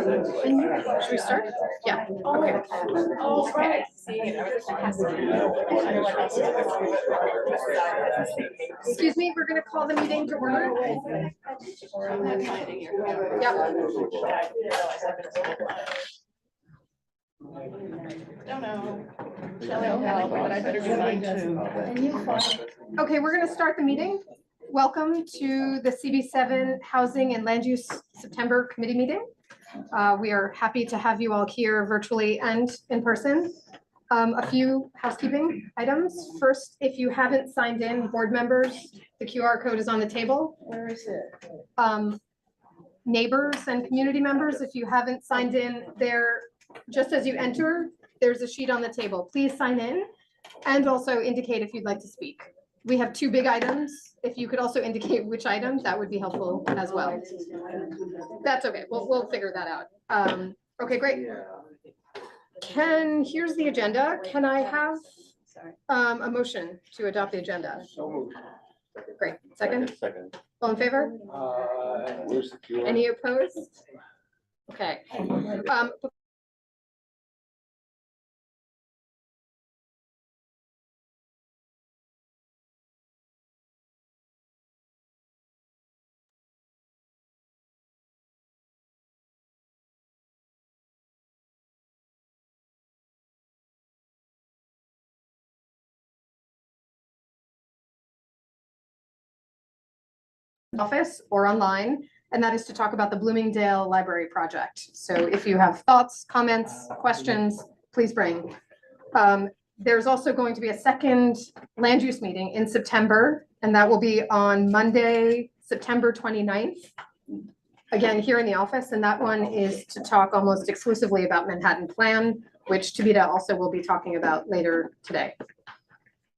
Should we start? Yeah. Okay. Okay. Excuse me, we're going to call the meeting to order. Don't know. But I better do mine too. Okay, we're going to start the meeting. Welcome to the CB7 Housing and Land Use September Committee meeting. We are happy to have you all here virtually and in person. A few housekeeping items. First, if you haven't signed in, board members, the QR code is on the table. Where is it? Neighbors and community members, if you haven't signed in there, just as you enter, there's a sheet on the table. Please sign in and also indicate if you'd like to speak. We have two big items. If you could also indicate which items, that would be helpful as well. That's okay. We'll figure that out. Okay, great. Here's the agenda. Can I have a motion to adopt the agenda? So moved. Great. Second? Second. All in favor? Any opposed? Okay. Office or online, and that is to talk about the Bloomingdale Library project. So if you have thoughts, comments, questions, please bring. There's also going to be a second land use meeting in September, and that will be on Monday, September 29th. Again, here in the office, and that one is to talk almost exclusively about Manhattan Plan, which Tabita also will be talking about later today.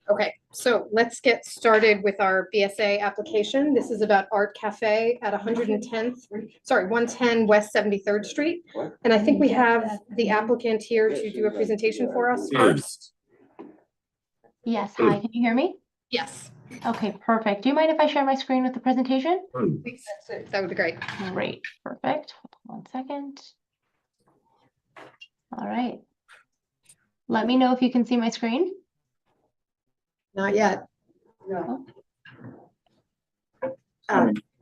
Okay, so let's get started with our BSA application. This is about Arte Café at 110 West 73rd Street. And I think we have the applicant here to do a presentation for us first. Yes, hi, can you hear me? Yes. Okay, perfect. Do you mind if I share my screen with the presentation? Please. That would be great. Great, perfect. Hold on 1 second. All right. Let me know if you can see my screen. Not yet. No.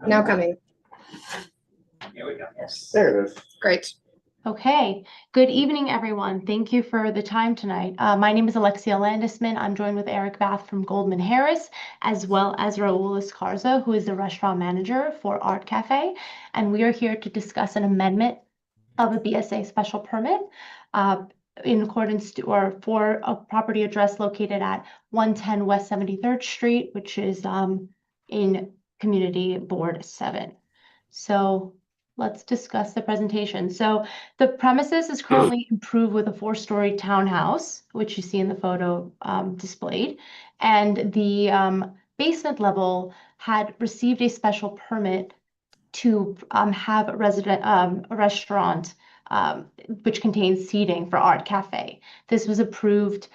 Now coming. Here we go. Yes. There it is. Great. Okay, good evening, everyone. Thank you for the time tonight. My name is Alexia Landisman. I'm joined with Eric Bath from Goldman Harris, as well as Raul Escarza, who is the restaurant manager for Arte Café. And we are here to discuss an amendment of a BSA special permit in accordance to, or for a property address located at 110 West 73rd Street, which is in Community Board 7. So let's discuss the presentation. So the premises is currently improved with a 4-story townhouse, which you see in the photo displayed. And the basement level had received a special permit to have a restaurant which contains seating for Arte Café. This was approved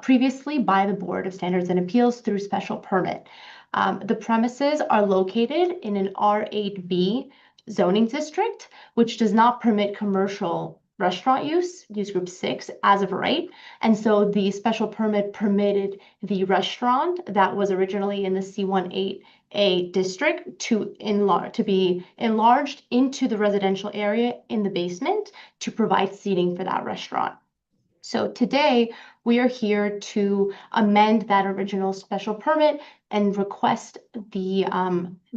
previously by the Board of Standards and Appeals through special permit. The premises are located in an R8B zoning district, which does not permit commercial restaurant use group 6 as of right. And so the special permit permitted the restaurant that was originally in the C18A district to be enlarged into the residential area in the basement to provide seating for that restaurant. So today we are here to amend that original special permit and request the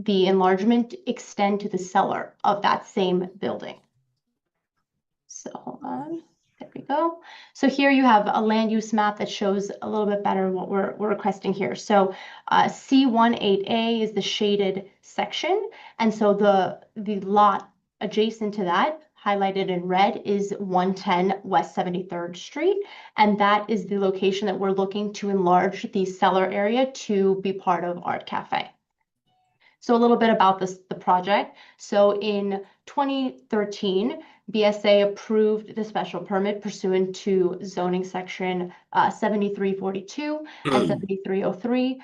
enlargement extend to the cellar of that same building. So hold on, there we go. So here you have a land use map that shows a little bit better what we're requesting here. So C18A is the shaded section. And so the lot adjacent to that, highlighted in red, is 110 West 73rd Street. And that is the location that we're looking to enlarge the cellar area to be part of Arte Café. So a little bit about the project. So in 2013, BSA approved the special permit pursuant to zoning section 7342 and 7303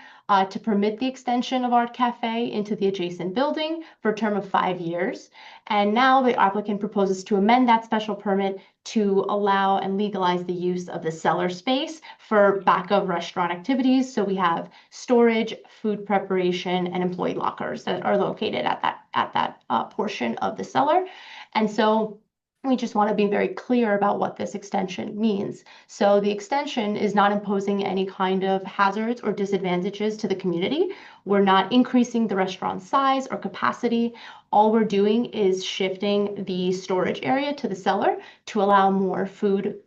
to permit the extension of Arte Café into the adjacent building for a term of 5 years. And now the applicant proposes to amend that special permit to allow and legalize the use of the cellar space for back-of restaurant activities. So we have storage, food preparation, and employee lockers that are located at that portion of the cellar. And so we just want to be very clear about what this extension means. So the extension is not imposing any kind of hazards or disadvantages to the community. We're not increasing the restaurant size or capacity. All we're doing is shifting the storage area to the cellar to allow more food,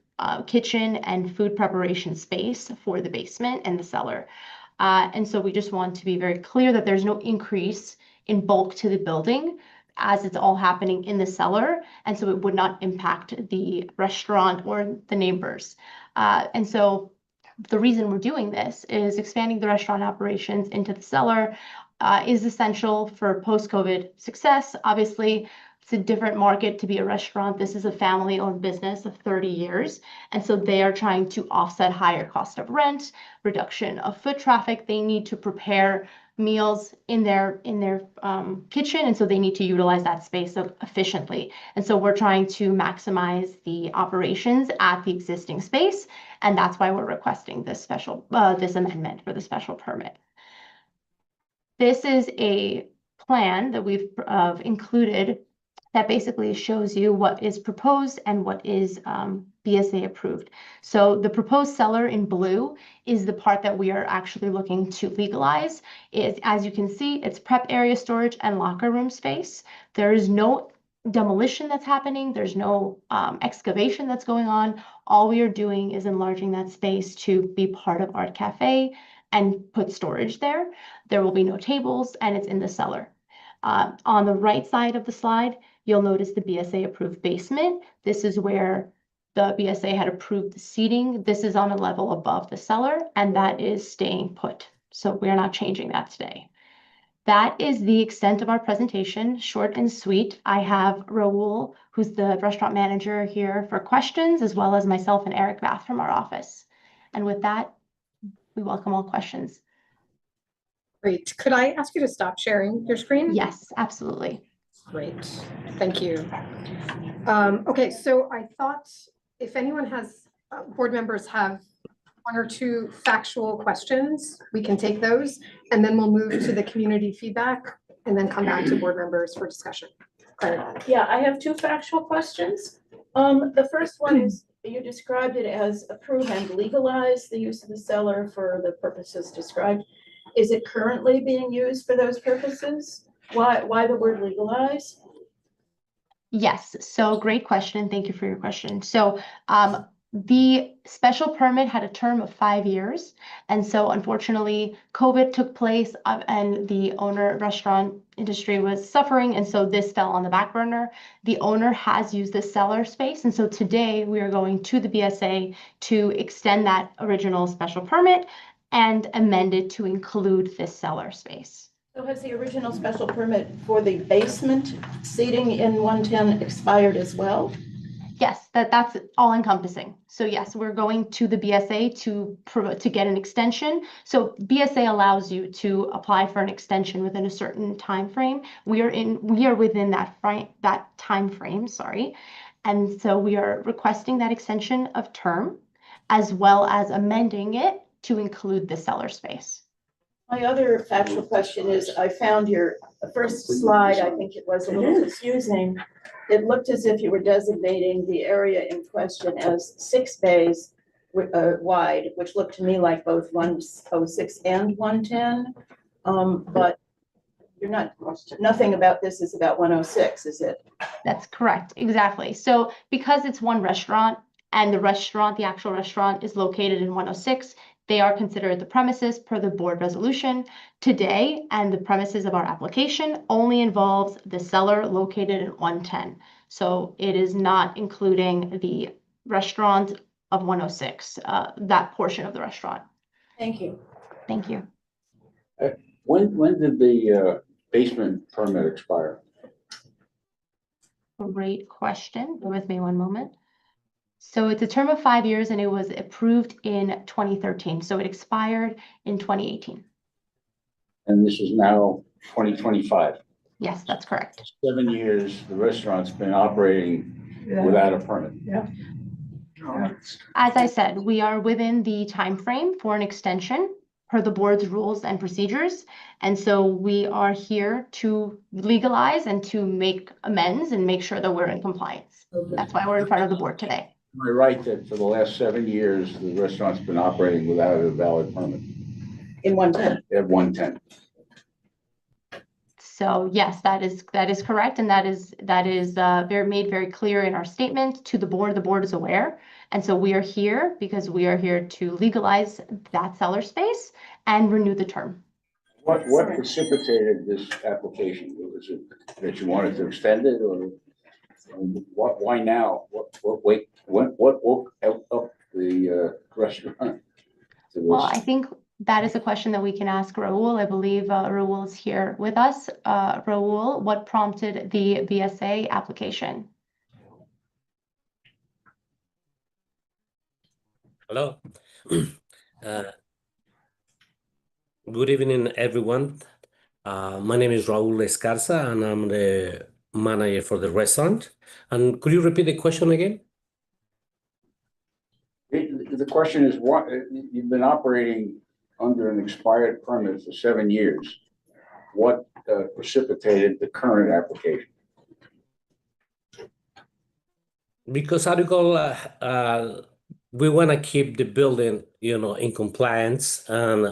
kitchen and food preparation space for the basement and the cellar. And so we just want to be very clear that there's no increase in bulk to the building, as it's all happening in the cellar, and so it would not impact the restaurant or the neighbors. And so the reason we're doing this is expanding the restaurant operations into the cellar is essential for post-COVID success. Obviously, it's a different market to be a restaurant. This is a family-owned business of 30 years, and so they are trying to offset higher cost of rent, reduction of foot traffic. They need to prepare meals in their kitchen, and so they need to utilize that space efficiently. And so we're trying to maximize the operations at the existing space, and that's why we're requesting this this amendment for the special permit. This is a plan that we've included that basically shows you what is proposed and what is BSA approved. So the proposed cellar in blue is the part that we are actually looking to legalize. As you can see, it's prep area, storage, and locker room space. There is no demolition that's happening. There's no excavation that's going on. All we are doing is enlarging that space to be part of Arte Café and put storage there. There will be no tables, and it's in the cellar. On the right side of the slide, you'll notice the BSA approved basement. This is where the BSA had approved the seating. This is on a level above the cellar, and that is staying put. So we're not changing that today. That is the extent of our presentation, short and sweet. I have Raul, who's the restaurant manager, here for questions, as well as myself and Eric Bath from our office. And with that, we welcome all questions. Great. Could I ask you to stop sharing your screen? Yes, absolutely. Great. Thank you. Okay, so I thought if anyone has, board members have one or two factual questions, we can take those, and then we'll move to the community feedback and then come back to board members for discussion. Klari. Yeah, I have two factual questions. The first one is, you described it as approve and legalize the use of the cellar for the purposes described. Is it currently being used for those purposes? Why the word legalize? Yes, so great question. Thank you for your question. So the special permit had a term of 5 years. And so unfortunately, COVID took place and the restaurant industry was suffering. And so this fell on the back burner. The owner has used the cellar space. And so today we are going to the BSA to extend that original special permit and amend it to include this cellar space. So has the original special permit for the basement seating in 110 expired as well? Yes, that's all encompassing. So yes, we're going to the BSA to get an extension. So BSA allows you to apply for an extension within a certain time frame. We are within that time frame, sorry. And so we are requesting that extension of term as well as amending it to include the cellar space. My other factual question is, I found your first slide, I think it was a little confusing. It looked as if you were designating the area in question as 6 bays wide, which looked to me like both 106 and 110. But you're not, nothing about this is about 106, is it? That's correct, exactly. So because it's one restaurant and the actual restaurant is located in 106, they are considered the premises per the board resolution today, and the premises of our application only involves the cellar located in 110. So it is not including the restaurant of 106, that portion of the restaurant. Thank you. Thank you. When did the basement permit expire? Great question. Bear with me one moment. So it's a term of 5 years and it was approved in 2013. So it expired in 2018. And this is now 2025. Yes, that's correct. 7 years, the restaurant's been operating without a permit. As I said, we are within the time frame for an extension per the board's rules and procedures. And so we are here to legalize and to make amends and make sure that we're in compliance. That's why we're in front of the board today. Am I right that for the last 7 years, the restaurant's been operating without a valid permit In 110. at 110? So yes, that is correct, and that is made very clear in our statement to the board. The board is aware, and so we are here because we are here to legalize that cellar space and renew the term. What precipitated this application? Was it that you wanted to extend it, or why now? What woke up the restaurant to this? Well, I think that is a question that we can ask Raul. I believe Raul is here with us. Raul, what prompted the VSA application? Hello. Good evening, everyone. My name is Raul Escarza, and I'm the manager for the restaurant. And could you repeat the question again? The question is, what you've been operating under an expired permit for 7 years. What precipitated the current application? Because article, we want to keep the building, in compliance and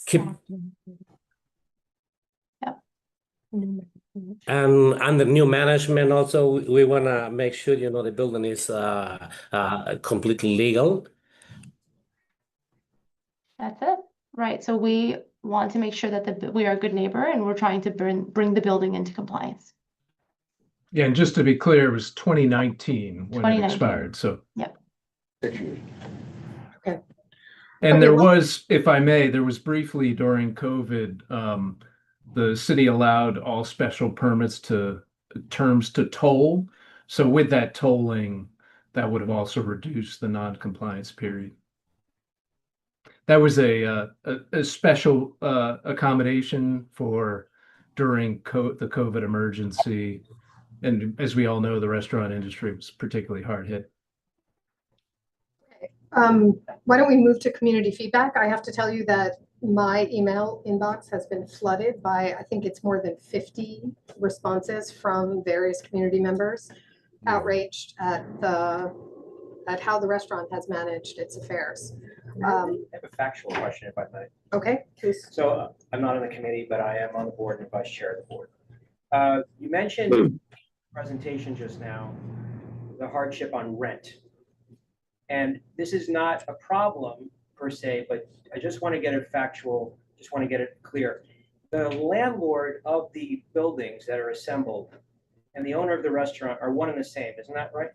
keep. Yep. And under new management, also we want to make sure the building is completely legal. That's it. Right. So we want to make sure that we are a good neighbor and we're trying to bring the building into compliance. Yeah, and just to be clear, it was 2019 when it 2019. expired, so. Yep. 6 years. Okay. And Okay, there well- was, if I may, there was briefly during COVID, the city allowed all special permits terms to toll. So with that tolling, that would have also reduced the non-compliance period. That was a special accommodation for during the COVID emergency. And as we all know, the restaurant industry was particularly hard hit. Why don't we move to community feedback? I have to tell you that my email inbox has been flooded by, I think it's more than 50 responses from various community members outraged at how the restaurant has managed its affairs. I have a factual question, if I might. Okay, please. So I'm not on the committee, but I am on the board and vice chair of the board. You mentioned in the presentation just now, the hardship on rent. And this is not a problem per se, but I just want to get it factual, just want to get it clear. The landlord of the buildings that are assembled and the owner of the restaurant are one and the same, isn't that right?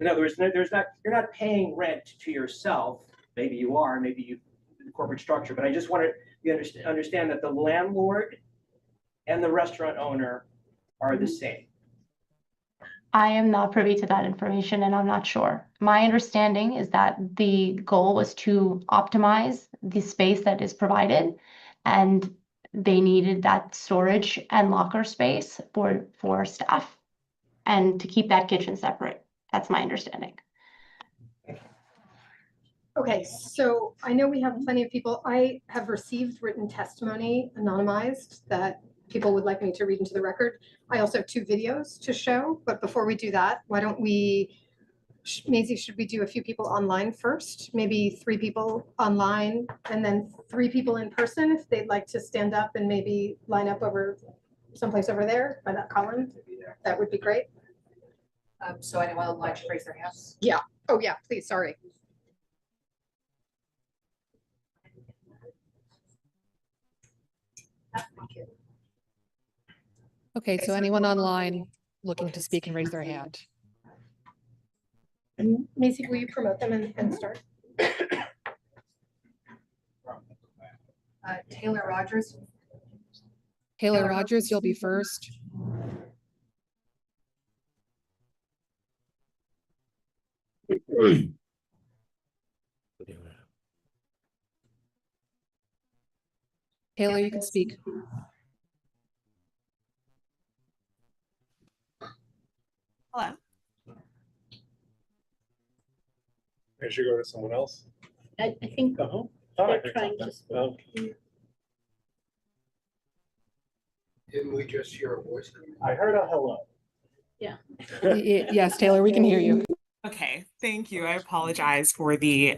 In other words, you're not paying rent to yourself. Maybe you are, maybe you, the corporate structure, but I just want to understand that the landlord and the restaurant owner are the same. I am not privy to that information and I'm not sure. My understanding is that the goal was to optimize the space that is provided and they needed that storage and locker space for staff and to keep that kitchen separate. That's my understanding. Okay, so I know we have plenty of people. I have received written testimony anonymized that people would like me to read into the record. I also have 2 videos to show, but before we do that, why don't we, Maisie, should we do a few people online first? Maybe 3 people online and then 3 people in person if they'd like to stand up and maybe line up over someplace over there by that column. That would be great. So anyone would like to raise their hands? Oh yeah, please, sorry. Okay, so anyone online looking to speak and raise their hand? And Maisie, will you promote them and start? Taylor Rogers. Taylor Rogers, you'll be first. Taylor, you can speak. Hello. I should go to someone else. I think Thought I they're heard trying to something. speak. Didn't we just hear a voice? I heard a hello. Yes, Taylor, we can hear you. Okay, thank you. I apologize for the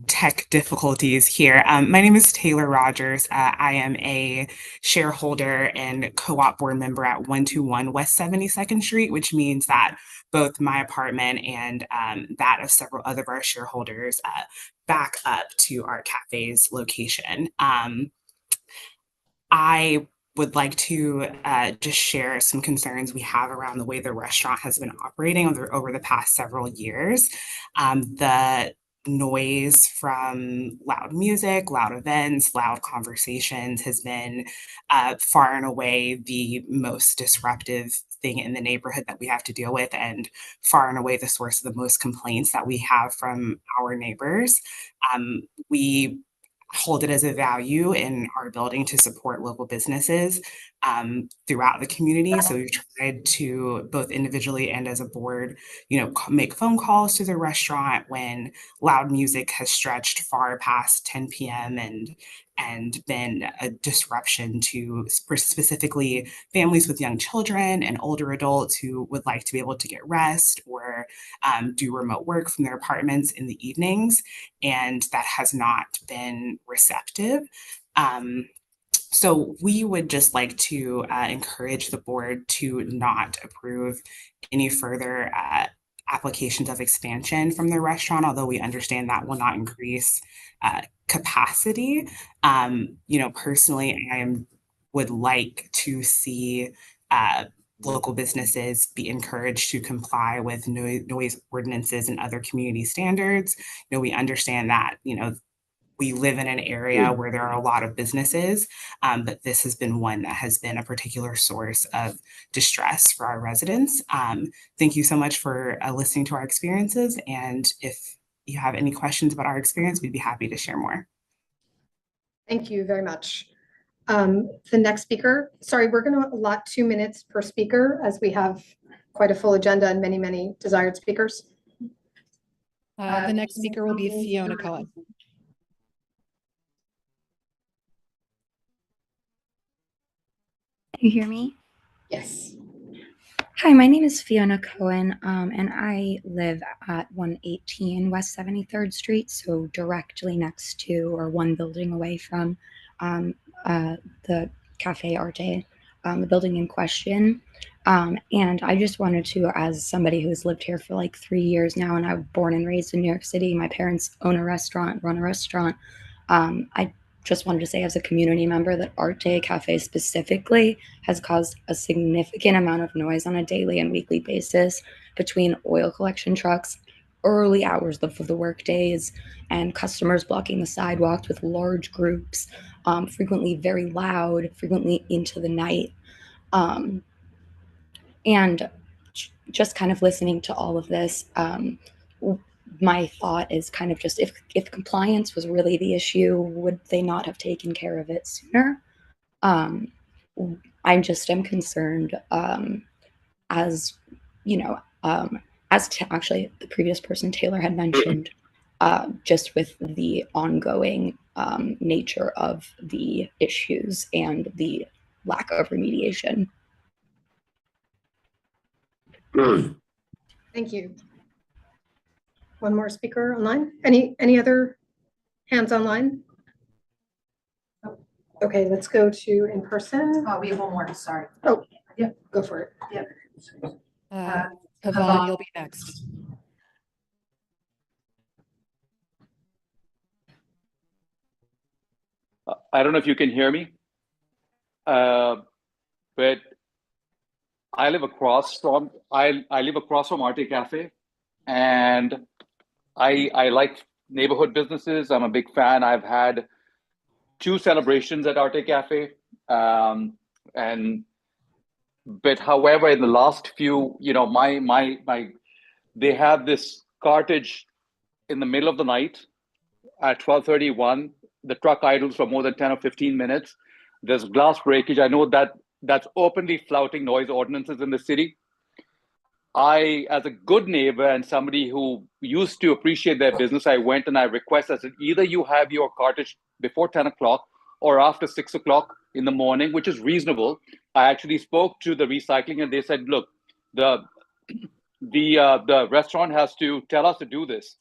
tech difficulties here. My name is Taylor Rogers. I am a shareholder and co-op board member at 121 West 72nd Street, which means that both my apartment and that of several other of our shareholders back up to Arte Cafe's location. I would like to just share some concerns we have around the way the restaurant has been operating over the past several years. The noise from loud music, loud events, loud conversations has been far and away the most disruptive thing in the neighborhood that we have to deal with, and far and away the source of the most complaints that we have from our neighbors. We hold it as a value in our building to support local businesses throughout the community. So we've tried to, both individually and as a board, make phone calls to the restaurant when loud music has stretched far past 10 p.m. and been a disruption to specifically families with young children and older adults who would like to be able to get rest or do remote work from their apartments in the evenings. And that has not been receptive. So we would just like to encourage the board to not approve any further applications of expansion from the restaurant, although we understand that will not increase capacity. Personally, would like to see local businesses be encouraged to comply with noise ordinances and other community standards. We understand that, we live in an area where there are a lot of businesses, but this has been one that has been a particular source of distress for our residents. Thank you so much for listening to our experiences. And if you have any questions about our experience, we'd be happy to share more. Thank you very much. The next speaker, sorry, we're going to allot 2 minutes per speaker as we have quite a full agenda and many, many desired speakers. The next speaker will be Fiona Cohen. Can you hear me? Yes. Hi, my name is Fiona Cohen, and I live at 118 West 73rd Street, so directly next to or one building away from the Cafe Arte, the building in question. And I just wanted to, as somebody who's lived here for like 3 years now, and I'm born and raised in New York City, my parents own a restaurant, run a restaurant. I just wanted to say as a community member that Arte Café specifically has caused a significant amount of noise on a daily and weekly basis between oil collection trucks, early hours of the work days, and customers blocking the sidewalks with large groups, frequently very loud, frequently into the night. And just kind of listening to all of this, my thought is kind of just if compliance was really the issue, would they not have taken care of it sooner? I just am concerned, as actually the previous person Taylor had mentioned, just with the ongoing nature of the issues and the lack of remediation. Thank you. One more speaker online. Any other hands online? Oh, okay, let's go to in person. Oh, we have one more, sorry. Oh, yeah, go for it. Yep. Yvonne, you'll be next. I don't know if you can hear me, but I live across from Arte Café, and I like neighborhood businesses. I'm a big fan. I've had 2 celebrations at Arte Café, But however, in the last few, they have this cartage in the middle of the night at 12:31. The truck idles for more than 10 or 15 minutes. There's glass breakage. I know that that's openly flouting noise ordinances in the city. I, as a good neighbor and somebody who used to appreciate their business, I went and I requested, I said, either you have your cartage before 10 o'clock or after 6 o'clock in the morning, which is reasonable. I actually spoke to the recycling and they said, look, the restaurant has to tell us to do this.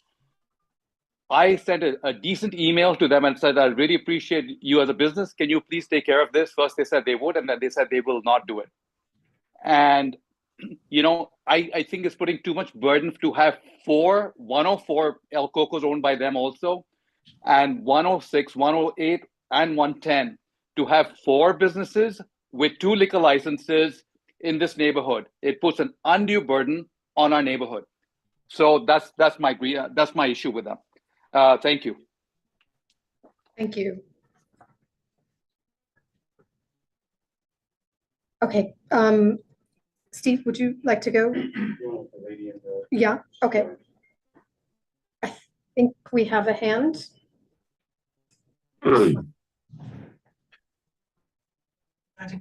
I sent a decent email to them and said, I really appreciate you as a business. Can you please take care of this? First, they said they would, and then they said they will not do it. And, I think it's putting too much burden to have 104 El Cocos owned by them also, and 106, 108, and 110 to have 4 businesses with 2 liquor licenses in this neighborhood. It puts an undue burden on our neighborhood. So that's my issue with them. Thank you. Thank you. Okay, Steve, would you like to go? Yeah, okay. I think we have a hand. Take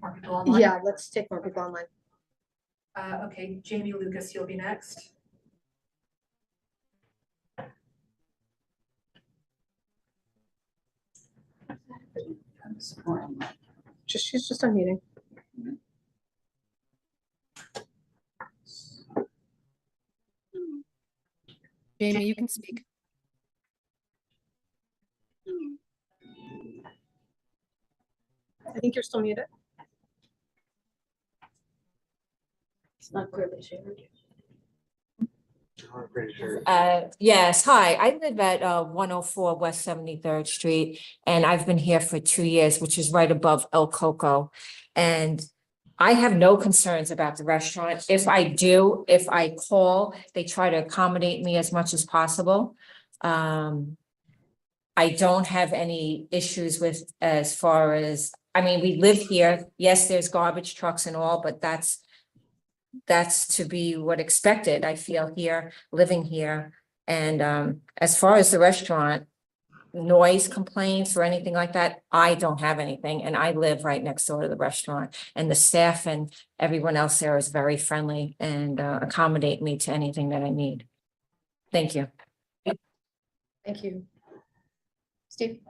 more people online? Yeah, let's take more people online. Okay, Jami, Lucas, you'll be next. She's just unmuting. Jami, you can speak. I think you're still muted. It's not clearly shared. Yes, hi, I live at 104 West 73rd Street, and I've been here for 2 years, which is right above El Coco. And I have no concerns about the restaurant. If I call, they try to accommodate me as much as possible. I don't have any issues with as far as, we live here. Yes, there's garbage trucks and all, but that's to be what expected, I feel, here, living here. And as far as the restaurant, noise complaints or anything like that, I don't have anything. And I live right next door to the restaurant. And the staff and everyone else there is very friendly and accommodate me to anything that I need. Thank you. Thank you. Steve?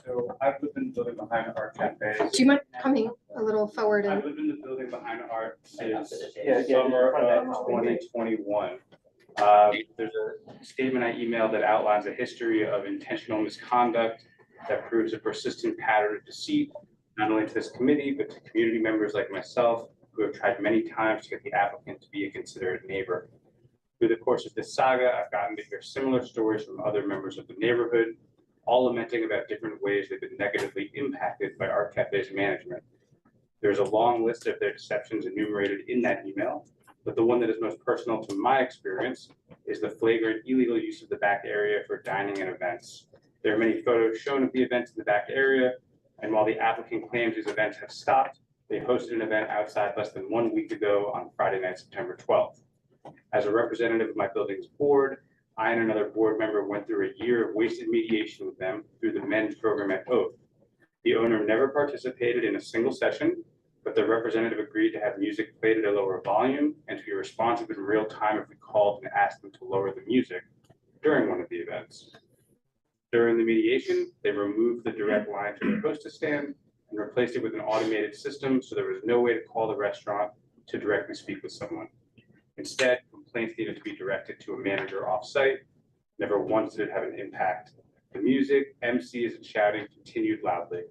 So I've lived in the building behind Arte Café. Do you mind coming a little forward? I've lived in the building behind Art since summer of 2021. There's a statement I emailed that outlines a history of intentional misconduct that proves a persistent pattern of deceit, not only to this committee, but to community members like myself, who have tried many times to get the applicant to be a considerate neighbor. Through the course of this saga, I've gotten to hear similar stories from other members of the neighborhood, all lamenting about different ways they've been negatively impacted by Arte Café's management. There's a long list of their deceptions enumerated in that email, but the one that is most personal to my experience is the flagrant illegal use of the back area for dining and events. There are many photos shown of the events in the back area, and while the applicant claims these events have stopped, they hosted an event outside less than 1 week ago on Friday night, September 12th. As a representative of my building's board, I and another board member went through a year of wasted mediation with them through the men's program at Oath. The owner never participated in a single session, but the representative agreed to have music played at a lower volume and to be responsive in real time if we called and asked them to lower the music during one of the events. During the mediation, they removed the direct line to the hostess stand and replaced it with an automated system, so there was no way to call the restaurant to directly speak with someone. Instead, complaints needed to be directed to a manager off-site. Never once did it have an impact. The music, MCs, and shouting continued loudly.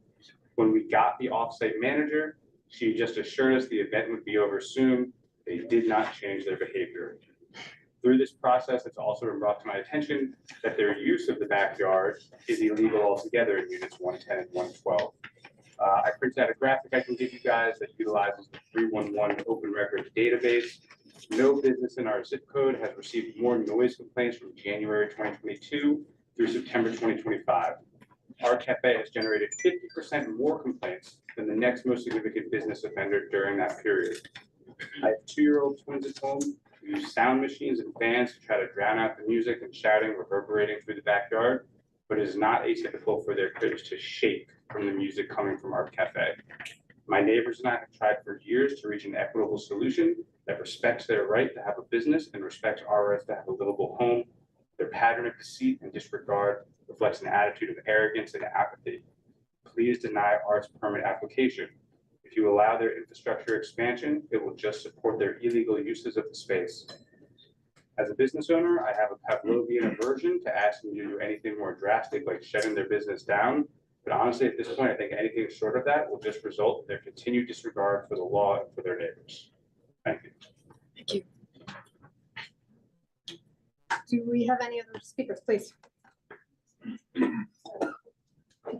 When we got the off-site manager, she just assured us the event would be over soon. They did not change their behavior. Through this process, it's also been brought to my attention that their use of the backyard is illegal altogether in units 110 and 112. I printed out a graphic I can give you guys that utilizes the 311 Open Records database. No business in our zip code has received more noise complaints from January 2022 through September 2025. Arte Café has generated 50% more complaints than the next most significant business offender during that period. I have 2-year-old twins at home who use sound machines and fans to try to drown out the music and shouting reverberating through the backyard, but it is not atypical for their cribs to shake from the music coming from Arte Café. My neighbors and I have tried for years to reach an equitable solution that respects their right to have a business and respects our rights to have a livable home. Their pattern of deceit and disregard reflects an attitude of arrogance and apathy. Please deny Art's permit application. If you allow their infrastructure expansion, it will just support their illegal uses of the space. As a business owner, I have a Pavlovian aversion to asking you to do anything more drastic like shutting their business down. But honestly, at this point, I think anything short of that will just result in their continued disregard for the law and for their neighbors. Thank you. Thank you. Do we have any other speakers, please? Can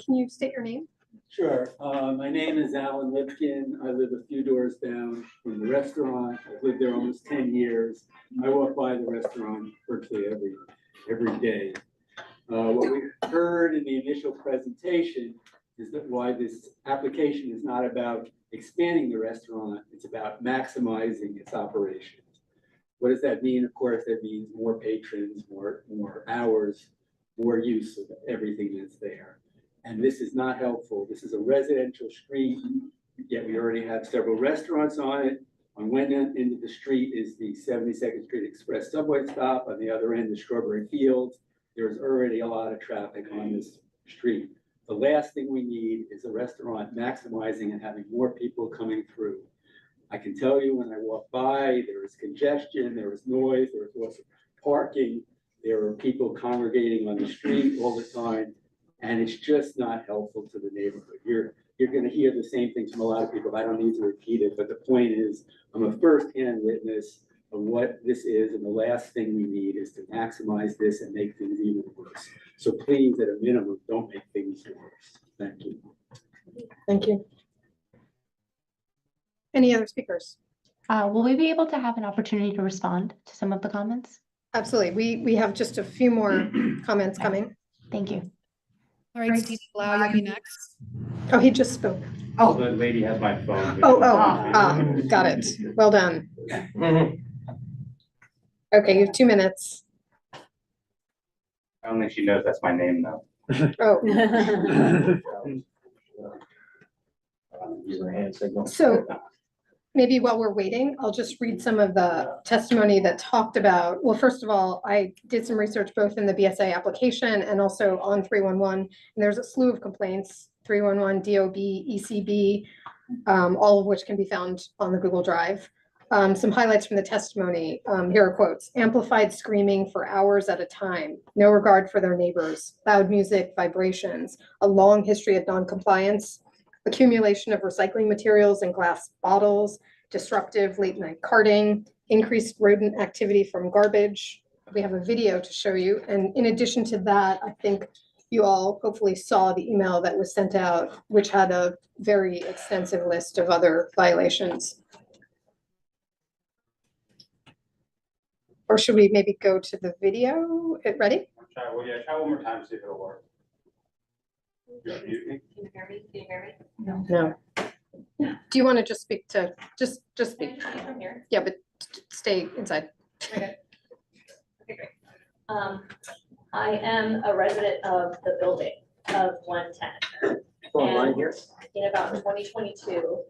you state your name? Sure. My name is Alan Lipkin. I live a few doors down from the restaurant. I've lived there almost 10 years. I walk by the restaurant virtually every day. What we heard in the initial presentation is that why this application is not about expanding the restaurant, it's about maximizing its operations. What does that mean? Of course, that means more patrons, more hours, more use of everything that's there. And this is not helpful. This is a residential street, yet we already have several restaurants on it. On one end of the street is the 72nd Street Express subway stop. On the other end is Strawberry Fields. There's already a lot of traffic on this street. The last thing we need is a restaurant maximizing and having more people coming through. I can tell you when I walk by, there is congestion, there is noise, there is lots of parking, there are people congregating on the street all the time, and it's just not helpful to the neighborhood. You're going to hear the same things from a lot of people. I don't need to repeat it, but the point is, I'm a firsthand witness of what this is, and the last thing we need is to maximize this and make things even worse. So please, at a minimum, don't make things worse. Thank you. Thank you. Any other speakers? Will we be able to have an opportunity to respond to some of the comments? Absolutely. We have just a few more comments coming. Thank you. All right, Steve Blau, you'll be next. Oh, he just spoke. Oh, the lady has my phone. Got it. Well done. Okay, you have 2 minutes. I don't think she knows that's my name though. Oh. Use her hand signal. So maybe while we're waiting, I'll just read some of the testimony that talked about, well, first of all, I did some research both in the BSA application and also on 311. And there's a slew of complaints, 311, DOB, ECB, all of which can be found on the Google Drive. Some highlights from the testimony. Here are quotes: amplified screaming for hours at a time, no regard for their neighbors, loud music, vibrations, a long history of non-compliance, accumulation of recycling materials and glass bottles, disruptive late night carting, increased rodent activity from garbage. We have a video to show you. And in addition to that, I think you all hopefully saw the email that was sent out, which had a very extensive list of other violations. Or should we maybe go to the video? Ready? Try one more time, see if it'll work. Can you hear me? Can you hear me? No. No. Do you want to just speak to, just speak? Can I speak from here? Yeah, but stay inside. Okay. Okay, great. I am a resident of the building of 110. Online here. In about 2022,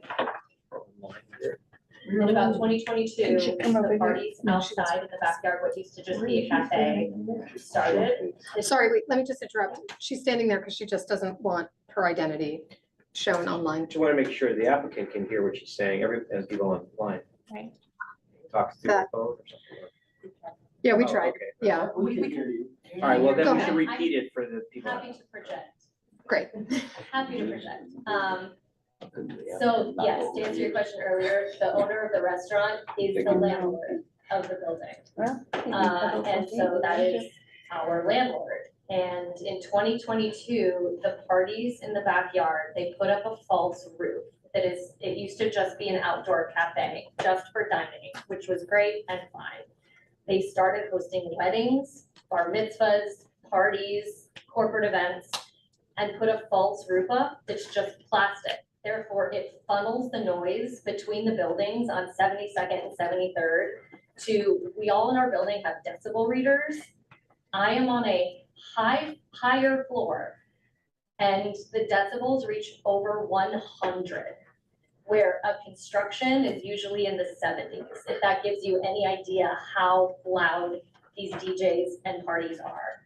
the parties outside in the backyard, what used to just be a cafe, started. Sorry, wait, let me just interrupt. She's standing there because she just doesn't want her identity shown online. Just want to make sure the applicant can hear what she's saying, and people online. Right. Talk through the phone or something. Yeah, we Oh, tried. okay. Yeah. We can hear you. All right, well, Go then we ahead. should repeat it for the people. Happy to project. Great. Happy to project. So yes, to answer your question earlier, the owner of the restaurant is the landlord of the building. And so that is our landlord. And in 2022, the parties in the backyard, they put up a false roof. It used to just be an outdoor cafe, just for dining, which was great and fine. They started hosting weddings, bar mitzvahs, parties, corporate events. and put a false roof up that's just plastic. Therefore, it funnels the noise between the buildings on 72nd and 73rd we all in our building have decibel readers. I am on a higher floor and the decibels reach over 100, where a construction is usually in the 70s, if that gives you any idea how loud these DJs and parties are.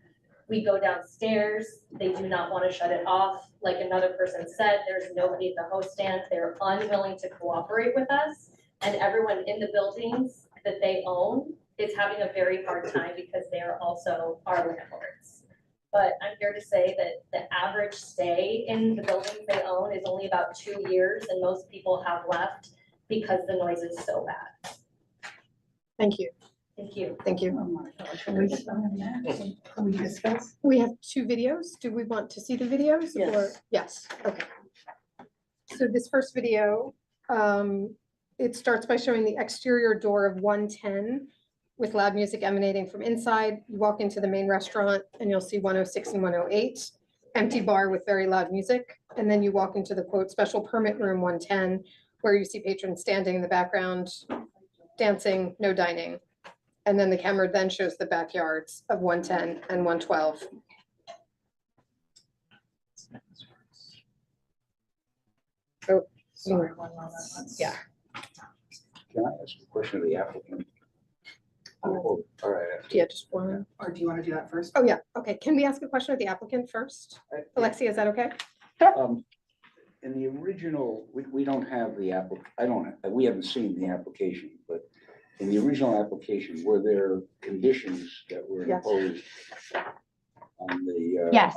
We go downstairs, they do not want to shut it off. Like another person said, there's nobody at the host stand. They're unwilling to cooperate with us. And everyone in the buildings that they own is having a very hard time because they are also our landlords. But I'm here to say that the average stay in the buildings they own is only about 2 years, and most people have left because the noise is so bad. Thank you. Thank you. Thank you. Oh my gosh. Can we discuss? We have 2 videos. Do we want to see the videos? Yes. Or yes, okay. So this first video, it starts by showing the exterior door of 110 with loud music emanating from inside. You walk into the main restaurant and you'll see 106 and 108, empty bar with very loud music. And then you walk into the quote special permit room 110, where you see patrons standing in the background, dancing, no dining. And then the camera then shows the backyards of 110 and 112. Oh, Sorry. yeah. Can I ask a question of the applicant? All right. Yeah, just one. Or do you want to do that first? Oh, yeah. Okay. Can we ask a question of the applicant first? Alexia, is that okay? In the original, we don't have the we haven't seen the application, but in the original application, were there conditions that were Yes. imposed on the? Yes.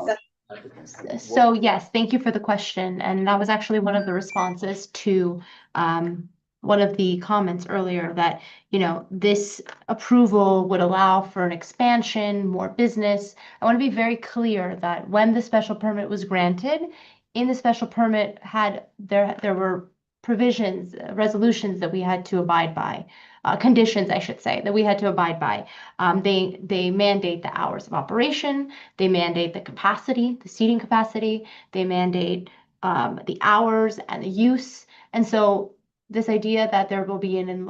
applicant? So yes, thank you for the question. And that was actually one of the responses to one of the comments earlier that, this approval would allow for an expansion, more business. I want to be very clear that when the special permit was granted, in the special permit there were provisions, resolutions that we had to abide by, conditions, I should say, that we had to abide by. They mandate the hours of operation, they mandate the capacity, the seating capacity, they mandate the hours and the use. And so this idea that there will be an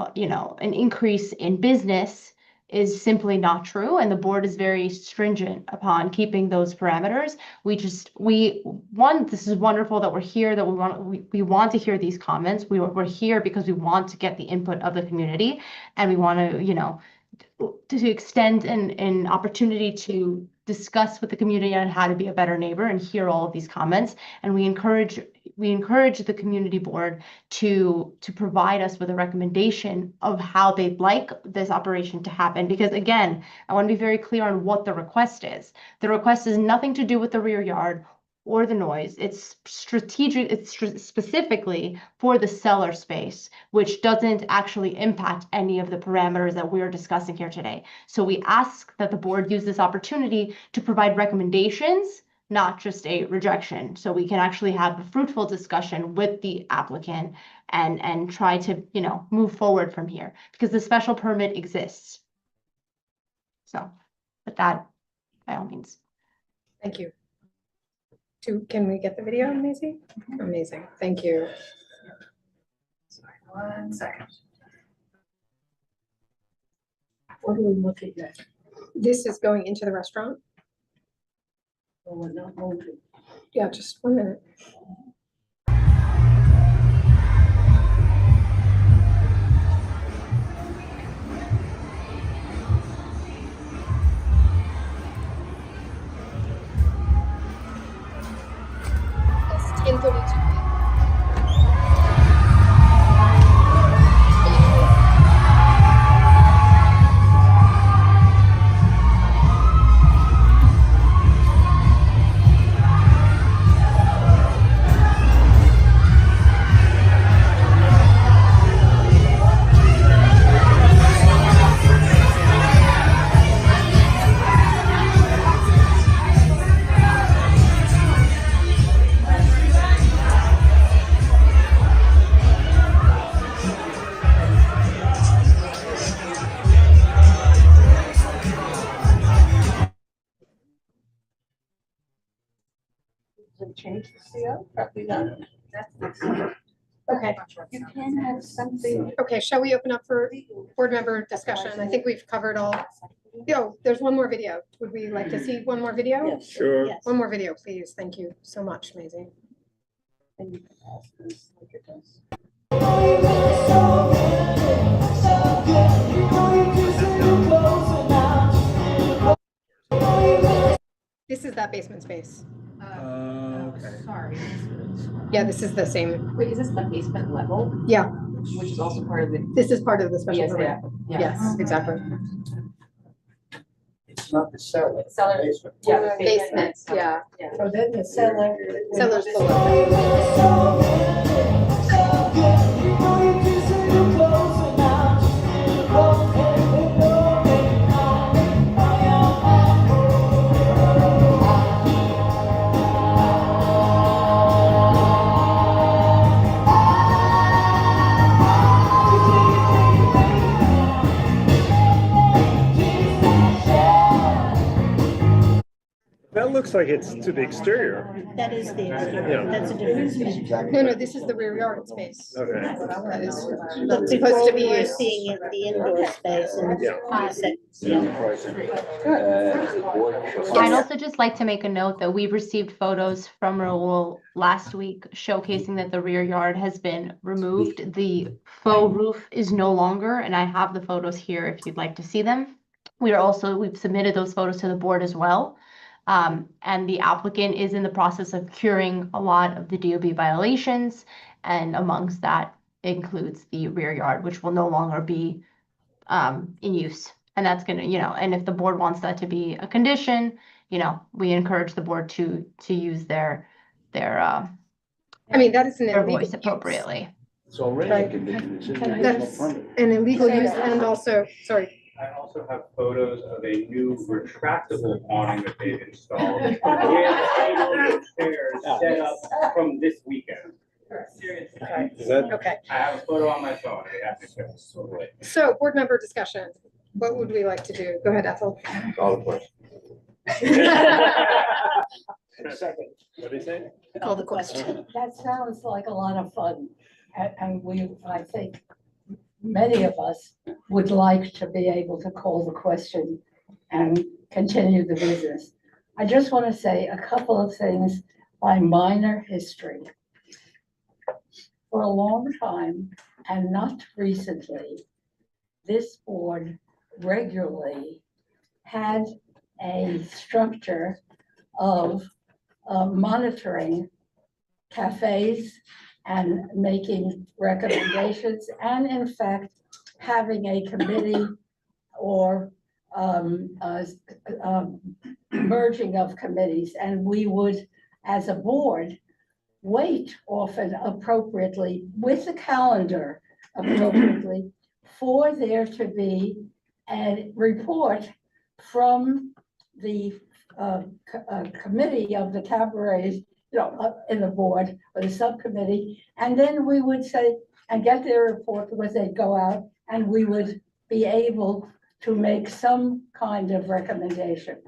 increase in business is simply not true, and the board is very stringent upon keeping those parameters. This is wonderful that we're here, that we want to hear these comments. We're here because we want to get the input of the community, and we want to extend an opportunity to discuss with the community on how to be a better neighbor and hear all of these comments. And we encourage the community board to provide us with a recommendation of how they'd like this operation to happen. Because again, I want to be very clear on what the request is. The request is nothing to do with the rear yard or the noise. It's strategic. It's specifically for the cellar space, which doesn't actually impact any of the parameters that we're discussing here today. So we ask that the board use this opportunity to provide recommendations, not just a rejection, so we can actually have a fruitful discussion with the applicant and try to, move forward from here, because the special permit exists. So with that, by all means. Thank you. Can we get the video, Maisie? Amazing. Thank you. Sorry, 1 second. What are we looking at? This is going into the restaurant. Oh, we're not moving. Yeah, just 1 minute. It's 10:32. CO? Probably not. Okay. You can have something. Okay, shall we open up for board member discussion? I think we've covered all. Yo, there's one more video. Would we like to see one more video? Yes. Sure. Yes. One more video, please. Thank you so much, Maisie. And you can ask this like it does. This is that basement space. Okay. Sorry. Yeah, this is the same. Wait, is this the basement level? Yeah, Which is also part of the. this is part of the special Yes, permit. yeah. Yes, exactly. It's not the cellar. Cellar. Basement. Yeah, the Basement, yeah. So then the cellar. Cellar's below. That looks like it's to the exterior. That is the Yeah. exterior. That's a different space. No, this is the rear yard space. Okay. That is But supposed before to we be were used. seeing it, the indoor space and Yeah. I'd also just like to make a note that we've received photos from Raul last week showcasing that the rear yard has been removed. The faux roof is no longer, and I have the photos here if you'd like to see them. We've submitted those photos to the board as well. And the applicant is in the process of curing a lot of the DOB violations, and amongst that includes the rear yard, which will no longer be in use. And that's gonna, and if the board wants that to be a condition, we encourage the board to use their I mean, that is an their illegal voice use. appropriately. It's already a condition. It's in the That's original permit. an illegal use and also, sorry. I also have photos of a new retractable awning that they've installed. With chairs set up from this weekend. Is that? Okay, I have a photo on my phone. I have to show. so board member discussion. What would we like to do? Go ahead, Ethel. Call the question. Second. What did he say? Call the question. That sounds like a lot of fun. And I think many of us would like to be able to call the question and continue the business. I just want to say a couple of things by minor history. For a long time, and not recently, this board regularly had a structure of monitoring cafes and making recommendations, and in fact, having a committee or merging of committees. And we would, as a board, wait often appropriately with the calendar appropriately for there to be a report from the committee of the cabarets, in the board or the subcommittee. And then we would say, and get their report because they'd go out and we would be able to make some kind of recommendation.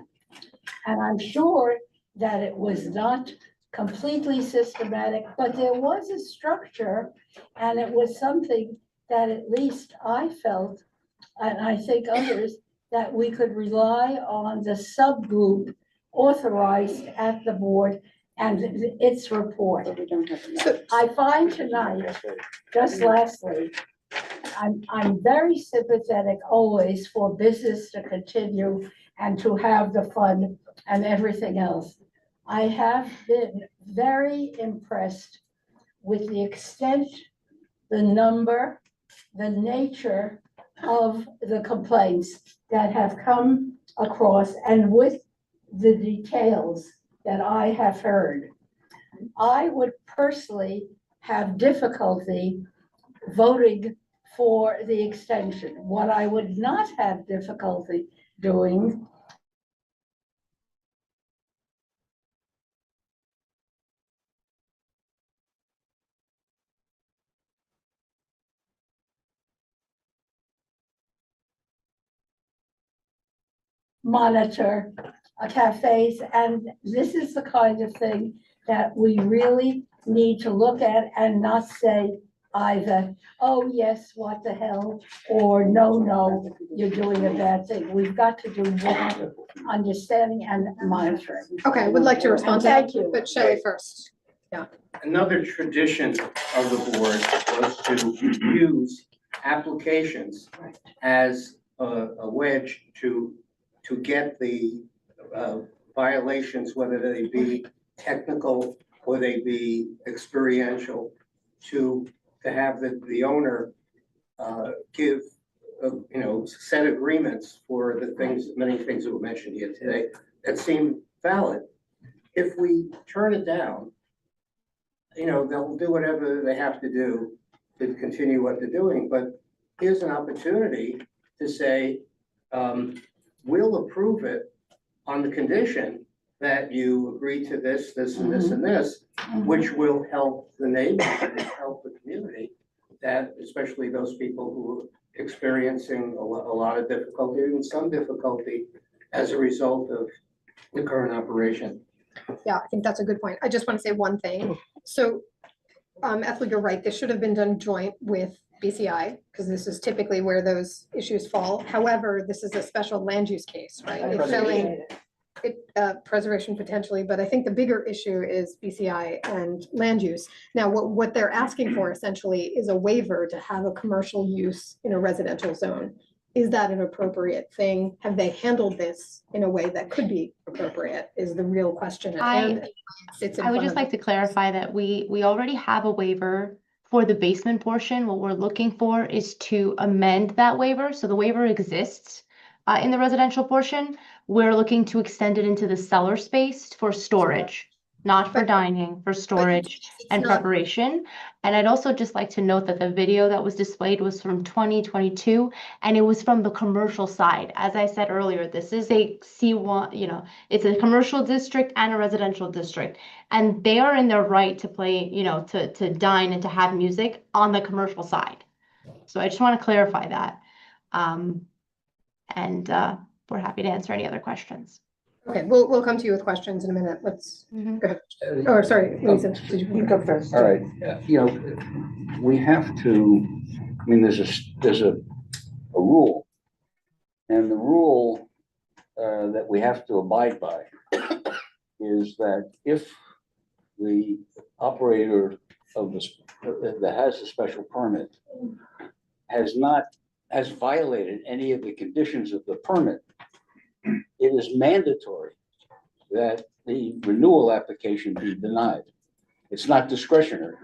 And I'm sure that it was not completely systematic, but there was a structure, and it was something that at least I felt, and I think others, that we could rely on the subgroup authorized at the board and its report. I find tonight, just lastly, I'm very sympathetic always for business to continue and to have the fun and everything else. I have been very impressed with the extent, the number, the nature of the complaints that have come across and with the details that I have heard. I would personally have difficulty voting for the extension. What I would not have difficulty doing monitor cafes, and this is the kind of thing that we really need to look at and not say either, oh, yes, what the hell, or no, you're doing a bad thing. We've got to do more understanding and monitoring. Okay, I would like to respond to that, Thank you. but Shelley first. Yeah. Another tradition of the board was to use applications as a wedge to get the violations, whether they be technical or they be experiential, to have the owner give, set agreements for the things, many things that were mentioned here today that seem valid. If we turn it down, they'll do whatever they have to do to continue what they're doing. But here's an opportunity to say, we'll approve it on the condition that you agree to this, this, and this, and this, which will help the neighborhood, help the community, that especially those people who are experiencing a lot of difficulty, even some difficulty as a result of the current operation. Yeah, I think that's a good point. I just want to say one thing. So, Ethel, you're right. This should have been done joint with BCI, because this is typically where those issues fall. However, this is a special land use case, right? It's showing preservation potentially, but I think the bigger issue is BCI and land use. Now, what they're asking for essentially is a waiver to have a commercial use in a residential zone. Is that an appropriate thing? Have they handled this in a way that could be appropriate is the real question. I would just like to clarify that we already have a waiver for the basement portion. What we're looking for is to amend that waiver. So the waiver exists in the residential portion. We're looking to extend it into the cellar space for storage, not for dining, for storage and preparation. And I'd also just like to note that the video that was displayed was from 2022, and it was from the commercial side. As I said earlier, this is a C1, it's a commercial district and a residential district, and they are in their right to play, to dine and to have music on the commercial side. So I just want to clarify that. We're happy to answer any other questions. Okay, we'll come to you with questions in a minute. Let's go ahead. Oh, sorry, Louisa, did you go first? All right, we have to, there's a rule, and the rule that we have to abide by is that if the operator of this that has a special permit has violated any of the conditions of the permit, it is mandatory that the renewal application be denied. It's not discretionary.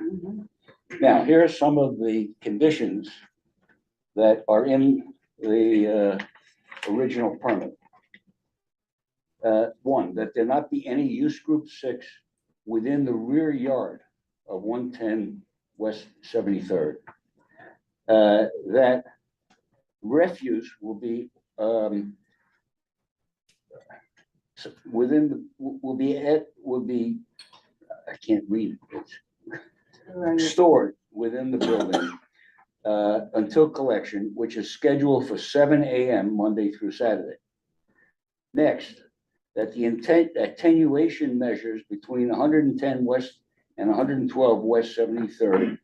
Now, here are some of the conditions that are in the original permit. One, that there not be any use group 6 within the rear yard of 110 West 73rd. That refuse will be I can't read it. Stored within the building until collection, which is scheduled for 7 a.m. Monday through Saturday. Next, that the attenuation measures between 110 West and 112 West 73rd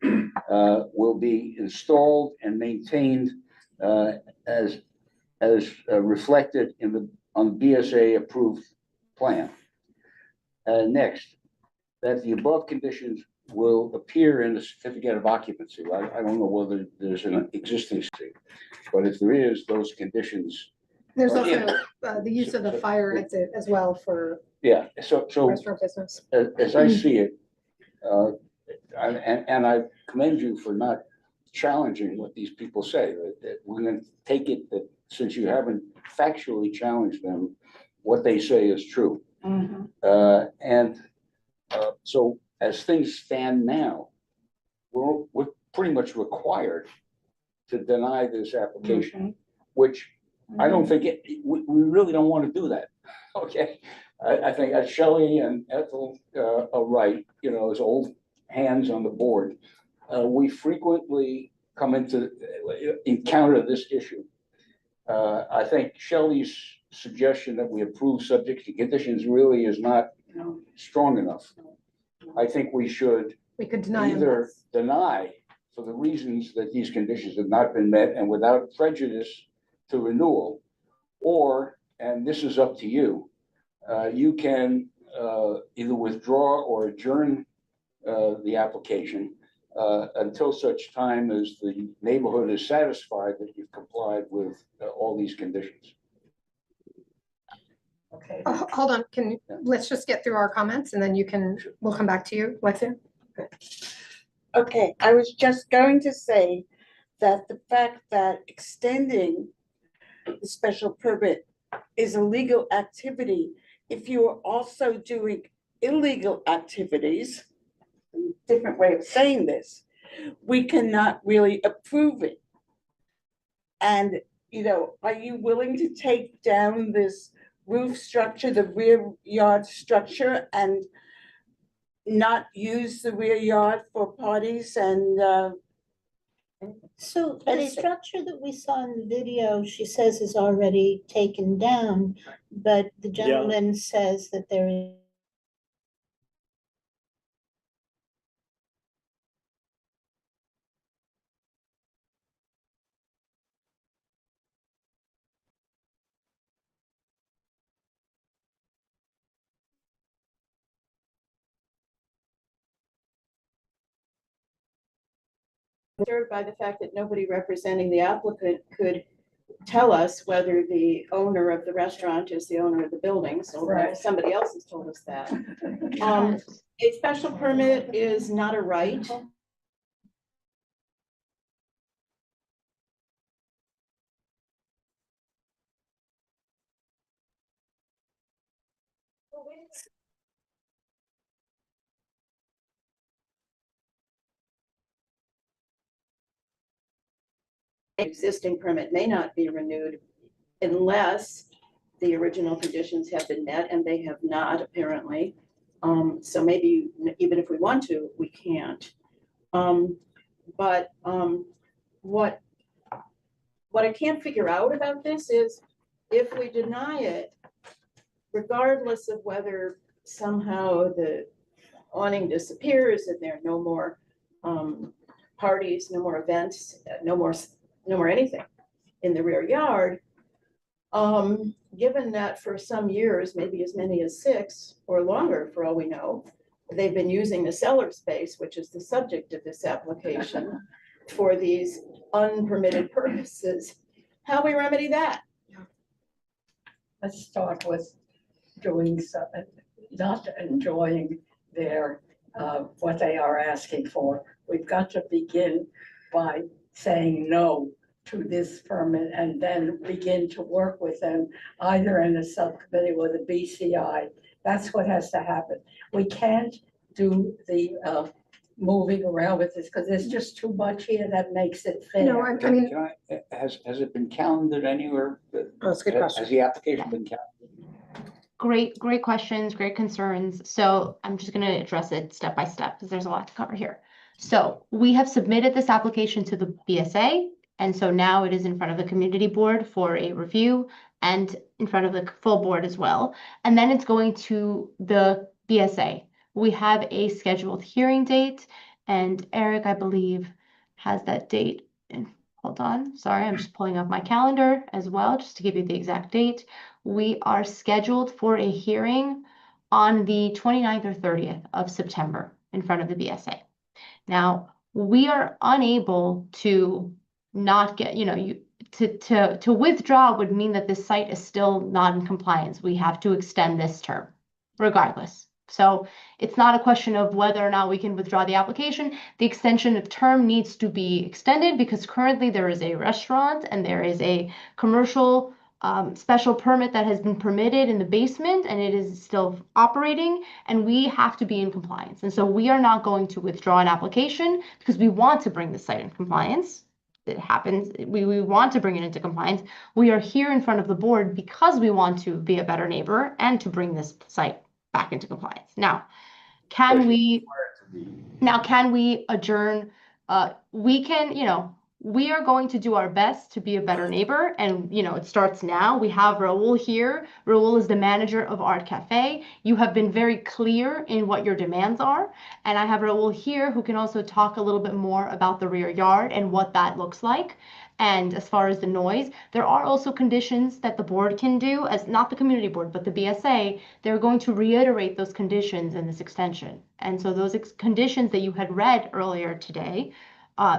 will be installed and maintained as reflected on the BSA approved plan. Next, that the above conditions will appear in the certificate of occupancy. I don't know whether there's an existing state, but if there is, those conditions. There's also the use of the fire exit as well for restaurant business. As I see it, and I commend you for not challenging what these people say, that we're going to take it that since you haven't factually challenged them, what they say is true. So as things stand now, we're pretty much required to deny this application, which I don't think we really don't want to do that. Okay, I think Shelley and Ethel are right. As old hands on the board, we frequently encounter this issue. I think Shelley's suggestion that we approve subject to conditions really is not strong enough. I think we should We could deny them. either deny for the reasons that these conditions have not been met and without prejudice to renewal, or, and this is up to you, you can either withdraw or adjourn the application until such time as the neighborhood is satisfied that you've complied with all these conditions. Okay. Hold on, let's just get through our comments and then we'll come back to you, Alexia. Okay, I was just going to say that the fact that extending the special permit is a legal activity, if you are also doing illegal activities, different way of saying this, we cannot really approve it. And, are you willing to take down this roof structure, the rear yard structure, and not use the rear yard for parties and So the structure that we saw in the video, she says is already taken down, but the gentleman says that there is. Disturbed by the fact that nobody representing the applicant could tell us whether the owner of the restaurant is the owner of the building, so Right. somebody else has told us that. A special permit is not a right. Existing permit may not be renewed unless the original conditions have been met, and they have not apparently. So maybe even if we want to, we can't. But what I can't figure out about this is if we deny it, regardless of whether somehow the awning disappears and there are no more parties, no more events, no more anything in the rear yard, given that for some years, maybe as many as 6 or longer, for all we know, they've been using the cellar space, which is the subject of this application, for these unpermitted purposes. How we remedy that? Let's start with doing something, not enjoying their, what they are asking for. We've got to begin by saying no to this permit and then begin to work with them either in the subcommittee or the BCI. That's what has to happen. We can't do the moving around with this because there's just too much here that makes it fair. No, I mean, Has it been calendared anywhere? That's a good question. Has the application been calendared? Great questions, great concerns. So I'm just going to address it step by step because there's a lot to cover here. So we have submitted this application to the BSA. And so now it is in front of the community board for a review and in front of the full board as well. And then it's going to the BSA. We have a scheduled hearing date, and Eric, I believe, has that date. And hold on, sorry, I'm just pulling up my calendar as well, just to give you the exact date. We are scheduled for a hearing on the 29th or 30th of September in front of the BSA. Now, we are unable to not get, to withdraw would mean that this site is still not in compliance. We have to extend this term regardless. So it's not a question of whether or not we can withdraw the application. The extension of term needs to be extended because currently there is a restaurant and there is a commercial special permit that has been permitted in the basement and it is still operating and we have to be in compliance. And so we are not going to withdraw an application because we want to bring the site in compliance. It happens. We want to bring it into compliance. We are here in front of the board because we want to be a better neighbor and to bring this site back into compliance. Now, can we adjourn? We can, we are going to do our best to be a better neighbor. And, it starts now. We have Raul here. Raul is the manager of Arte Café. You have been very clear in what your demands are. And I have Raul here who can also talk a little bit more about the rear yard and what that looks like. And as far as the noise, there are also conditions that the board can do, as not the community board, but the BSA. They're going to reiterate those conditions in this extension. And so those conditions that you had read earlier today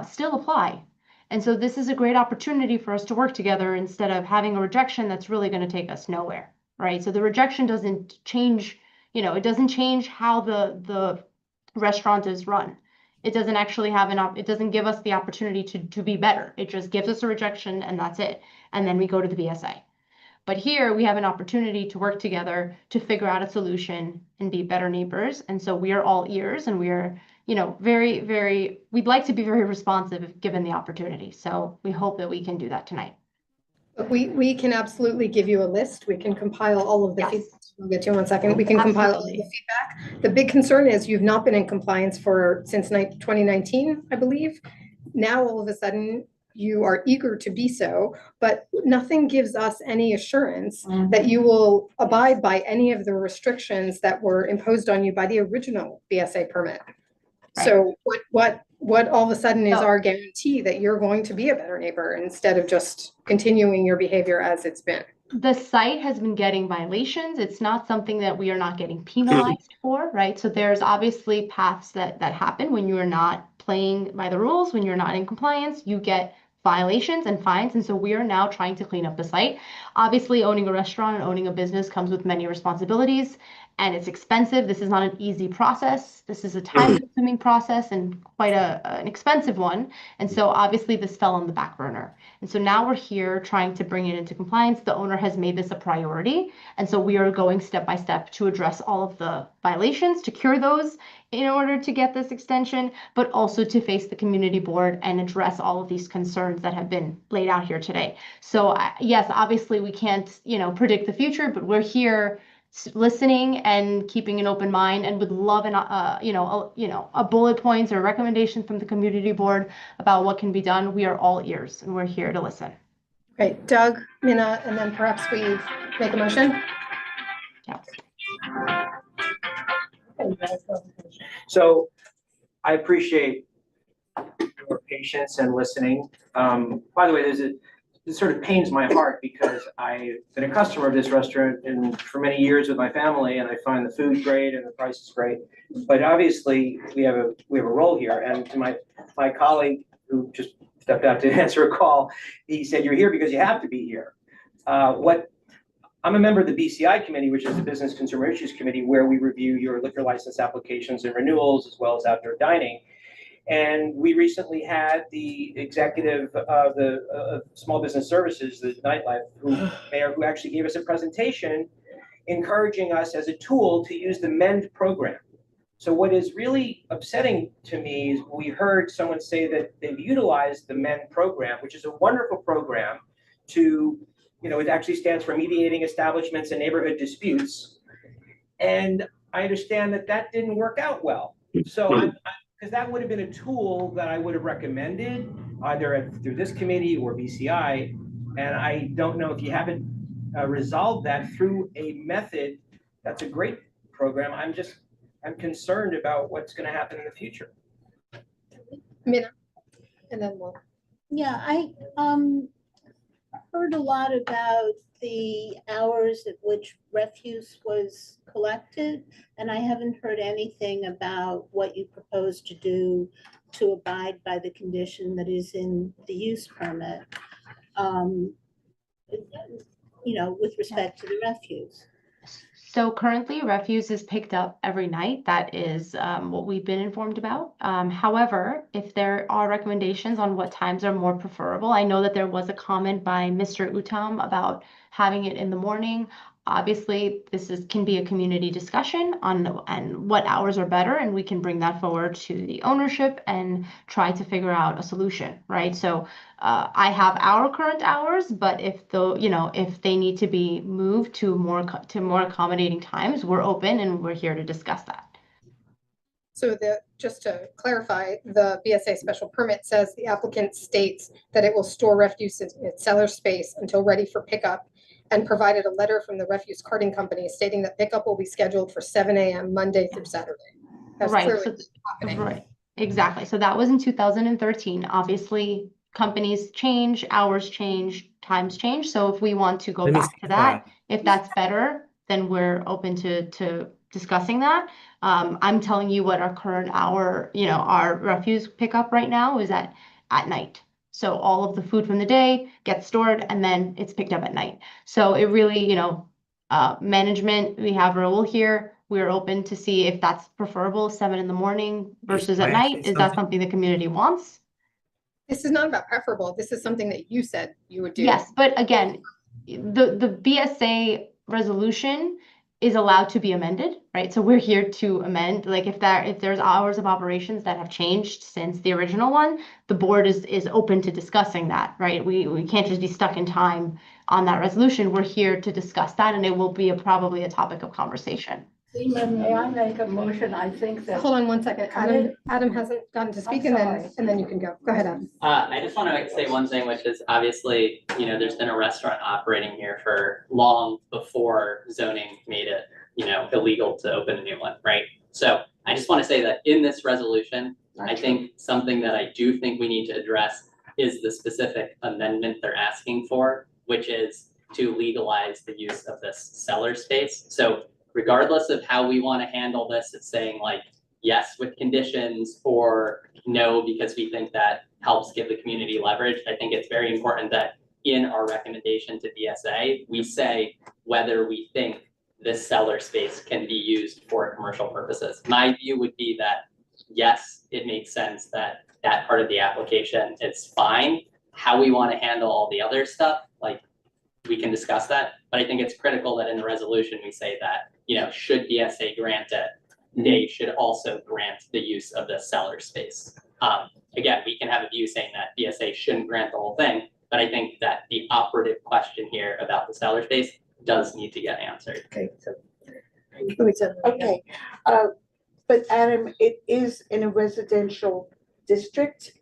still apply. And so this is a great opportunity for us to work together instead of having a rejection that's really going to take us nowhere, right? So the rejection doesn't change, it doesn't change how the restaurant is run. It doesn't actually have it doesn't give us the opportunity to be better. It just gives us a rejection and that's it. And then we go to the BSA. But here we have an opportunity to work together to figure out a solution and be better neighbors. And so we are all ears and we are, very, very, we'd like to be very responsive if given the opportunity. So we hope that we can do that tonight. We can absolutely give you a list. We can compile all of the feedback. We'll get to you in 1 second. We can compile all of the feedback. The big concern is you've not been in compliance since 2019, I believe. Now, all of a sudden, you are eager to be so, but nothing gives us any assurance that you will abide by any of the restrictions that were imposed on you by the original BSA permit. Right. So what all of a sudden is our guarantee that you're going to be a better neighbor instead of just continuing your behavior as it's been? The site has been getting violations. It's not something that we are not getting penalized for, right? So there's obviously paths that happen when you are not playing by the rules, when you're not in compliance, you get violations and fines. And so we are now trying to clean up the site. Obviously, owning a restaurant and owning a business comes with many responsibilities and it's expensive. This is not an easy process. This is a time-consuming process and quite an expensive one. And so obviously this fell on the back burner. And so now we're here trying to bring it into compliance. The owner has made this a priority. And so we are going step by step to address all of the violations, to cure those in order to get this extension, but also to face the community board and address all of these concerns that have been laid out here today. So yes, obviously we can't, predict the future, but we're here listening and keeping an open mind, and would love a bullet points or recommendation from the community board about what can be done. We are all ears and we're here to listen. Great, Doug, Minna, and then perhaps we make a motion. Yes. So I appreciate your patience and listening. By the way, this sort of pains my heart because I've been a customer of this restaurant for many years with my family, and I find the food great and the price is great. But obviously, we have a role here. And to my colleague who just stepped out to answer a call, he said, "You're here because you have to be here." I'm a member of the BCI committee, which is the Business Consumer Issues Committee, where we review your liquor license applications and renewals, as well as outdoor dining. And we recently had the executive of the Small Business Services, the nightlife mayor, who actually gave us a presentation encouraging us as a tool to use the MEND program. So what is really upsetting to me is we heard someone say that they've utilized the MEND program, which is a wonderful program to, it actually stands for Mediating Establishments and Neighborhood Disputes. And I understand that didn't work out well. So because that would have been a tool that I would have recommended either through this committee or BCI. And I don't know if you haven't resolved that through a method. That's a great program. I'm concerned about what's going to happen in the future. Minna, and then we'll. Yeah, I heard a lot about the hours at which refuse was collected, and I haven't heard anything about what you propose to do to abide by the condition that is in the use permit, with respect to the refuse. So currently refuse is picked up every night. That is what we've been informed about. However, if there are recommendations on what times are more preferable, I know that there was a comment by Mr. Utam about having it in the morning. Obviously, this can be a community discussion on and what hours are better, and we can bring that forward to the ownership and try to figure out a solution, right? So I have our current hours, but if they need to be moved to more accommodating times, we're open and we're here to discuss that. So just to clarify, the BSA special permit says the applicant states that it will store refuse in its cellar space until ready for pickup, and provided a letter from the refuse carting company stating that pickup will be scheduled for 7 a.m. Monday through Saturday. That's Right, clearly so, happening. right, exactly. So that was in 2013. Obviously, companies change, hours change, times change. So if we want to go Let me back see to if that, if that's better, then we're open to discussing that. I'm telling you what our current hour, our refuse pickup right now is at night. So all of the food from the day gets stored and then it's picked up at night. So it really, management, we have a rule here. We're open to see if that's preferable, 7 in the morning versus at May I say night. Is that something the community wants? This is not about preferable. This is something that you said you would do. Yes, but again, the BSA resolution is allowed to be amended, right? So we're here to amend, like if there's hours of operations that have changed since the original one, the board is open to discussing that, right? We can't just be stuck in time on that resolution. We're here to discuss that, and it will be probably a topic of conversation. Seema, may I make a motion? I think that. Hold on one second. Adam hasn't gotten to speak, and then you can go. Go ahead, Adam. I just want to say one thing, which is obviously, there's been a restaurant operating here for long before zoning made it, illegal to open a new one, right? So I just want to say that in this resolution, I think something that I do think we need to address is the specific amendment they're asking for, which is to legalize the use of this cellar space. So regardless of how we want to handle this, it's saying like, yes, with conditions, or no, because we think that helps give the community leverage. I think it's very important that in our recommendation to BSA, we say whether we think this cellar space can be used for commercial purposes. My view would be that, yes, it makes sense that that part of the application is fine. How we want to handle all the other stuff, like we can discuss that, but I think it's critical that in the resolution, we say that, should BSA grant it, they should also grant the use of the cellar space. Again, we can have a view saying that BSA shouldn't grant the whole thing, but I think that the operative question here about the cellar space does need to get answered. Okay, so. Okay, but Adam, it is in a residential district.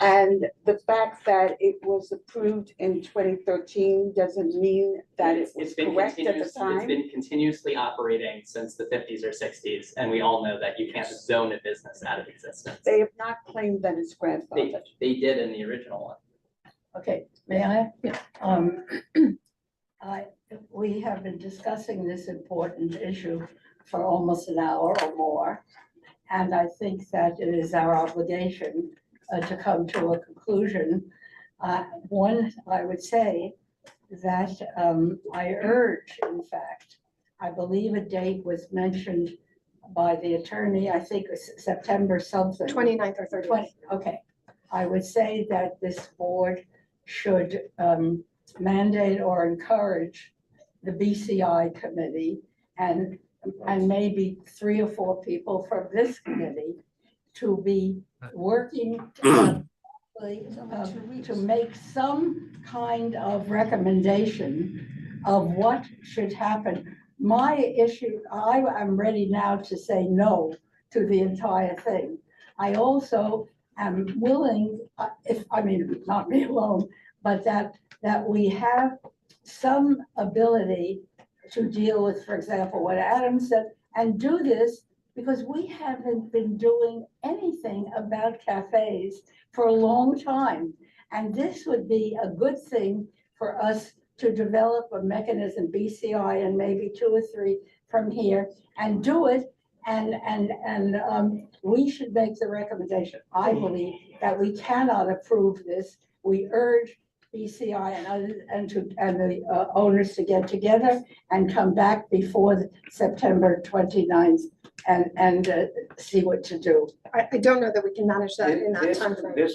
And the fact that it was approved in 2013 doesn't mean that it was correct at the time. It's been continuously operating since the 50s or 60s, and we all know that you can't zone a business out of existence. They have not claimed that it's grandfathered. They did in the original one. Okay, may I? We have been discussing this important issue for almost an hour or more. And I think that it is our obligation to come to a conclusion. One, I would say that I urge, in fact, I believe a date was mentioned by the attorney, I think it was September something. 29th or 30th. Okay, I would say that this board should mandate or encourage the BCI committee and maybe 3 or 4 people from this committee to be working to make some kind of recommendation of what should happen. My issue, I am ready now to say no to the entire thing. I also am willing, not me alone, but that we have some ability to deal with, for example, what Adam said, and do this because we haven't been doing anything about cafes for a long time. And this would be a good thing for us to develop a mechanism, BCI and maybe 2 or 3 from here, and do it. And we should make the recommendation. I believe that we cannot approve this. We urge BCI and others and the owners to get together and come back before September 29th and see what to do. I don't know that we can manage that in that time frame.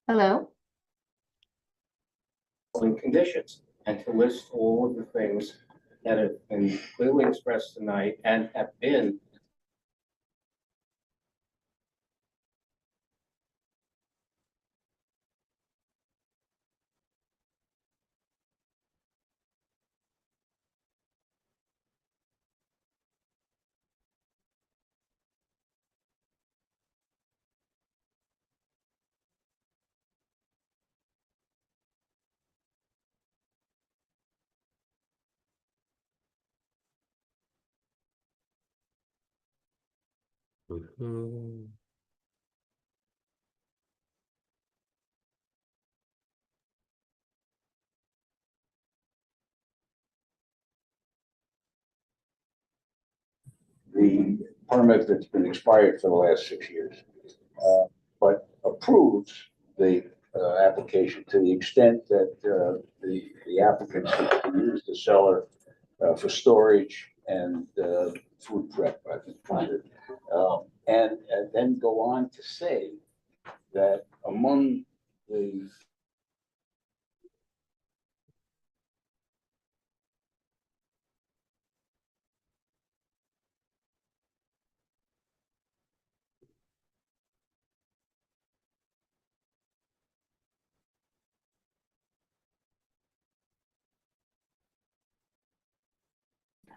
Hello? Conditions. and to list all of the things that have been clearly expressed tonight and have been the permit that's been expired for the last 6 years, but approves the application to the extent that the applicants can use the cellar for storage and food prep, I think. And then go on to say that among the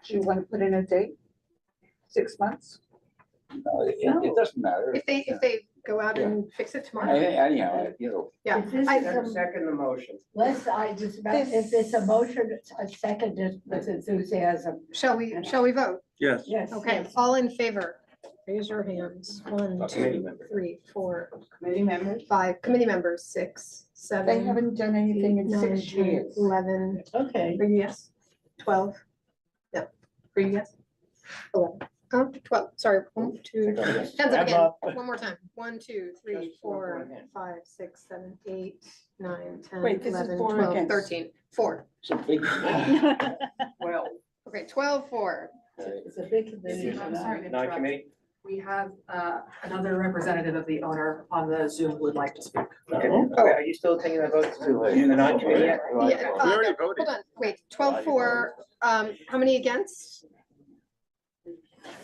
Do you want to put in a date? 6 months? it doesn't matter. If they go out and fix it tomorrow. Anyhow, you know. Yeah. If this I- is a- second the motion. Let's, I just, if it's a motion, I second it with enthusiasm. Shall we vote? Yes. Yes. Okay, all in favor? Raise your hands. One, Committee 2, members. 3, 4, Committee members? 5. Committee members, 6, 7. They haven't done anything in 9, 6 10, years. 11. Okay. For you, yes. 12. No. For you, yes. 11. 12. Sorry. 1, 2. Hands up again. One more time. 1, 2, 3, 4, 5, 6, 7, 8, 9, 10, Wait, this is 11, for or 12, against? 13. 4. It's a big. Well, Okay, 12, 4. It's a big committee. I'm sorry to non interrupt. committee. We have another representative of the owner on the Zoom who would like to speak. Okay, are you still taking the votes to the non-committee yet? Yeah, We already no, voted. Hold on, wait, 12, 4. How many against?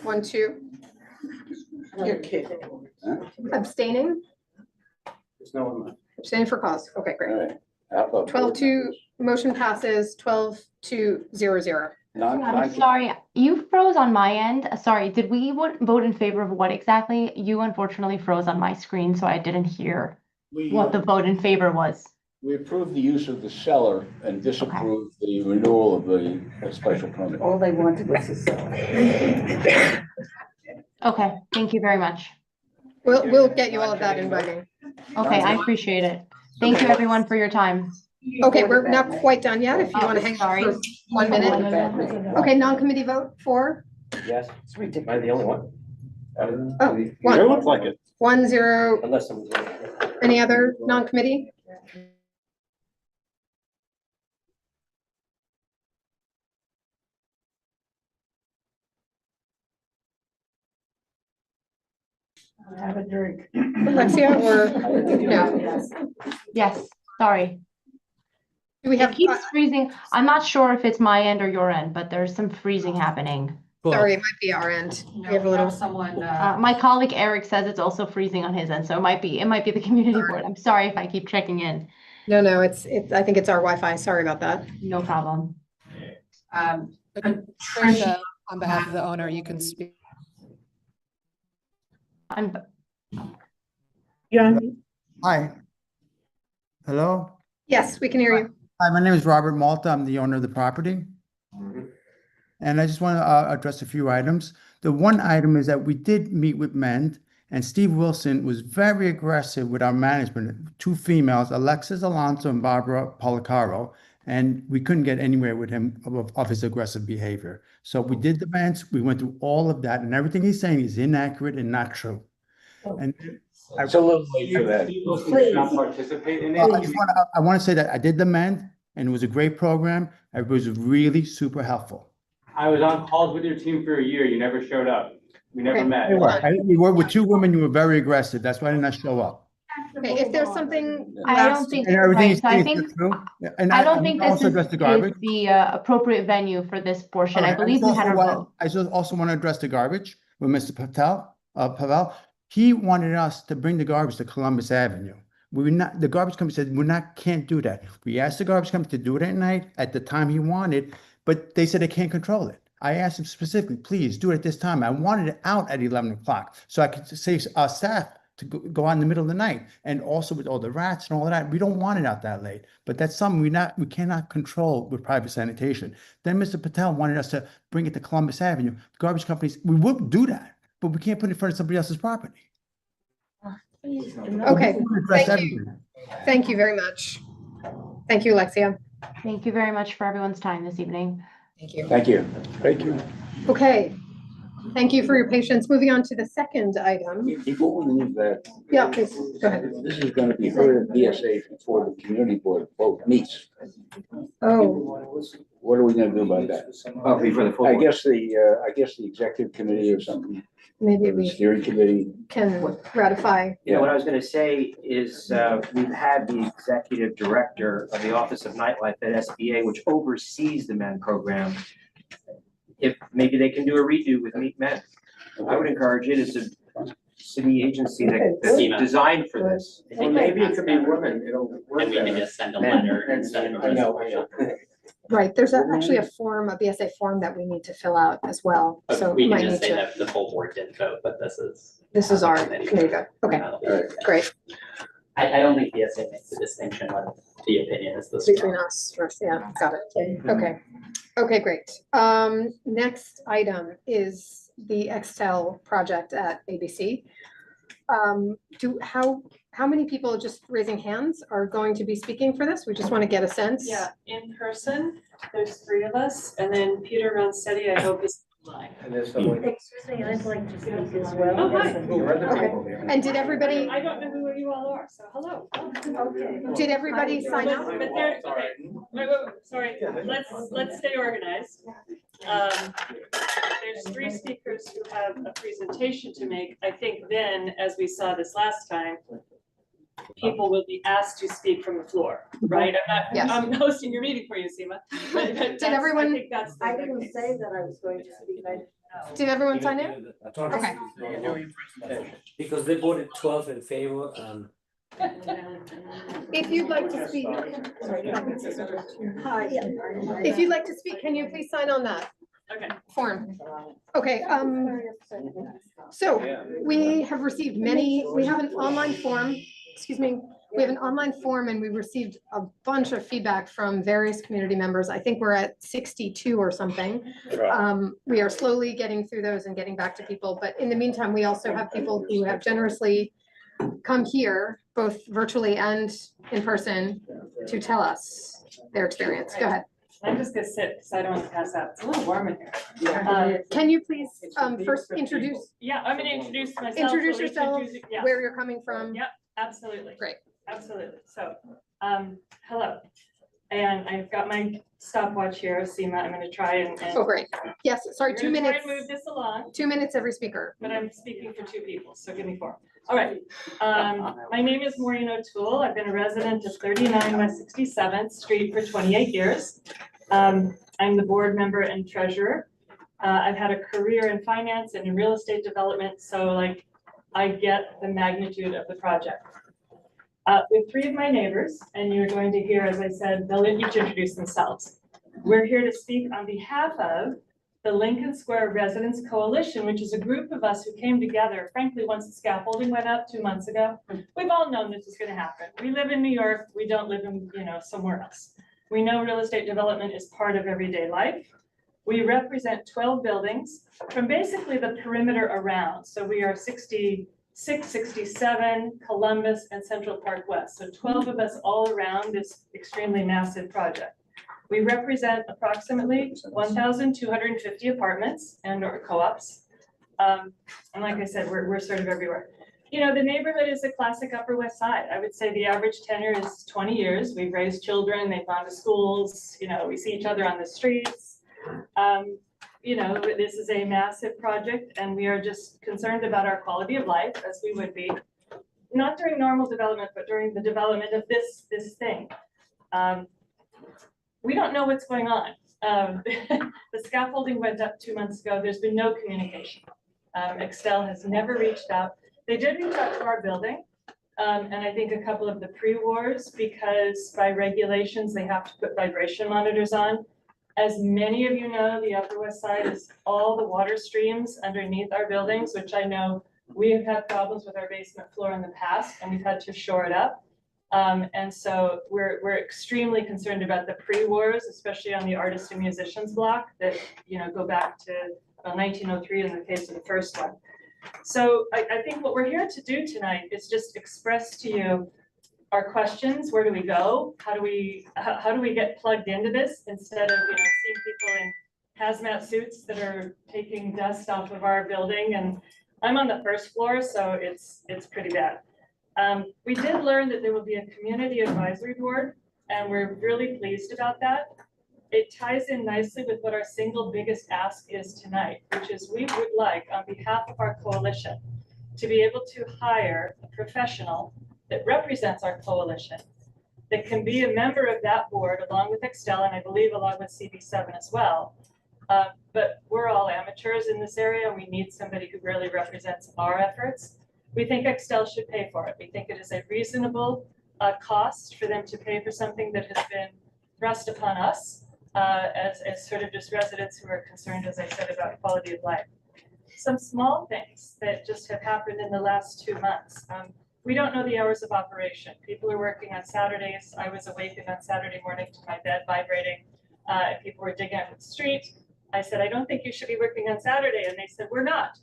1, 2. You're kidding. Abstaining? There's no one left. Abstaining for cause. Okay, All great. right. How about 12, 2, motion passes 12, 2, 0, 0. I'm sorry, you froze on my end. Sorry, did we vote in favor of what exactly? You unfortunately froze on my screen, so I didn't hear what the vote in favor was. We approved the use of the cellar and disapproved the renewal of the special permit. All they wanted was a cellar. Okay, thank you very much. We'll get you all of that in writing. Okay, I appreciate it. Thank you, everyone, for your time. Okay, we're not quite done yet. If you want to hang sorry. on for 1 minute. Okay, non-committee vote for? Yes. Am I the only one? Oh, It 1, looks like it. 1, 0. Unless someone's. Any other non-committee? Have a drink. Alexia or no? Yes, sorry. Do we It have, keeps freezing. I'm not sure if it's my end or your end, but there's some freezing happening. sorry, it might be our end. We have a little. Someone, My colleague Eric says it's also freezing on his end, so it might be the community board. I'm sorry if I keep checking in. No, it's, I think it's our Wi-Fi. Sorry about that. No problem. Tricia, on behalf of the owner, you can speak. Hi. Hello? Yes, we can hear you. Hi, my name is Robert Malta. I'm the owner of the property. And I just want to address a few items. The one item is that we did meet with MEND, and Steve Wilson was very aggressive with our management, 2 females, Alexis Alonso and Barbara Policaro, and we couldn't get anywhere with him of his aggressive behavior. So we did the events, we went through all of that, and everything he's saying is inaccurate and not true. And It's a little late for that. Please. Not participate in it. I want to say that I did the MEND, and it was a great program. It was really super helpful. I was on calls with your team for a year. You never showed up. We never met. We worked with 2 women. You were very aggressive. That's why I did not show up. Okay, if there's something. I don't think, And everything right, is so I being think, through. And I don't think this also is address the garbage. the appropriate venue for this portion. All I right, believe we had a vote. I just also want to address the garbage with Mr. Pavel. He wanted us to bring the garbage to Columbus Avenue. We were not, the garbage company said, can't do that. We asked the garbage company to do it at night at the time he wanted, but they said they can't control it. I asked him specifically, please do it at this time. I wanted it out at 11 o'clock so I could save our staff to go out in the middle of the night. And also with all the rats and all of that, we don't want it out that late. But that's something we cannot control with private sanitation. Then Mr. Patel wanted us to bring it to Columbus Avenue. Garbage companies, we would do that, but we can't put it in front of somebody else's property. Okay, thank you very much. Thank you, Alexia. Thank you very much for everyone's time this evening. Thank you. Thank you. Thank you. Okay, thank you for your patience. Moving on to the second item. Before we leave that. Yeah, please, go ahead. This is going to be heard at BSA before the community board vote meets. Oh. What are we going to do about that? Oh, before the full I board. guess the executive committee or something. Maybe The we steering committee. can ratify. You know, what I was gonna say is, we've had the executive director of the Office of Nightlife at SBA, which oversees the men program. If maybe they can do a redo with Meet Men. I would encourage it. It's a city agency that's Seema. designed for this. Well, maybe it could be women, it'll work And we can better. just send a letter Men. instead of a I know. resolution. Right, there's actually a form, a BSA form that we need to fill out as well, so But we might can need just say to. that the full board didn't vote, but this is. Our committee. committee vote. Okay, great. I don't think BSA makes a distinction when the opinion is this. Between us, first, yeah, got it. Okay, great. Next item is the Extel project at ABC. How many people, just raising hands, are going to be speaking for this? We just want to get a sense. Yeah, in person, there's 3 of us, and then Peter Ronstetti, I hope is online. And there's someone. Excuse me, I'd like to speak as well. Oh, hi. You're at the table here. And did everybody? I don't know who you all are, so hello. Okay. Did everybody sign up? But there, okay, wait, sorry, let's stay organized. There's 3 speakers who have a presentation to make. I think then, as we saw this last time, people will be asked to speak from the floor, right? I'm hosting your meeting for you, Seema. Did everyone? I think that's. I didn't say that I was going to speak. Did everyone sign in? Okay. Because they voted 12 in favor. If you'd like to speak. If you'd like to speak, can you please sign on that? Okay. Form. Okay, so we have received we have an online form, we have an online form and we received a bunch of feedback from various community members. I think we're at 62 or something. We are slowly getting through those and getting back to people, but in the meantime, we also have people who have generously come here, both virtually and in person, to tell us their experience. Go ahead. I'm just gonna sit because I don't want to pass out. It's a little warm in here. Can you please first introduce? Yeah, I'm gonna introduce myself. Introduce yourself, Yeah. where you're coming from. Yep, absolutely. Great. Absolutely. So, hello. And I've got my stopwatch here, Seema. I'm gonna try and. Oh, great. Yes, sorry, 2 minutes. Try and move this along. 2 minutes every speaker. But I'm speaking for 2 people, so give me 4. All right. My name is Maureen O'Toole. I've been a resident of 39 West 67th Street for 28 years. I'm the board member and treasurer. I've had a career in finance and in real estate development, so I get the magnitude of the project. With 3 of my neighbors, and you're going to hear, as I said, they'll each introduce themselves. We're here to speak on behalf of the Lincoln Square Residents Coalition, which is a group of us who came together, frankly, once the scaffolding went up 2 months ago. We've all known this is going to happen. We live in New York. We don't live in, somewhere else. We know real estate development is part of everyday life. We represent 12 buildings from basically the perimeter around. So we are 66, 67, Columbus, and Central Park West. So 12 of us all around this extremely massive project. We represent approximately 1,250 apartments and or co-ops. And like I said, we're sort of everywhere. The neighborhood is a classic Upper West Side. I would say the average tenure is 20 years. We've raised children, they've gone to schools, we see each other on the streets. This is a massive project and we are just concerned about our quality of life, as we would be. not during normal development, but during the development of this thing. We don't know what's going on. The scaffolding went up 2 months ago. There's been no communication. Excel has never reached out. They did reach out to our building, and I think a couple of the pre-wars, because by regulations, they have to put vibration monitors on. As many of you know, the Upper West Side is all the water streams underneath our buildings, which I know we have had problems with our basement floor in the past, and we've had to shore it up. And so we're extremely concerned about the pre-wars, especially on the artists and musicians block that, you know, go back to 1903 in the case of the first one. So I think what we're here to do tonight is just express to you our questions. Where do we go? How do we get plugged into this instead of, you know, seeing people in hazmat suits that are taking dust off of our building? And I'm on the first floor, so it's pretty bad. We did learn that there will be a community advisory board, and we're really pleased about that. It ties in nicely with what our single biggest ask is tonight, which is we would like, on behalf of our coalition, to be able to hire a professional that represents our coalition, that can be a member of that board along with Excel, and I believe along with CB7 as well. But we're all amateurs in this area. We need somebody who really represents our efforts. We think Excel should pay for it. We think it is a reasonable cost for them to pay for something that has been thrust upon us as sort of just residents who are concerned, as I said, about quality of life. Some small things that just have happened in the last 2 months. We don't know the hours of operation. People are working on Saturdays. I was awakened on Saturday morning to my bed vibrating. And people were digging up the street. I said, I don't think you should be working on Saturday. And they said, we're not.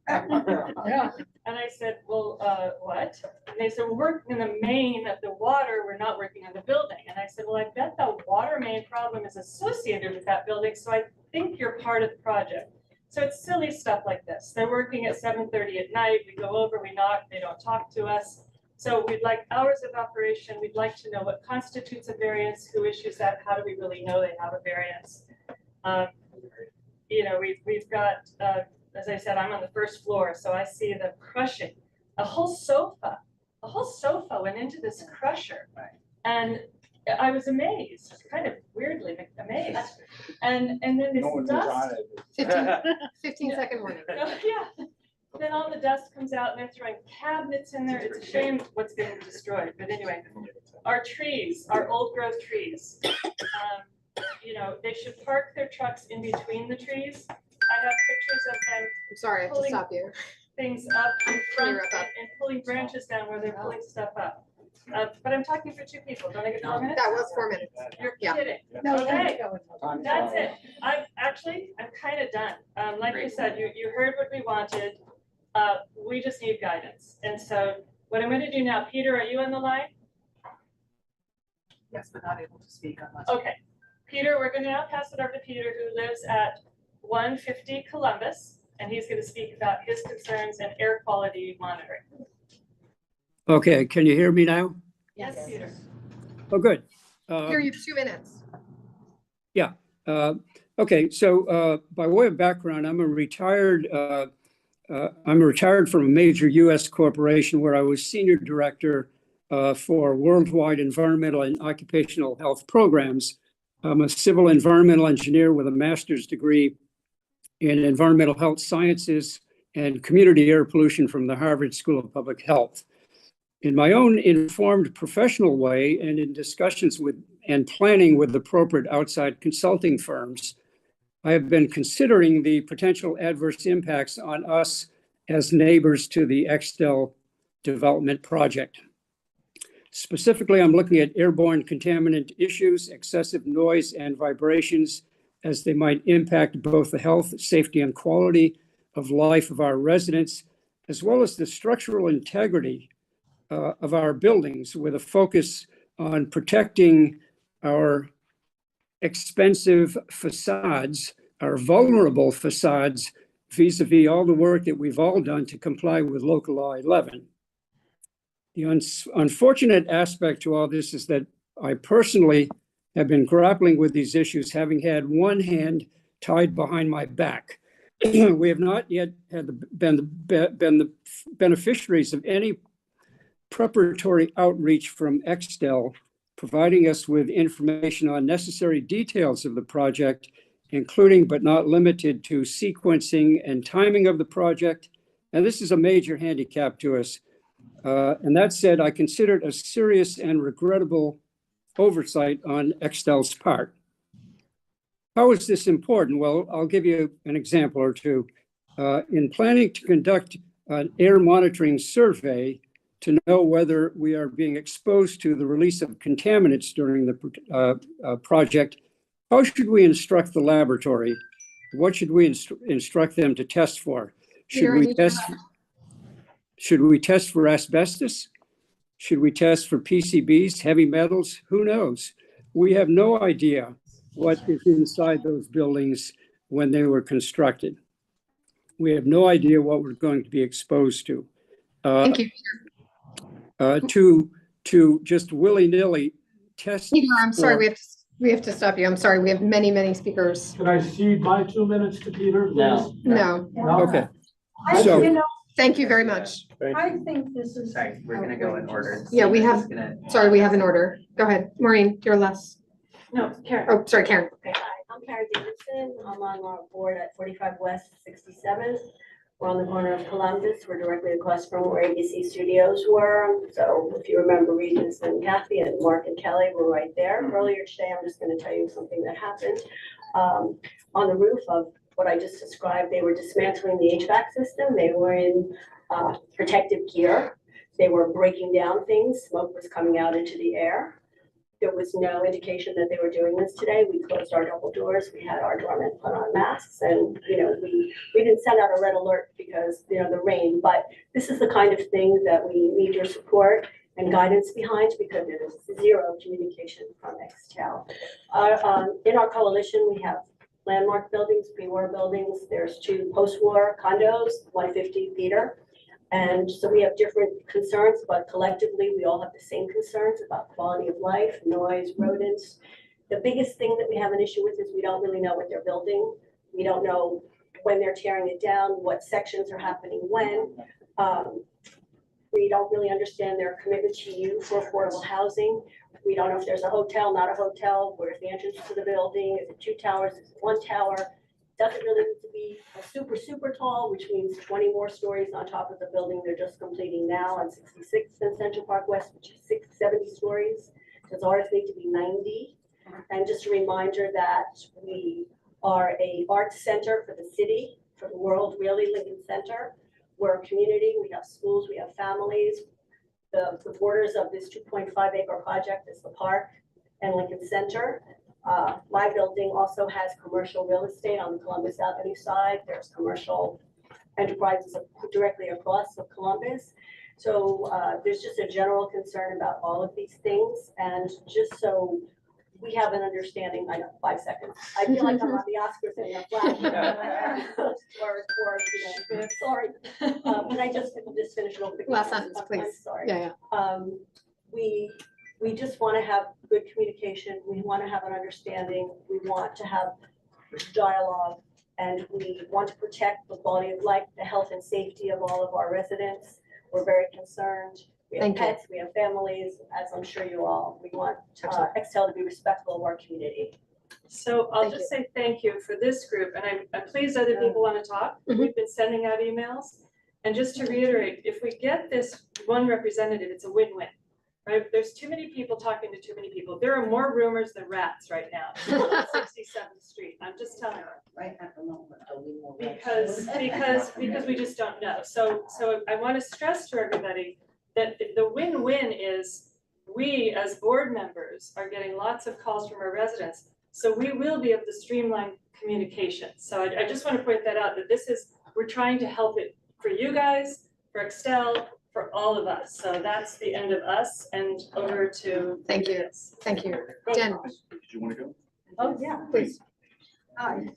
Yeah. And I said, well, what? And they said, we're working in the main of the water. We're not working on the building. And I said, well, I bet the water main problem is associated with that building. So I think you're part of the project. So it's silly stuff like this. They're working at 7:30 at night. We go over, we knock, they don't talk to us. So we'd like hours of operation. We'd like to know what constitutes a variance, who issues that, how do we really know they have a variance? You know, we've got, as I said, I'm on the first floor, so I see the crushing. A whole sofa went into this crusher. And I was amazed, kind of weirdly amazed. And then this dust. 15-second warning. Yeah. Then all the dust comes out and they're throwing cabinets in there. It's a shame what's getting destroyed. But anyway, our trees, our old growth trees, you know, they should park their trucks in between the trees. I have pictures of them. I'm sorry, I have to stop you. Things up in front and pulling branches down where they're pulling stuff up. But I'm talking for 2 people. Don't I get 4 minutes? That was 4 minutes. You're Yeah. kidding. No, Okay, no, that's it. I'm kind of done. Like you said, you heard what we wanted. We just need guidance. And so what I'm going to do now, Peter, are you on the line? Yes, but not able to speak unless. Okay. Peter, we're going to now pass it over to Peter, who lives at 150 Columbus, and he's going to speak about his concerns and air quality monitoring. Okay, can you hear me now? Yes, Peter. Oh, good. Hear you 2 minutes. Yeah. Okay, so by way of background, I'm retired from a major U.S. corporation where I was senior director for worldwide environmental and occupational health programs. I'm a civil environmental engineer with a master's degree in environmental health sciences and community air pollution from the Harvard School of Public Health. In my own informed professional way and in discussions with and planning with appropriate outside consulting firms, I have been considering the potential adverse impacts on us as neighbors to the Extell development project. Specifically, I'm looking at airborne contaminant issues, excessive noise and vibrations as they might impact both the health, safety, and quality of life of our residents, as well as the structural integrity of our buildings, with a focus on protecting our expensive facades, our vulnerable facades, vis-a-vis all the work that we've all done to comply with local law 11. The unfortunate aspect to all this is that I personally have been grappling with these issues, having had one hand tied behind my back. We have not yet been the beneficiaries of any preparatory outreach from Extel, providing us with information on necessary details of the project, including but not limited to sequencing and timing of the project. And this is a major handicap to us. And that said, I consider it a serious and regrettable oversight on Extel's part. How is this important? Well, I'll give you an example or two. In planning to conduct an air monitoring survey to know whether we are being exposed to the release of contaminants during the project, how should we instruct the laboratory? What should we instruct them to test for? Should we test for asbestos? Should we test for PCBs, heavy metals? Who knows? We have no idea what is inside those buildings when they were constructed. We have no idea what we're going to be exposed to. Thank you. To just willy-nilly test. Peter, I'm sorry, we have to stop you. I'm sorry, we have many speakers. Can I cede my 2 minutes to Peter, please? No. Okay. You know, Thank you very much. I think this is. Sorry, we're gonna go in order. Yeah, we have, sorry, we have an an order. Go ahead, Maureen, you're last. No, Karen. Oh, sorry, Karen. Okay, hi, I'm Karen Davidson. I'm on our board at 45 West 67th. We're on the corner of Columbus. We're directly across from where ABC Studios were. So if you remember, Regis and Kathy and Mark and Kelly were right there. Earlier today, I'm just going to tell you something that happened. On the roof of what I just described, they were dismantling the HVAC system. They were in protective gear. They were breaking down things. Smoke was coming out into the air. There was no indication that they were doing this today. We closed our double doors. We had our doormen put on masks, and we didn't send out a red alert because the rain. But this is the kind of thing that we need your support and guidance behind, because there is zero communication from Extel. In our coalition, we have landmark buildings, pre-war buildings. There's 2 post-war condos, 150 theater. And so we have different concerns, but collectively, we all have the same concerns about quality of life, noise, rodents. The biggest thing that we have an issue with is we don't really know what they're building. We don't know when they're tearing it down, what sections are happening when. We don't really understand their commitment to you for affordable housing. We don't know if there's a hotel, not a hotel. Where's the entrance to the building? Is it 2 towers? Is it 1 tower? Doesn't really need to be a super tall, which means 20 more stories on top of the building they're just completing now on 66th and Central Park West, which is 70 stories. Does ours need to be 90? And just a reminder that we are a arts center for the city, for the world, really, Lincoln Center. We're a community, we have schools, we have families. The borders of this 2.5 acre project is the park and Lincoln Center. My building also has commercial real estate on the Columbus Avenue side. There's commercial enterprises directly across of Columbus. So there's just a general concern about all of these things. And just so we have an understanding, I know, 5 seconds. I feel like I'm on the Oscars in a flag. Sorry. Can I just finish real quick? Last sentence, please. I'm sorry. Yeah. We just want to have good communication. We want to have an understanding. We want to have dialogue, and we want to protect the quality of life, the health and safety of all of our residents. We're very concerned. We have pets, we have families, as I'm sure you all. We want Extel to be respectful of our community. So I'll just say thank you for this group, and I'm pleased other people want to talk. We've been sending out emails. And just to reiterate, if we get this one representative, it's a win-win. Right? There's too many people talking to too many people. There are more rumors than rats right now on 67th Street. I'm just telling you. Right at the moment, Because we just don't know. So I want to stress to everybody that the win-win is we as board members are getting lots of calls from our residents. So we will be able to streamline communication. So I just want to point that out, that we're trying to help it for you guys, for Extel, for all of us. So that's the end of us, and over to. Thank you. Thank you. Jen. Did you want to go? Oh, yeah, please. Hi.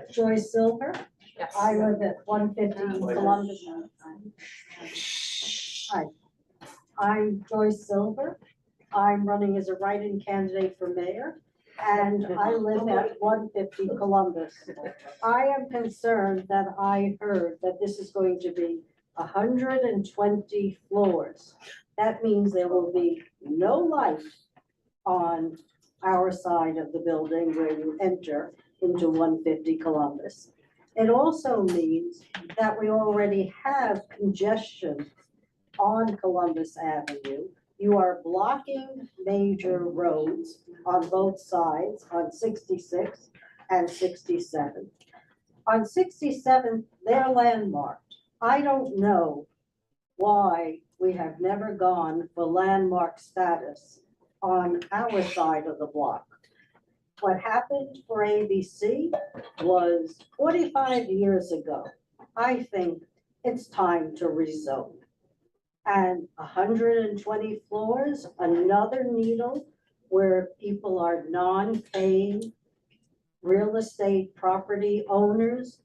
Joyce Silver. Yes. I live at 150 Columbus. Hi. I'm Joyce Silver. I'm running as a write-in candidate for mayor, and I live at 150 Columbus. I am concerned that I heard that this is going to be 120 floors. That means there will be no light on our side of the building where you enter into 150 Columbus. It also means that we already have congestion on Columbus Avenue. You are blocking major roads on both sides, on 66 and 67. On 67, they're landmarked. I don't know why we have never gone for landmark status on our side of the block. What happened for ABC was 45 years ago. I think it's time to rezone. And 120 floors, another needle where people are non-paying real estate property owners.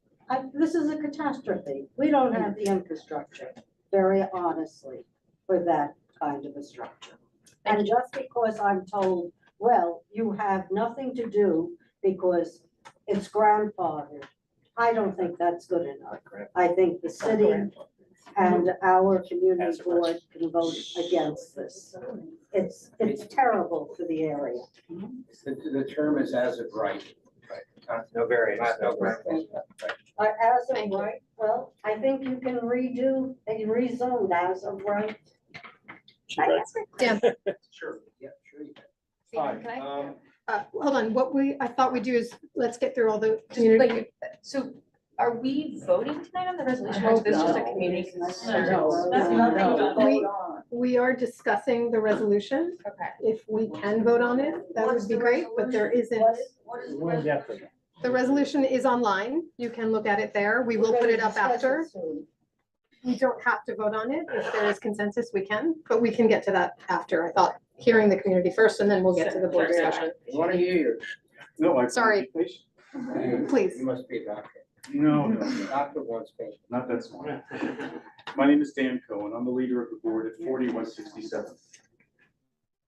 This is a catastrophe. We don't have the infrastructure, very honestly, for that kind of a structure. And just because I'm told, well, you have nothing to do because it's grandfathered, I don't think that's good enough. I think the city and our community board can vote against this. It's terrible for the area. The term is as of right. No variance, no variance. As of right, well, I think you can redo a rezone as of right. Dan. Sure, yeah, sure you can. Hi, hold on, I thought we'd do is, let's get through all the community. So are we voting tonight on the resolution, or is this just a community concern? We are discussing the resolution. Okay. If we can vote on it, that would be great, but there isn't. The resolution is online. You can look at it there. We will put it up after. We don't have to vote on it. If there is consensus, we can, but we can get to that after. I thought hearing the community first, and then we'll get to the board discussion. I want to hear you. No, I. Sorry. Please. You must be a doctor. No, Doctor wants patients. not that smart. My name is Dan Cohen. I'm the leader of the board at 40 West 67th.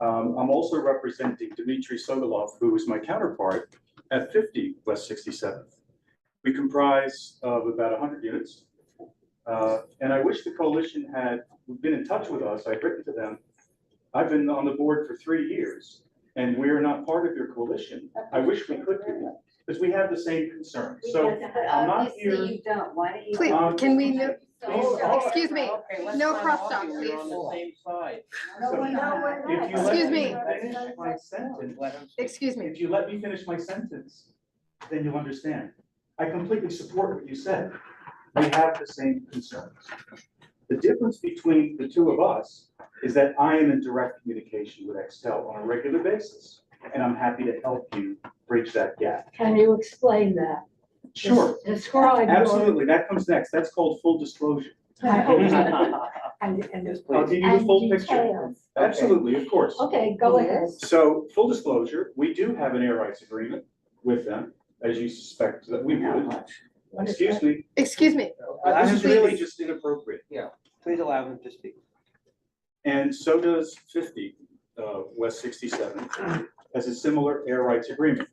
I'm also representing Dmitry Sokolov, who is my counterpart at 50 West 67th. We comprise of about 100 units. And I wish the coalition had been in touch with us. I've written to them. I've been on the board for 3 years, and we are not part of your coalition. I wish we could be, because we have the same concerns. So I'm not here. You don't. Why don't you? Please, can we, excuse me, no crosstalk, We're please. on the same side. If you Excuse let me. finish my sentence, Excuse me. if you let me finish my sentence, then you'll understand. I completely support what you said. We have the same concerns. The difference between the two of us is that I am in direct communication with Excel on a regular basis, and I'm happy to help you bridge that gap. Can you explain that? Sure. Describe. Absolutely. That comes next. That's called full disclosure. I'll give you the full picture. Absolutely, of course. Okay, go ahead. So, full disclosure, we do have an air rights agreement with them, as you suspect that we would. Excuse me. Excuse me. This is really just inappropriate. Yeah, please allow him to speak. And so does 50 West 67 has a similar air rights agreement.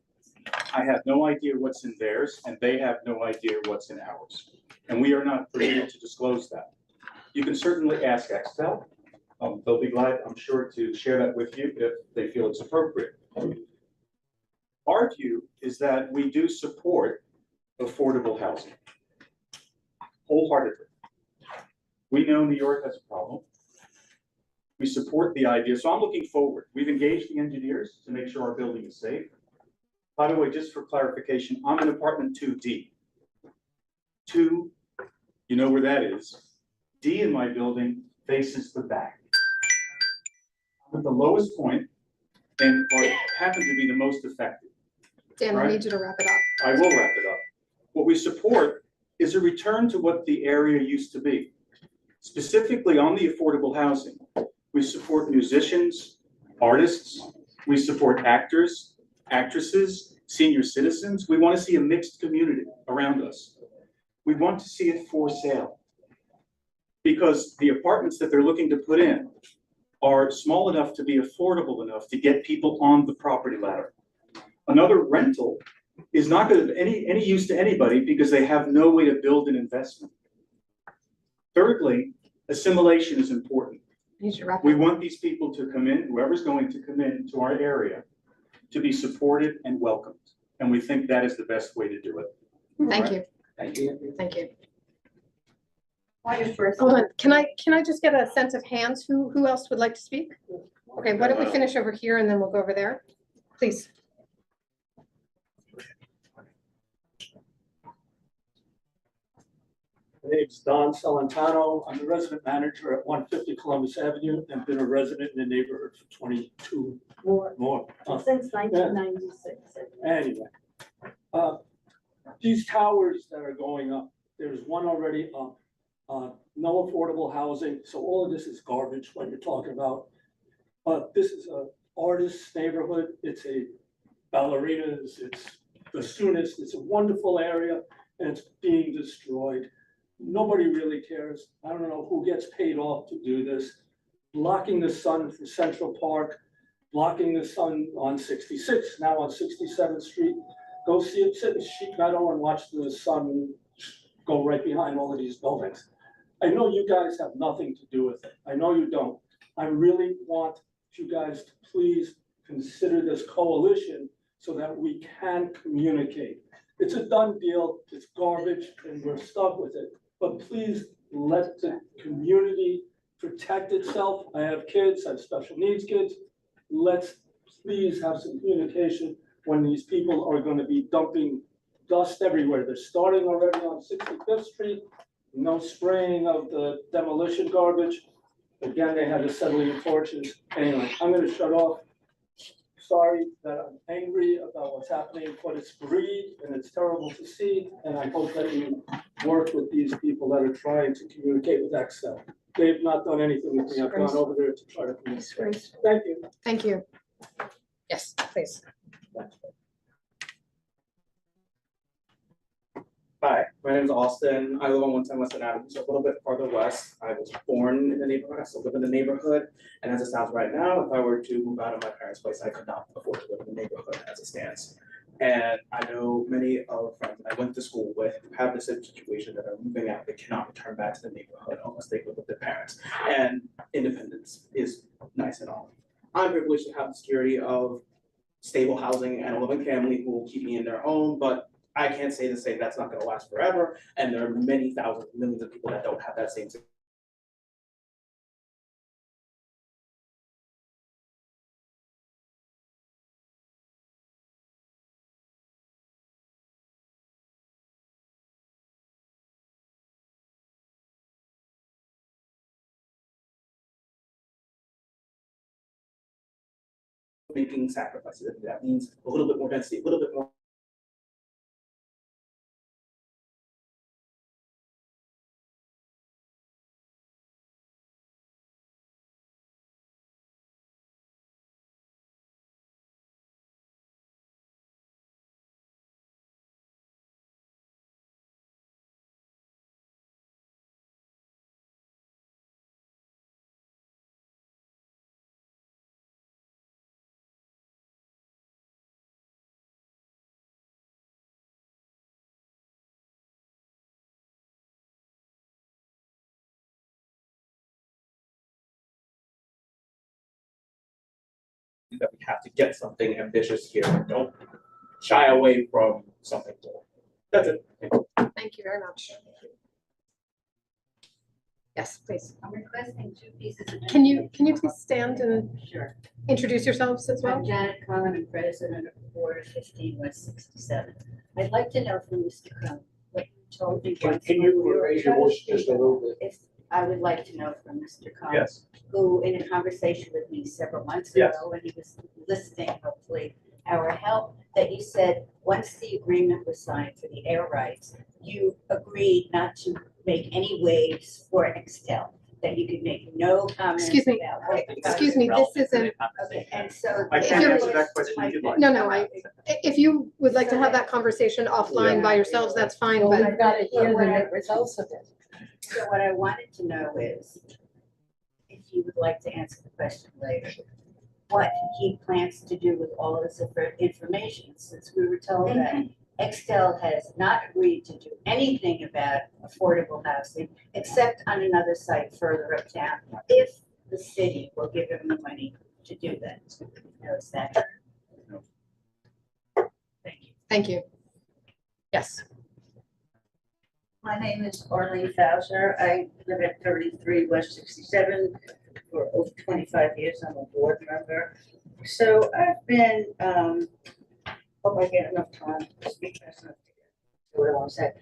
I have no idea what's in theirs, and they have no idea what's in ours. And we are not permitted to disclose that. You can certainly ask Excel. They'll be glad, I'm sure, to share that with you if they feel it's appropriate. Our view is that we do support affordable housing wholeheartedly. We know New York has a problem. We support the idea. So I'm looking forward. We've engaged the engineers to make sure our building is safe. By the way, just for clarification, I'm in apartment 2D. 2, you know where that is. D in my building faces the back. I'm at the lowest point and happen to be the most affected. Dan, I need you to wrap it up. I will wrap it up. What we support is a return to what the area used to be. Specifically on the affordable housing, we support musicians, artists, we support actors, actresses, senior citizens. We want to see a mixed community around us. We want to see it for sale because the apartments that they're looking to put in are small enough to be affordable enough to get people on the property ladder. Another rental is not going to be any use to anybody because they have no way to build an investment. Thirdly, assimilation is important. You should wrap We up. want these people to come in, whoever's going to come in to our area, to be supported and welcomed. And we think that is the best way to do it. Thank you. Thank you. Thank you. Hold on, can I just get a sense of hands? Who else would like to speak? Okay, why don't we finish over here and then we'll go over there? Please. My name's Don Celentano. I'm the resident manager at 150 Columbus Avenue and been a resident in the neighborhood for 22 more. Since 1996. Anyway, these towers that are going up, there's one already up. No affordable housing, so all of this is garbage, what you're talking about. This is a artist's neighborhood. It's a ballerinas, it's bassoonists, it's a wonderful area, and it's being destroyed. Nobody really cares. I don't know who gets paid off to do this. Blocking the sun from Central Park, blocking the sun on 66, now on 67th Street. Go see it, sit in Sheep Meadow and watch the sun go right behind all of these buildings. I know you guys have nothing to do with it. I know you don't. I really want you guys to please consider this coalition so that we can communicate. It's a done deal, it's garbage, and we're stuck with it. But please let the community protect itself. I have kids, I have special needs kids. Let's please have some communication when these people are going to be dumping dust everywhere. They're starting already on 65th Street. No spraying of the demolition garbage. Again, they had acetylene torches. Anyway, I'm going to shut off. Sorry that I'm angry about what's happening, but it's greed and it's terrible to see. And I hope that you work with these people that are trying to communicate with Excel. They've not done anything with me. I've gone over there to try to communicate. Thank you. Thank you. Yes, please. Hi, my name is Austin. I live on 110 Western Avenue, so a little bit farther west. I was born in the neighborhood. I still live in the neighborhood. And as it stands right now, if I were to move out of my parents' place, I could not afford to live in the neighborhood as it stands. And I know many of friends that I went to school with who have the same situation that are moving out. They cannot return back to the neighborhood unless they live with their parents. And independence is nice and all. I'm privileged to have the security of stable housing and a loving family who will keep me in their home, but I can't say that's not going to last forever. And there are many thousands, millions of people that don't have that same situation. Making sacrifices. That means a little bit more density, a little bit more. That we have to get something ambitious here. Don't shy away from something cool. That's it. Thank you very much. Yes, please. I'm requesting 2 pieces of. Can you please stand and Sure. introduce yourselves as well? I'm Janet Cohen, I'm president of Board 15 West 67. I'd like to know from Mr. Cohen what you told me. Can once you when we were raise your voice trying to just a little bit? If I would like to know from Mr. Cohen. Yes. Who, in a conversation with me several months Yes. ago, when he was listing hopefully our help, that you said, once the agreement was signed for the air rights, you agreed not to make any waves for Excel, that you could make no comments. Excuse me, excuse me, this isn't. Okay, and so. I If can't you're- answer that question if you'd like. No, if you would like to have that conversation offline by yourselves, that's fine, but. I've got to hear the results of it. So what I wanted to know is, if you would like to answer the question later, what he plans to do with all of this information, since we were told that Extel has not agreed to do anything about affordable housing except on another site further uptown, if the city will give them the money to do that. No, is that true? Thank you. Thank you. Yes. My name is Arlene Fauser. I live at 33 West 67 for over 25 years. I'm a board member. So I've been, hope I get enough time to speak fast enough to get what I want to say.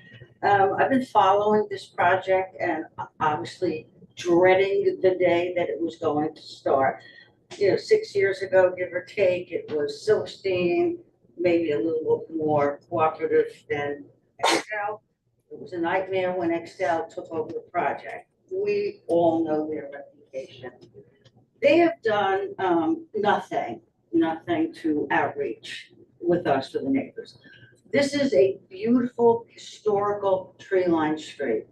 I've been following this project and obviously dreading the day that it was going to start. You know, 6 years ago, give or take, it was Silverstein, maybe a little more cooperative than Excel. It was a nightmare when Excel took over the project. We all know their reputation. They have done nothing to outreach with us for the neighbors. This is a beautiful historical tree-lined street.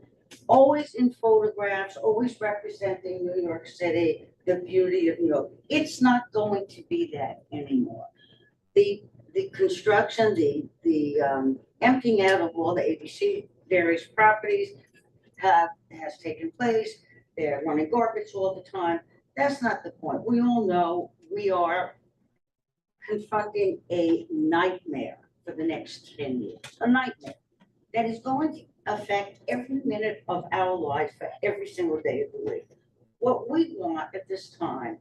Always in photographs, always representing New York City, the beauty of New York. It's not going to be that anymore. The construction, the emptying out of all the ABC various properties has taken place. They're running garbage all the time. That's not the point. We all know we are confronting a nightmare for the next 10 years, a nightmare that is going to affect every minute of our life for every single day of the week. What we want at this time,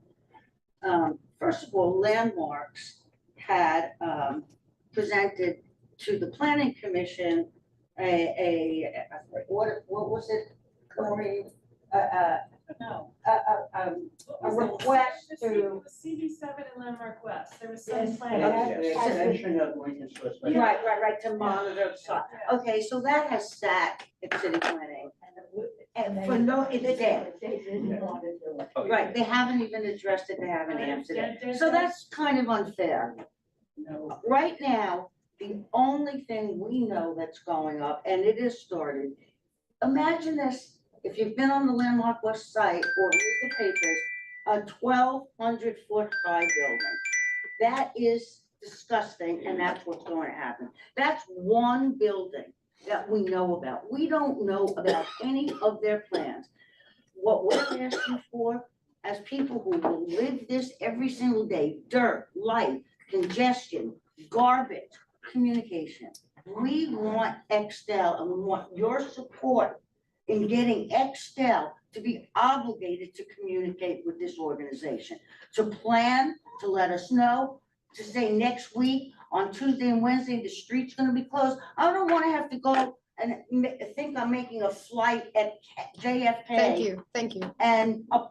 first of all, Landmarks had presented to the Planning Commission what was it, Klari? A request to. CB7 and Landmark West, there was some Yes, plan. Extension of Lincoln Shores. Right, to monitor the site. Okay, so that has sat at city planning. And for no, it's dead. Right, they haven't even addressed it, they haven't answered it. So that's kind of unfair. Right now, the only thing we know that's going up, and it is started, imagine this, if you've been on the Landmark West site or read the papers, a 1,200-foot high building. That is disgusting, and that's what's going to happen. That's one building that we know about. We don't know about any of their plans. What we're asking for, as people who will live this every single day, dirt, light, congestion, garbage, communication. We want Extel and we want your support in getting Extel to be obligated to communicate with this organization, to plan, to let us know, to say next week on Tuesday and Wednesday, the street's gonna be closed. I don't wanna have to go and think I'm making a flight at JFK. Thank you. And a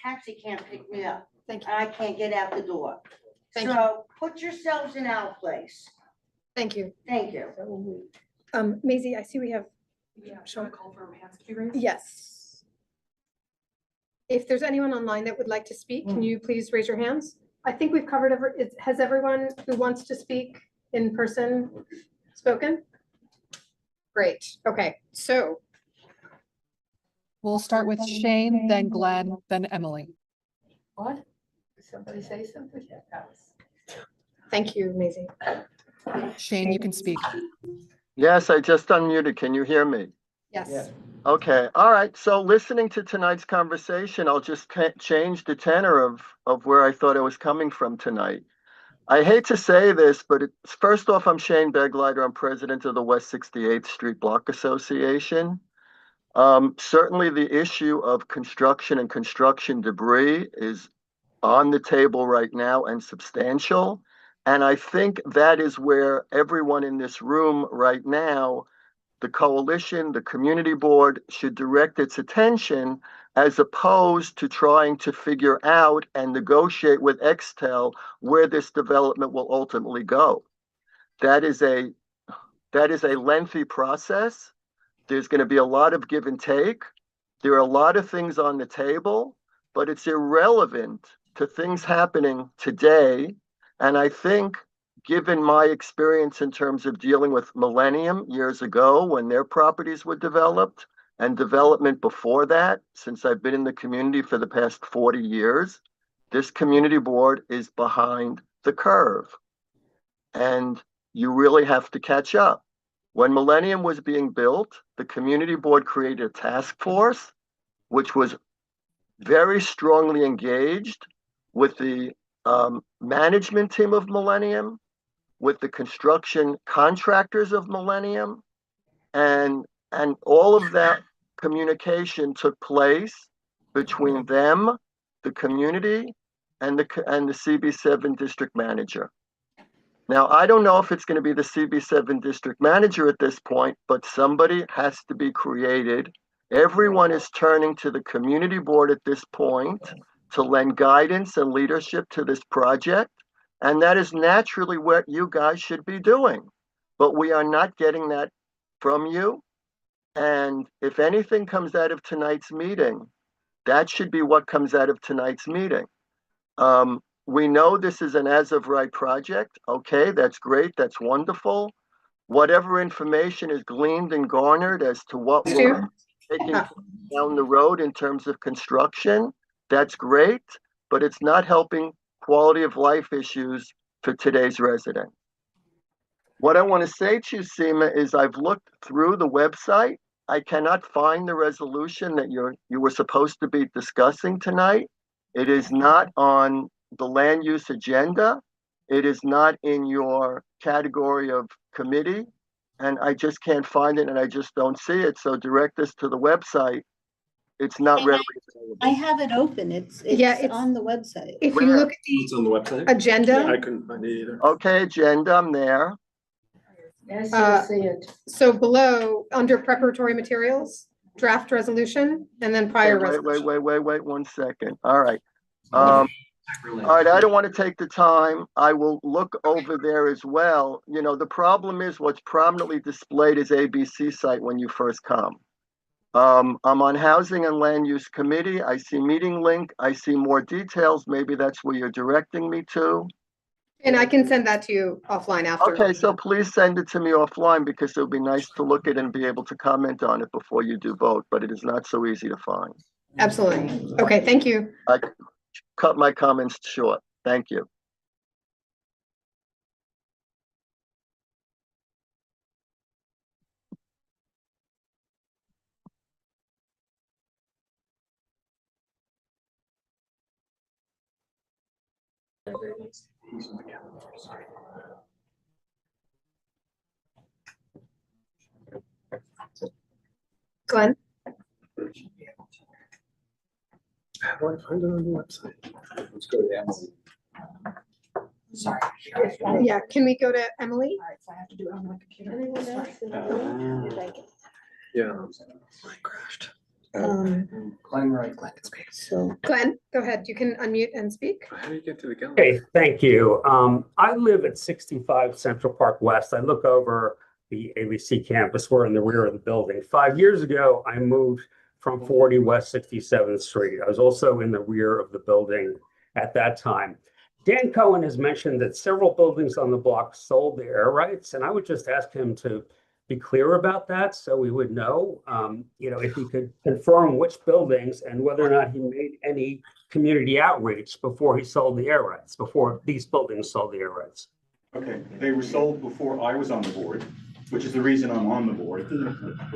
taxi can't pick me up. Thank you. And I can't get out the door. Thank you. So put yourselves in our place. Thank you. Thank you. Maisie, I see we have. Yeah, shall I call for hands to be raised? Yes. If there's anyone online that would like to speak, can you please raise your hands? I think we've covered has everyone who wants to speak in person spoken? Great. Okay, so. We'll start with Shane, then Glenn, then Emily. What? Did somebody say something? Thank you, Maisie. Shane, you can speak. Yes, I just unmuted. Can you hear me? Yes. Okay. All right. So listening to tonight's conversation, I'll just change the tenor of where I thought I was coming from tonight. I hate to say this, but first off, I'm Shane Begleiter. I'm president of the West 68th Street Block Association. Certainly the issue of construction and construction debris is on the table right now and substantial. And I think that is where everyone in this room right now, the coalition, the community board, should direct its attention, as opposed to trying to figure out and negotiate with Extel where this development will ultimately go. That is a lengthy process. There's going to be a lot of give and take. There are a lot of things on the table, but it's irrelevant to things happening today. And I think, given my experience in terms of dealing with Millennium years ago when their properties were developed, and development before that, since I've been in the community for the past 40 years, this community board is behind the curve. And you really have to catch up. When Millennium was being built, the community board created a task force, which was very strongly engaged with the management team of Millennium, with the construction contractors of Millennium, and all of that communication took place between them, the community, and the CB7 district manager. Now, I don't know if it's going to be the CB7 district manager at this point, but somebody has to be created. Everyone is turning to the community board at this point to lend guidance and leadership to this project. And that is naturally what you guys should be doing. But we are not getting that from you. And if anything comes out of tonight's meeting, that should be what comes out of tonight's meeting. We know this is an as-of-right project. Okay, that's great. That's wonderful. Whatever information is gleaned and garnered as to what we're taking down the road in terms of construction, that's great, but it's not helping quality of life issues for today's resident. What I want to say to you, Seema, is I've looked through the website. I cannot find the resolution that you were supposed to be discussing tonight. It is not on the land use agenda. It is not in your category of committee, and I just can't find it, and I just don't see it. So direct us to the website. It's not readily available. I have it open. It's on the website. If you look at It's on the website. agenda. I couldn't find it either. Okay, agenda, I'm there. Yes, Uh, you'll see it. So below, under preparatory materials, draft resolution, and then prior resolution. Wait 1 second. All right. All right, I don't want to take the time. I will look over there as well. You know, the problem is what's prominently displayed is ABC site when you first come. I'm on Housing and Land Use Committee. I see meeting link. I see more details. Maybe that's where you're directing me to. And I can send that to you offline after. Okay, so please send it to me offline because it would be nice to look at it and be able to comment on it before you do vote, but it is not so easy to find. Absolutely. Okay, thank you. I cut my comments short. Thank you. Glenn? How do I find it on the website? Let's go to Emily. Sorry. Yeah, can we go to Emily? All right, so I have to do it on my computer. Anyone else in the room? Yeah. Mine crashed. Climb right. So. Glenn, go ahead. You can unmute and speak. How do you get to the gallery? Okay, thank you. I live at 65 Central Park West. I look over the ABC campus. We're in the rear of the building. 5 years ago, I moved from 40 West 67th Street. I was also in the rear of the building at that time. Dan Cohen has mentioned that several buildings on the block sold their air rights, and I would just ask him to be clear about that so we would know, if he could confirm which buildings and whether or not he made any community outreach before he sold the air rights, before these buildings sold the air rights. Okay, they were sold before I was on the board, which is the reason I'm on the board.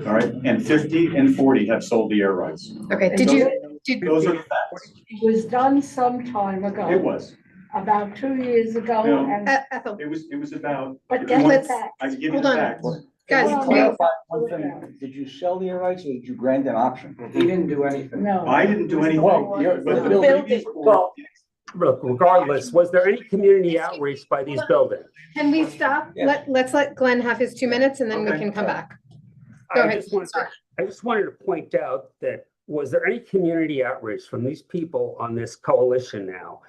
All right, and 50 and 40 have sold the air rights. Okay, Those are the facts. It was done some time ago. It was. About 2 years ago, No. and Ethel. It was about. But if get you want- the facts. I can give you Hold the on. facts. Guys, Can you we- clarify one thing? Did you sell the air rights or did you grant an option? He didn't do anything. no. I didn't do anything. Well, But the building. previous board- Well, look, regardless, was there any community outreach by these buildings? Can we stop? Let's let Glenn have his 2 minutes and then we Okay. can come back. Go I ahead. just wanted to point out that, was there any community outreach from these people on this coalition now?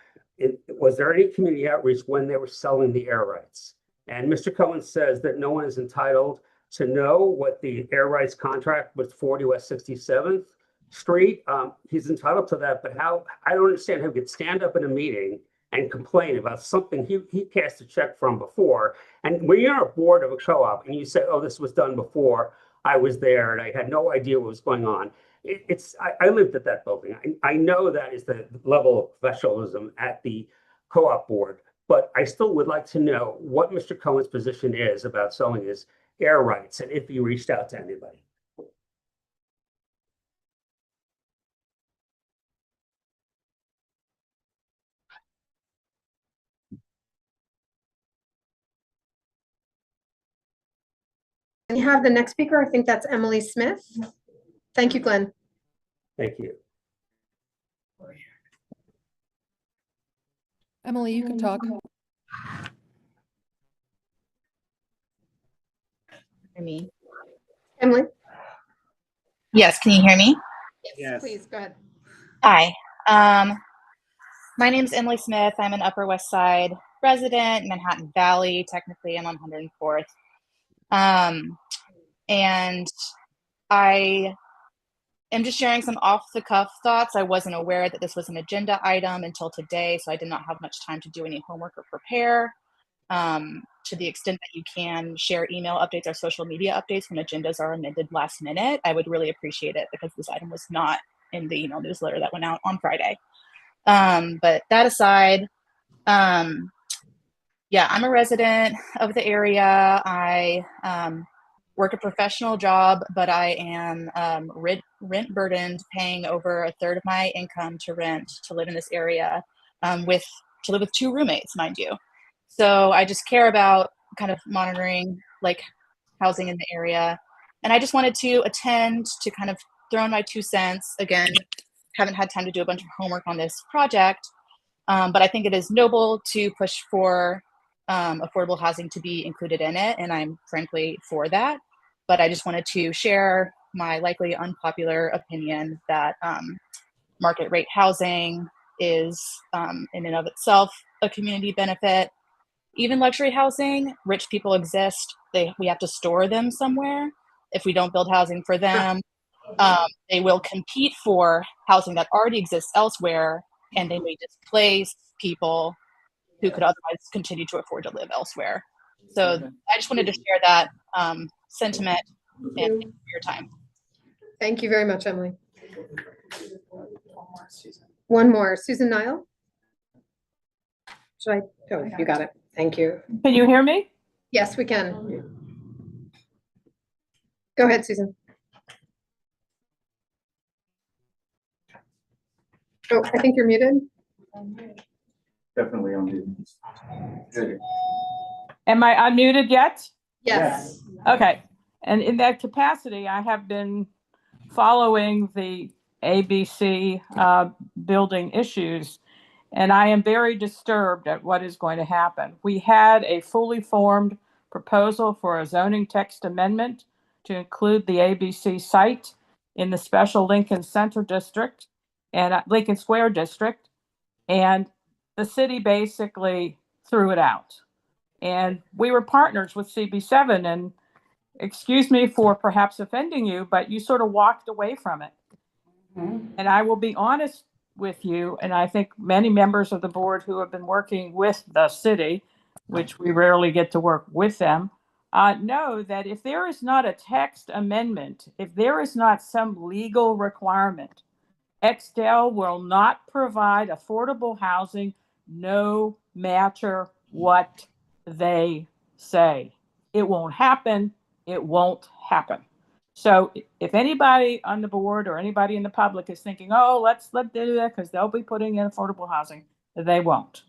Was there any community outreach when they were selling the air rights? And Mr. Cohen says that no one is entitled to know what the air rights contract with 40 West 67th Street. He's entitled to that, but how, I don't understand how he could stand up in a meeting and complain about something he cast a check from before. And when you're on a board of a co-op and you say, oh, this was done before I was there and I had no idea what was going on. I lived at that building. I know that is the level of professionalism at the co-op board, but I still would like to know what Mr. Cohen's position is about selling his air rights and if he reached out to anybody. We have the next speaker. I think that's Emily Smith. Thank you, Glenn. Thank you. Emily, you can talk. Hear me? Emily? Yes, can you hear me? Yes, please, go ahead. Hi. My name is Emily Smith. I'm an Upper West Side resident, Manhattan Valley. Technically, I'm on 104th. And I am just sharing some off-the-cuff thoughts. I wasn't aware that this was an agenda item until today, so I did not have much time to do any homework or prepare. To the extent that you can share email updates or social media updates when agendas are amended last minute, I would really appreciate it because this item was not in the email newsletter that went out on Friday. But that aside, yeah, I'm a resident of the area. I work a professional job, but I am rent burdened, paying over a third of my income to rent to live in this area, to live with 2 roommates, mind you. So I just care about kind of monitoring like housing in the area. And I just wanted to attend to kind of throw in my 2 cents. Again, haven't had time to do a bunch of homework on this project, but I think it is noble to push for affordable housing to be included in it. And I'm frankly for that. But I just wanted to share my likely unpopular opinion that market rate housing is in and of itself a community benefit. Even luxury housing, rich people exist. We have to store them somewhere. If we don't build housing for them, they will compete for housing that already exists elsewhere, and they may displace people who could otherwise continue to afford to live elsewhere. So I just wanted to share that sentiment, and thank you for your time. Thank you very much, Emily. One more, Susan Nile. Should I? Oh, you got it. Thank you. Can you hear me? Yes, we can. Go ahead, Susan. Oh, I think you're muted. Definitely unmuted. Am I unmuted yet? Yes. Okay. And in that capacity, I have been following the ABC building issues, and I am very disturbed at what is going to happen. We had a fully formed proposal for a zoning text amendment to include the ABC site in the special Lincoln Center District and Lincoln Square District, and the city basically threw it out. And we were partners with CB7, and excuse me for perhaps offending you, but you sort of walked away from it. And I will be honest with you, and I think many members of the board who have been working with the city, which we rarely get to work with them, know that if there is not a text amendment, if there is not some legal requirement, Exdale will not provide affordable housing no matter what they say. It won't happen. It won't happen. So if anybody on the board or anybody in the public is thinking, oh, let them do that because they'll be putting in affordable housing, they won't.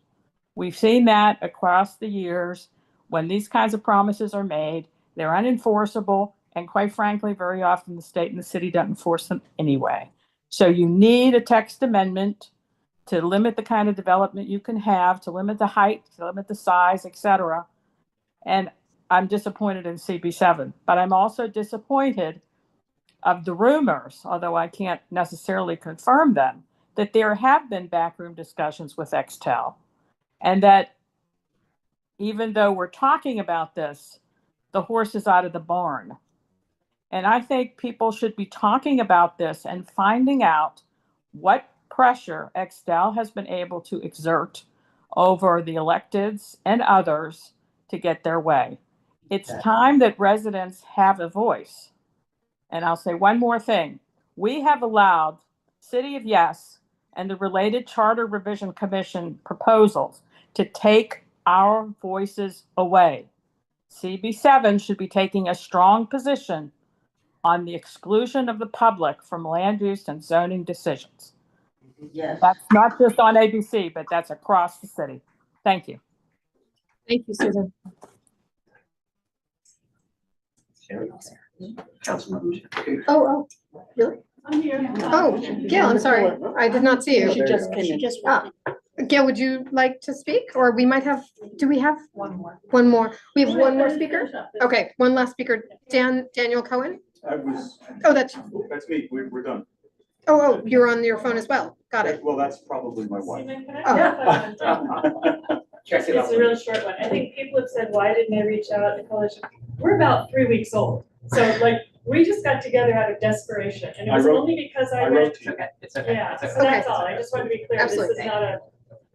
We've seen that across the years when these kinds of promises are made. They're unenforceable, and quite frankly, very often the state and the city don't enforce them anyway. So you need a text amendment to limit the kind of development you can have, to limit the height, to limit the size, etc. And I'm disappointed in CB7, but I'm also disappointed of the rumors, although I can't necessarily confirm them, that there have been backroom discussions with Extel, and that even though we're talking about this, the horse is out of the barn. And I think people should be talking about this and finding out what pressure Extel has been able to exert over the electeds and others to get their way. It's time that residents have a voice. And I'll say one more thing. We have allowed City of Yes and the related Charter Revision Commission proposals to take our voices away. CB7 should be taking a strong position on the exclusion of the public from land use and zoning decisions. Yes. That's not just on ABC, but that's across the city. Thank you. Thank you, Susan. Oh, really? I'm here. Oh, Gail, I'm sorry. I did not see you. She just came in. Gail, would you like to speak, or we might have, do we have? One more. One more. We have one more speaker? Okay, one last speaker. Daniel Cohen? Oh, that's me, we're done. Oh, you're on your phone as well. Got it. Well, that's probably my wife. Seema, can I clarify one thing? Check It's a really short one. I think people have said, why didn't they reach out to coalition? We're about 3 weeks old. So like, we just got together out of desperation, and it was only because I read. It's okay, it's okay. Yeah, it's so okay. that's all. I just want to be clear, this is Absolutely. not a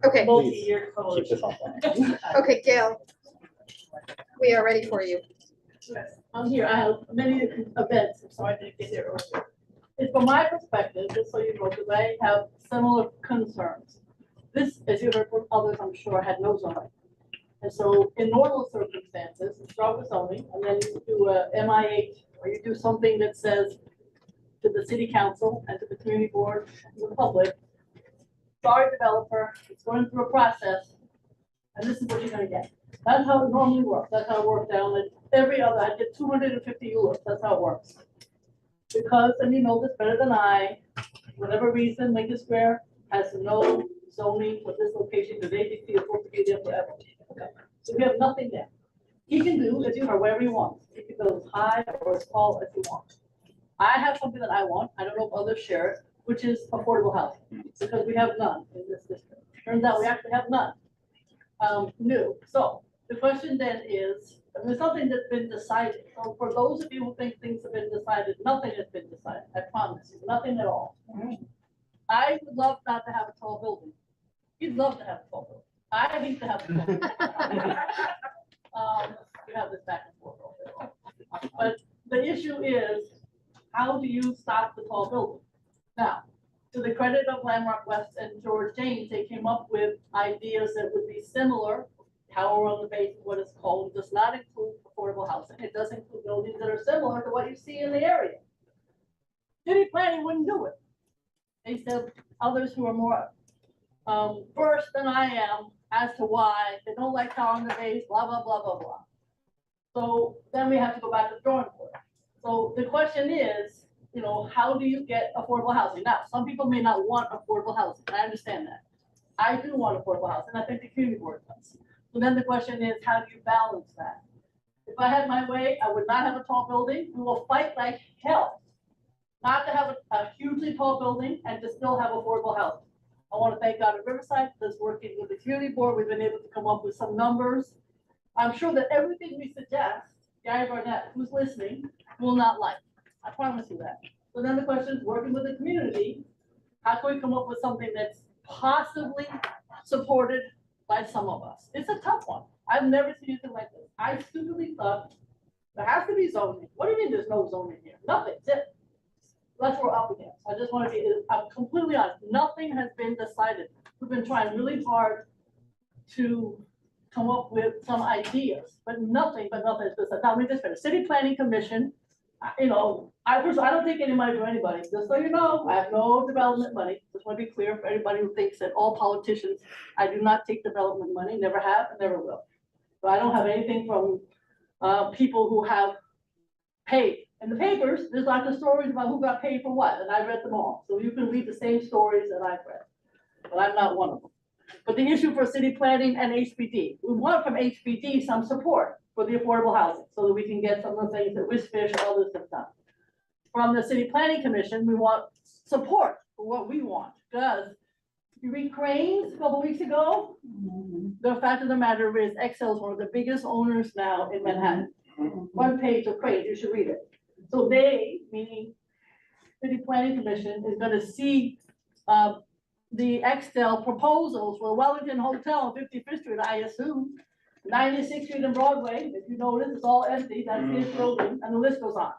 Okay. multi-year coalition. Okay, Gail. We are ready for you. I'm here. I have many events, so I didn't get here earlier. It's from my perspective, just so you know, because I have similar concerns. This, as you heard from others, I'm sure, had no zoning. And so in normal circumstances, you start with zoning, and then you do a MI8, or you do something that says to the city council and to the community board and to the public, sorry developer, it's going through a process, and this is what you're gonna get. That's how it normally works. That's how it worked down at every other, I did 250 units, that's how it works. Because, and you know this better than I, for whatever reason, Lincoln Square has no zoning for this location, because ABC is supposed to be there forever. So we have nothing there. He can do, as you heard, whatever he wants. He can go as high or as tall as he wants. I have something that I want, I don't know if others share it, which is affordable housing, because we have none in this district. Turns out we actually have none. New. So the question then is, there's something that's been decided. So for those of you who think things have been decided, nothing has been decided. I promise you, nothing at all. I would love not to have a tall building. You'd love to have a tall building. I hate to have a tall building. We have this back and forth. But the issue is, how do you stop the tall building? Now, to the credit of Landmark West and George James, they came up with ideas that would be similar. Tower on the base, what it's called, does not include affordable housing. It does include buildings that are similar to what you see in the area. City planning wouldn't do it. They said others who are more versed than I am as to why they don't like tower on the base, blah, blah, blah, blah, blah. So then we have to go back to the drawing board. So the question is, you know, how do you get affordable housing? Now, some people may not want affordable housing. I understand that. I do want affordable housing. I think the community board does. So then the question is, how do you balance that? If I had my way, I would not have a tall building. We will fight like hell not to have a hugely tall building and to still have affordable housing. I want to thank God at Riverside that's working with the community board. We've been able to come up with some numbers. I'm sure that everything we suggest, Gary Barnett, who's listening, will not like. I promise you that. So then the question is, working with the community, how can we come up with something that's possibly supported by some of us? It's a tough one. I've never seen anything like this. I stupidly thought there has to be zoning. What do you mean there's no zoning here? Nothing. That's what we're up against. I just want to be, I'm completely honest. Nothing has been decided. We've been trying really hard to come up with some ideas, but nothing has been decided. Now, let me just finish. City Planning Commission, you know, I don't take any money from anybody. Just so you know, I have no development money. Just want to be clear for anybody who thinks that all politicians, I do not take development money, never have, and never will. But I don't have anything from people who have paid. In the papers, there's lots of stories about who got paid for what, and I read them all. So you can read the same stories that I've read, but I'm not one of them. But the issue for city planning and HPD, we want from HPD some support for the affordable housing so that we can get some of the things that Wishfish and others have done. From the City Planning Commission, we want support for what we want, because you read Cranes a couple weeks ago, the fact of the matter is Excel is one of the biggest owners now in Manhattan. One page of Cranes, you should read it. So they, meaning City Planning Commission, is gonna see the Excel proposals for Wellington Hotel on 55th Street, I assume, 96th Street and Broadway. If you notice, it's all empty, that's his building, and the list goes on.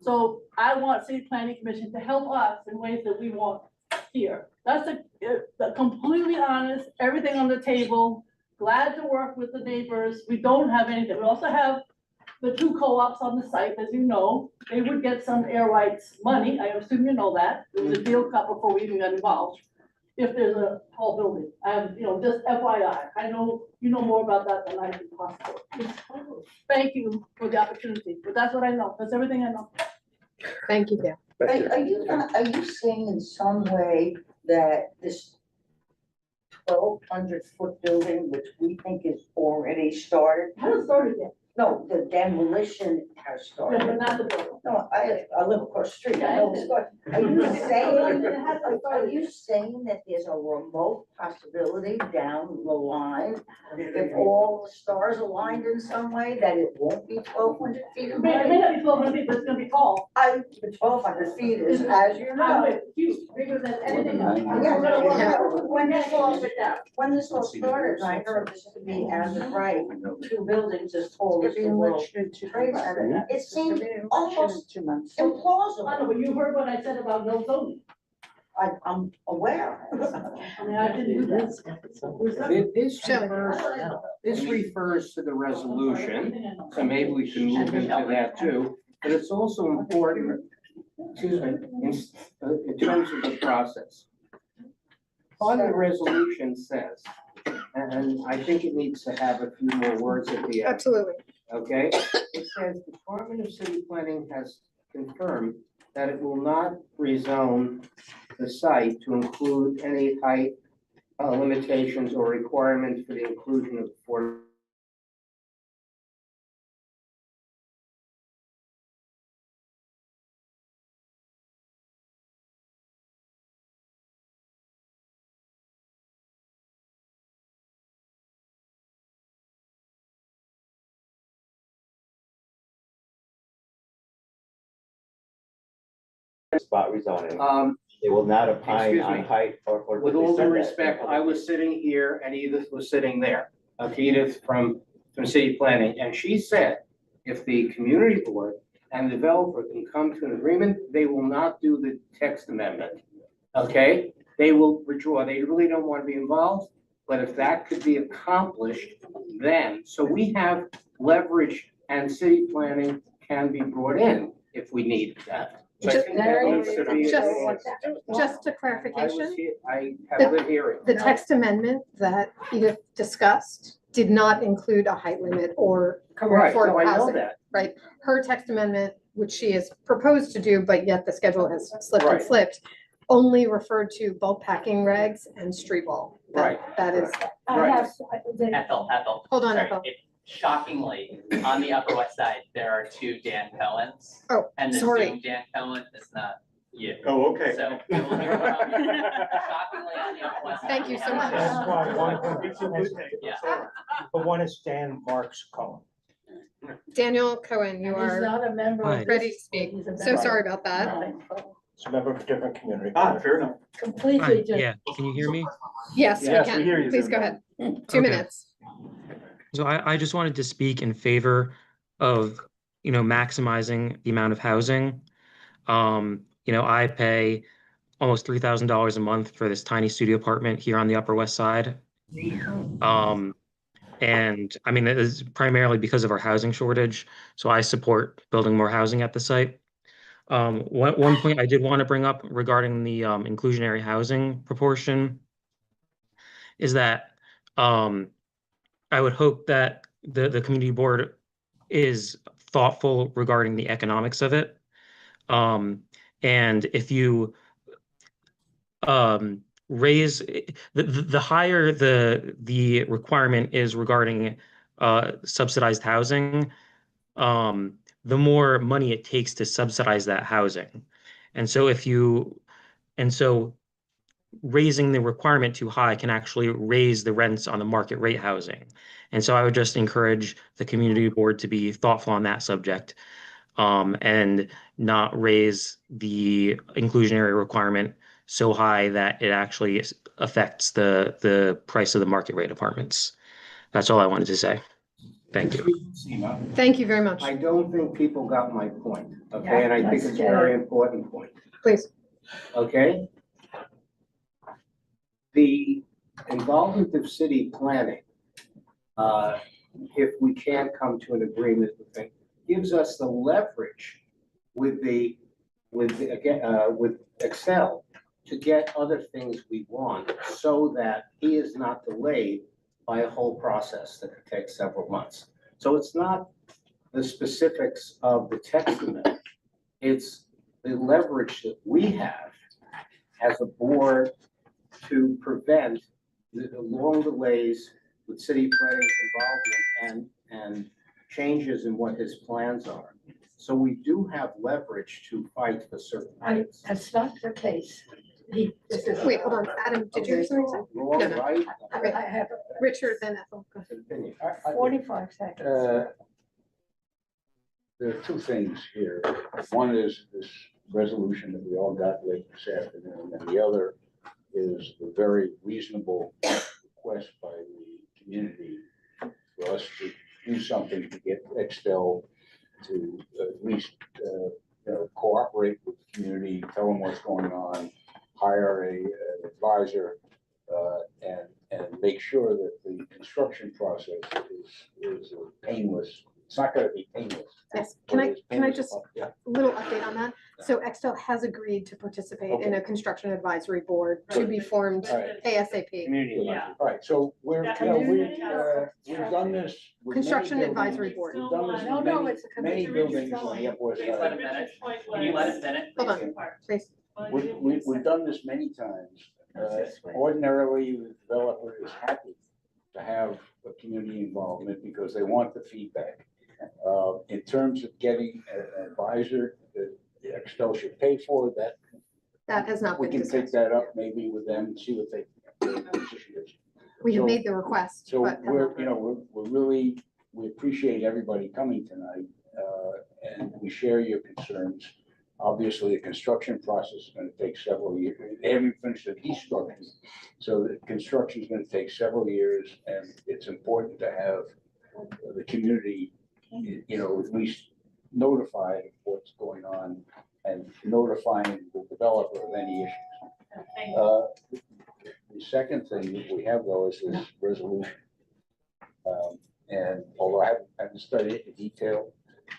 So I want City Planning Commission to help us in ways that we want here. That's a completely honest, everything on the table, glad to work with the neighbors. We don't have anything. We also have the two co-ops on the site, as you know. They would get some air rights money. I assume you know that. There was a deal cut before we even got involved. If there's a tall building, just FYI, I know you know more about that than I can possibly. Thank you for the opportunity, but that's what I know. That's everything I know. Thank you, Gail. Are you saying in some way that this 1,200-foot building, which we think is already started? Hasn't started yet. No, the demolition has started. Yeah, but not the building. No, I live across the street. I know it's good. Are you saying that there's a remote possibility down the line, if all the stars aligned in some way, that it won't be 1,200 feet? It may not be 1,200 feet, but it's gonna be tall. The 1,200 feet is, as you know. Huge, bigger than anything. When this all started, I heard this to be as of right, two buildings as tall as the World Trade Center. It seemed almost implausible. I know, but you heard what I said about no zoning. I'm aware. I mean, I didn't do that. This refers to the resolution, so maybe we can move into that too. But it's also important, excuse me, in terms of the process. On the resolution says, and I think it needs to have a few more words at the end. Absolutely. Okay, it says the Department of City Planning has confirmed that it will not rezone the site to include any height limitations or requirements for the inclusion of affordable. Spot rezoning. They will not opine excuse on me. height or. With all due respect, I was sitting here and Edith was sitting there. Edith from City Planning, and she said, if the community board and the developer can come to an agreement, they will not do the text amendment. Okay, they will withdraw. They really don't want to be involved, but if that could be accomplished, then, so we have leverage and city planning can be brought in if we need that. So I think that needs to be- Just a clarification. I have a hearing. The text amendment that Edith discussed did not include a height limit or Right, no, affordable I know housing, that. right? Her text amendment, which she has proposed to do, but yet the schedule has slipped and Right. slipped, only referred to bulk packing regs and street wall. Right. That is. Ethel. Hold on, Sorry, Ethel. Shockingly, on the Upper West Side, there are two Dan Cohens. Oh, And the sorry. Zoom Dan Cohen is not you. Oh, okay. So you will hear from shockingly on the Upper West Side. Thank you so much. That's why one, Yeah. but one is Dan Marks Cohen. Daniel Cohen, you He's are not a member of ready this. to speak. He's a So member. sorry about that. He's a member of a different community. Fair enough. Completely just. Yeah, can you hear me? Yes, we Yes, we can. hear you, Please Zoom. go ahead. 2 Okay. minutes. So I just wanted to speak in favor of, maximizing the amount of housing. I pay almost $3,000 a month for this tiny studio apartment here on the Upper West Side. And I mean, it is primarily because of our housing shortage. So I support building more housing at the site. One point I did want to bring up regarding the inclusionary housing proportion is that I would hope that the community board is thoughtful regarding the economics of it. And if you raise the higher the requirement is regarding subsidized housing, the more money it takes to subsidize that housing. And so raising the requirement too high can actually raise the rents on the market rate housing. And so I would just encourage the community board to be thoughtful on that subject, and not raise the inclusionary requirement so high that it actually affects the price of the market rate apartments. That's all I wanted to say. Thank you. Thank you very much. I don't think people got my point, okay, and I think it's a very important point. Please. Okay? The involvement of city planning if we can't come to an agreement with it, gives us the leverage with Excel to get other things we want, so that he is not delayed by a whole process that could take several months. So it's not the specifics of the text amendment, it's the leverage that we have as a board to prevent the long delays with city planning's involvement and changes in what his plans are. So we do have leverage to fight for certain things. That's not the case. Wait, hold on, Adam, did you have something? You're all right. I have Richard, then Ethel. 45 seconds. There are two things here. One is this resolution that we all got late this afternoon, and the other is the very reasonable request by the community for us to do something to get Excel to at least cooperate with the community, tell them what's going on, hire an advisor, and make sure that the construction process is painless. It's not going to be painless. Yes, can I just, a little update on that? So Excel has agreed to participate in a construction advisory board to be formed ASAP. Community. Yeah. All right, so we've done this. with many Construction buildings. advisory board. We've done this with No, many- it's a many committee. buildings on the Upper West Please let him Side. finish. Can you let him finish? Hold on, please. We've done this many times. Ordinarily, the developer is happy to have a community involvement because they want the feedback. In terms of getting an advisor that the Excel should pay for, That has not we been can take discussed. that up maybe with them and see what their position is. We have So- made the request, So but. we appreciate everybody coming tonight, and we share your concerns. Obviously, the construction process is gonna take several years. They haven't finished the destruction. So the construction is gonna take several years, and it's important to have the community, at least notified of what's going on and notifying the developer of any issues. The second thing that we have though is this resolution. And although I haven't studied it in detail,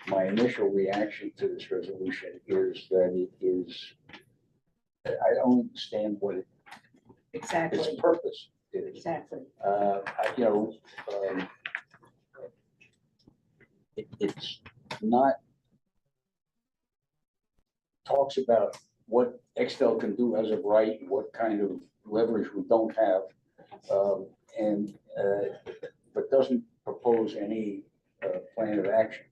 my initial reaction to this resolution is that it is, I don't understand what its purpose is. Exactly. It's not, talks about what Excel can do as of right, and what kind of leverage we don't have, but doesn't propose any plan of action.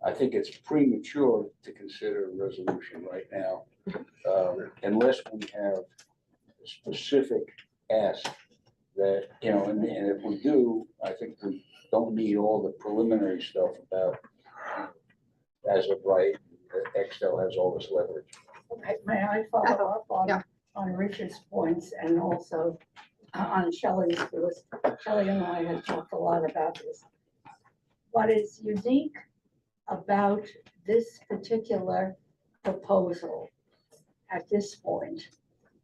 I think it's premature to consider a resolution right now, unless we have a specific ask that, and if we do, I think we don't need all the preliminary stuff about as of right, Excel has all this leverage. May I follow up on Richard's points and also on Shelley's, because Shelley and I had talked a lot about this. What is unique about this particular proposal at this point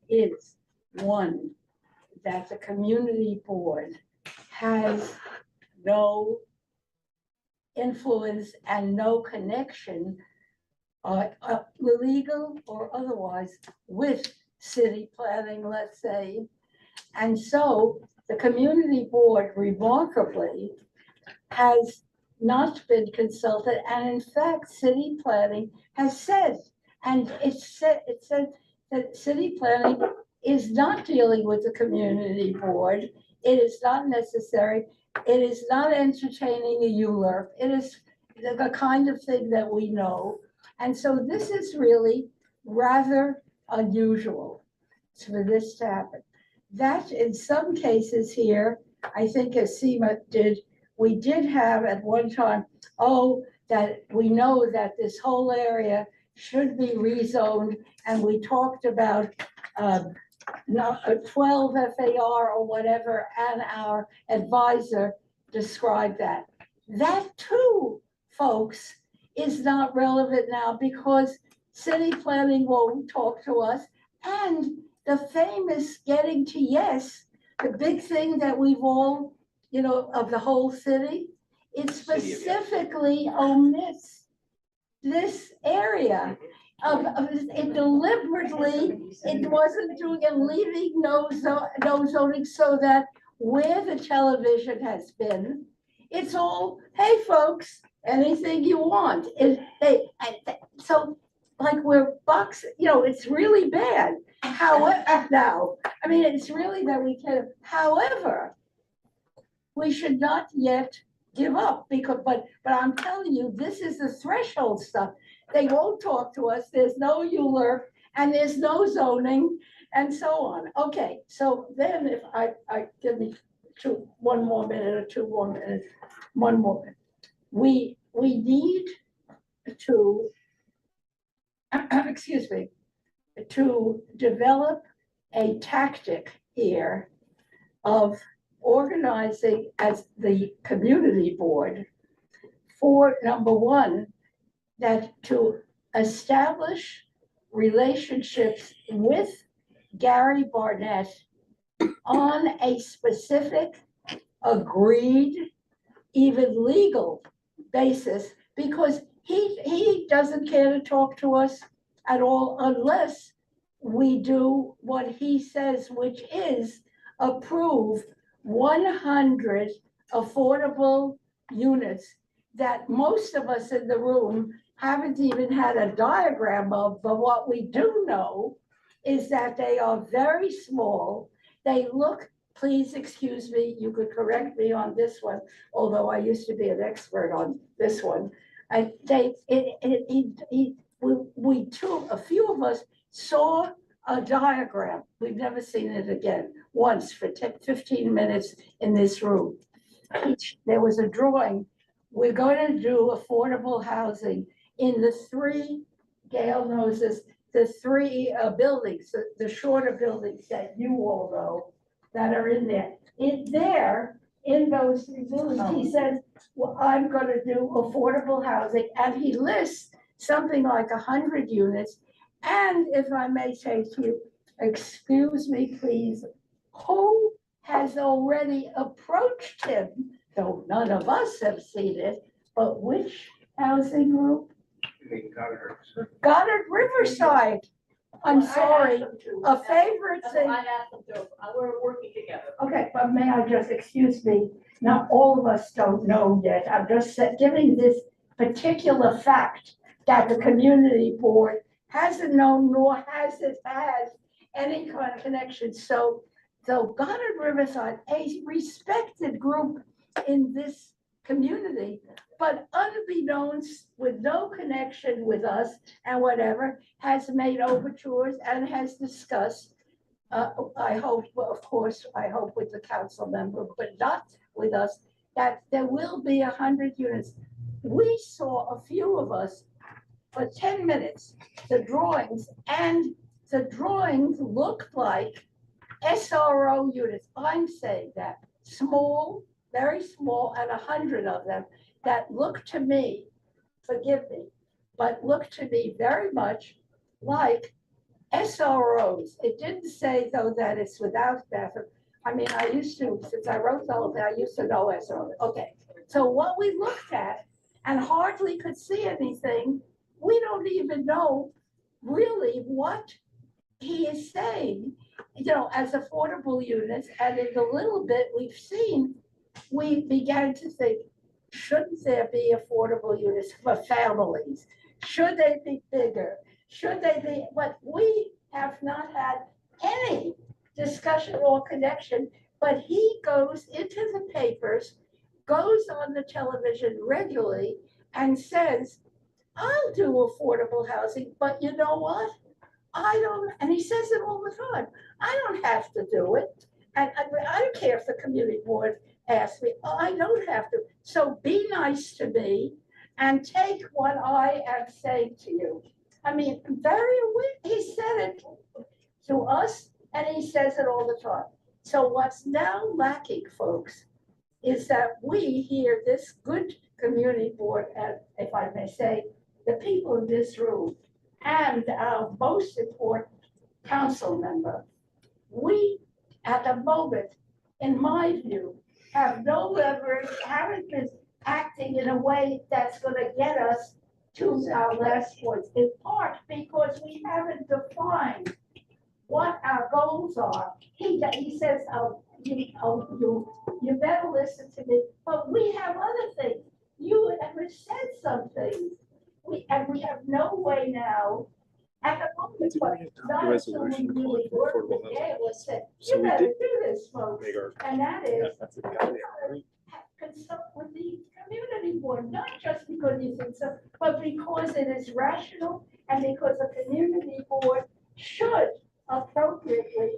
is, one, that the community board has no influence and no connection, legal or otherwise, with city planning, let's say. And so the community board remarkably has not been consulted, and in fact, city planning has said, and it said that city planning is not dealing with the community board. It is not necessary. It is not entertaining a ULURP. It is the kind of thing that we know. And so this is really rather unusual for this to happen. That in some cases here, I think as Seema did, we did have at one time, that we know that this whole area should be rezoned. And we talked about 12 FAR or whatever, and our advisor described that. That too, folks, is not relevant now because city planning won't talk to us. And the famous getting to yes, the big thing that we've all you know, of the whole city, it City of specifically omits this area of it deliberately, it wasn't doing and leaving no zoning so that where the television has been, it's all, hey, folks, anything you want. So like we're boxing, you know, it's really bad. However, now, I mean, it's really that we can, however, we should not yet give up but I'm telling you, this is the threshold stuff. They won't talk to us. There's no ULURP and there's no zoning and so on. Okay, so then if I give me one more minute or 2 more minutes, one more minute. We need to, excuse me, to develop a tactic here of organizing as the community board for, number one, that to establish relationships with Gary Barnett on a specific, agreed, even legal basis, because he doesn't care to talk to us at all unless we do what he says, which is approve 100 affordable units that most of us in the room haven't even had a diagram of, but what we do know is that they are very small. They look, please excuse me, you could correct me on this one, although I used to be an expert on this one. A few of us saw a diagram. We've never seen it again, once for 15 minutes in this room. There was a drawing. We're going to do affordable housing in the 3, Gail knows this, the 3 buildings, the shorter buildings that you all know that are in there. In those 3 buildings, he says, well, I'm going to do affordable housing, and he lists something like 100 units. And if I may say to you, excuse me, please, who has already approached him, though none of us have seen it, but which housing group? Goddard Riverside. I'm sorry, a favorite thing. I asked them to, we're working together. Okay, but may I just, excuse me, not all of us don't know yet. I'm just giving this particular fact that the community board hasn't known, nor has it had any kind of connection. So Goddard Riverside, a respected group in this community, but unbeknownst, with no connection with us and whatever, has made overtures and has discussed, I hope, of course, I hope with the council member, but not with us, that there will be 100 units. We saw, a few of us, for 10 minutes, the drawings, and the drawings looked like SRO units. I'm saying that, small, very small, and 100 of them that look to me, forgive me, but look to me very much like SROs. It didn't say, though, that it's without bathroom. I mean, I used to, since I wrote all of that, I used to know SROs. Okay, so what we looked at and hardly could see anything, we don't even know really what he is saying, you know, as affordable units. And in the little bit we've seen, we began to think, shouldn't there be affordable units for families? Should they be bigger? Should they be, but we have not had any discussion or connection, but he goes into the papers, goes on the television regularly and says, I'll do affordable housing, but you know what? I don't, and he says it all the time, I don't have to do it. And I don't care if the community board asks me, I don't have to. So be nice to me and take what I am saying to you. I mean, he said it to us and he says it all the time. So what's now lacking, folks, is that we hear this good community board, and if I may say, the people in this room and our most important council member, we at the moment, in my view, have no leverage, haven't been acting in a way that's gonna get us to our last points, in part because we haven't defined what our goals are. He says, you better listen to me, but we have other things. You have said some things. We have no way now at the moment, but not until we really work with Gail and said, you better do this, folks. And that is, consult with the community board, not just because you think so, but because it is rational and because the community board should appropriately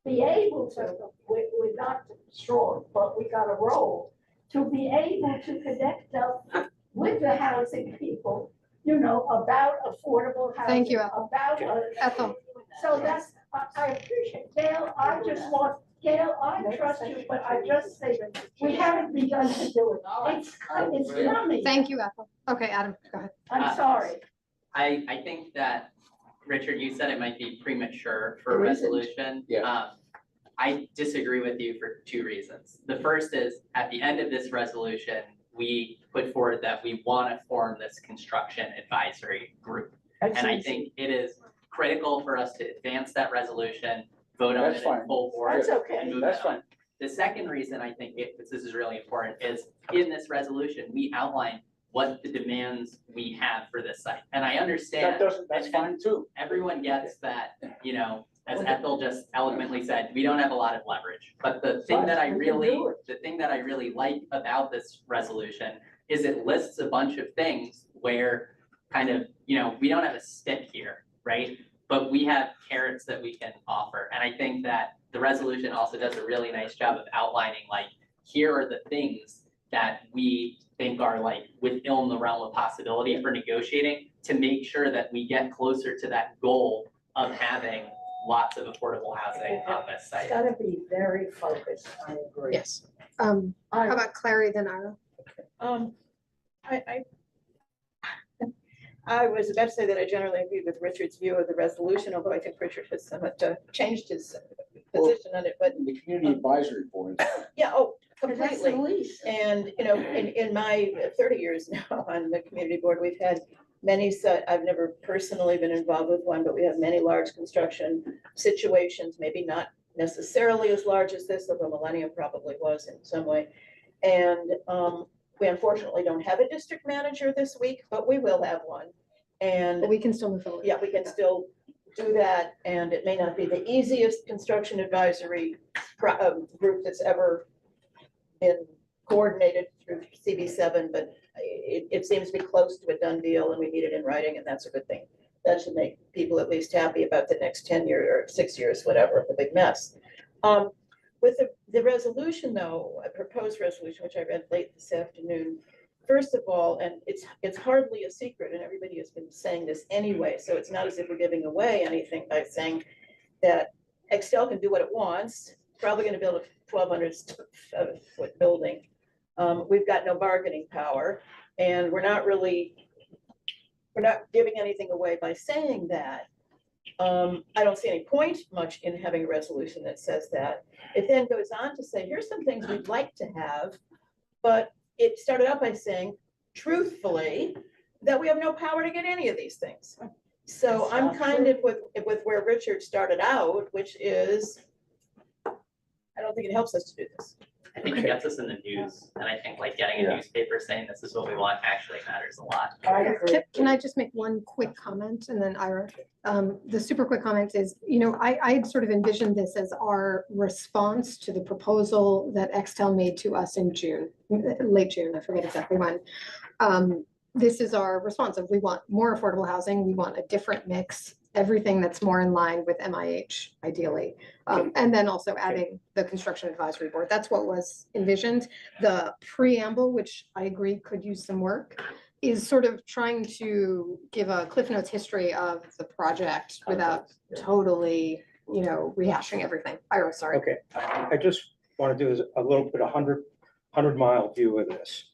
be able to, we're not strong, but we got a role to be able to connect up with the housing people, about affordable housing. Thank you, About. Ethel. So that's, I appreciate, Gail, Gail, I trust you, but I just say we haven't begun to do it. It's coming. Thank you, Ethel. Okay, Adam, go ahead. I'm sorry. I think that, Richard, you said it might be premature for a resolution. Yeah. I disagree with you for two reasons. The first is, at the end of this resolution, we put forward that we want to form this construction advisory group. And I think it is critical for us to advance that resolution, vote on it in full board. That's okay. And move That's it on. fine. The second reason I think this is really important is, in this resolution, we outline what the demands we have for this site. And I understand. That's fine too. Everyone gets that, as Ethel just eloquently said, we don't have a lot of leverage. But the thing that I really like about this resolution is it lists a bunch of things where kind of, we don't have a stick here, right? But we have carrots that we can offer. And I think that the resolution also does a really nice job of outlining, like, here are the things that we think are within the realm of possibility for negotiating to make sure that we get closer to that goal of having lots of affordable housing on this site. It's gotta be very focused, I agree. Yes. How about Klari, then Ira? I was about to say that I generally agree with Richard's view of the resolution, although I think Richard has somewhat changed his position on it, but. The community advisory board. Yeah, That's the completely. least. And, in my 30 years now on the community board, we've had many I've never personally been involved with one, but we have many large construction situations, maybe not necessarily as large as this, although Millennium probably was in some way. And we unfortunately don't have a district manager this week, but we will have one. And But we can still move forward. yeah, we can still do that. And it may not be the easiest construction advisory group that's ever been coordinated through CB7, but it seems to be close to a done deal, and we need it in writing, and that's a good thing. That should make people at least happy about the next 10 years or 6 years, whatever, the big mess. With the resolution, though, a proposed resolution, which I read late this afternoon, first of all, and it's hardly a secret, and everybody has been saying this anyway, so it's not as if we're giving away anything by saying that Excel can do what it wants, probably going to build a 1,200 foot building. We've got no bargaining power, and we're not giving anything away by saying that. I don't see any point much in having a resolution that says that. It then goes on to say, here's some things we'd like to have, but it started out by saying, truthfully, that we have no power to get any of these things. So I'm kind of with where Richard started out, which is, I don't think it helps us to do this. I think it gets us in the news, and I think getting a newspaper saying this is what we want actually matters a lot. Can I just make one quick comment, and then Ira? The super quick comment is, I had sort of envisioned this as our response to the proposal that Extel made to us in June, late June, I forget exactly when. This is our response of, we want more affordable housing, we want a different mix, everything that's more in line with MIH, ideally. And then also adding the construction advisory board. That's what was envisioned. The preamble, which I agree could use some work, is sort of trying to give a Cliff Notes history of the project without totally, rehashing everything. Ira, sorry. Okay, I just want to do a little bit of 100-mile view of this.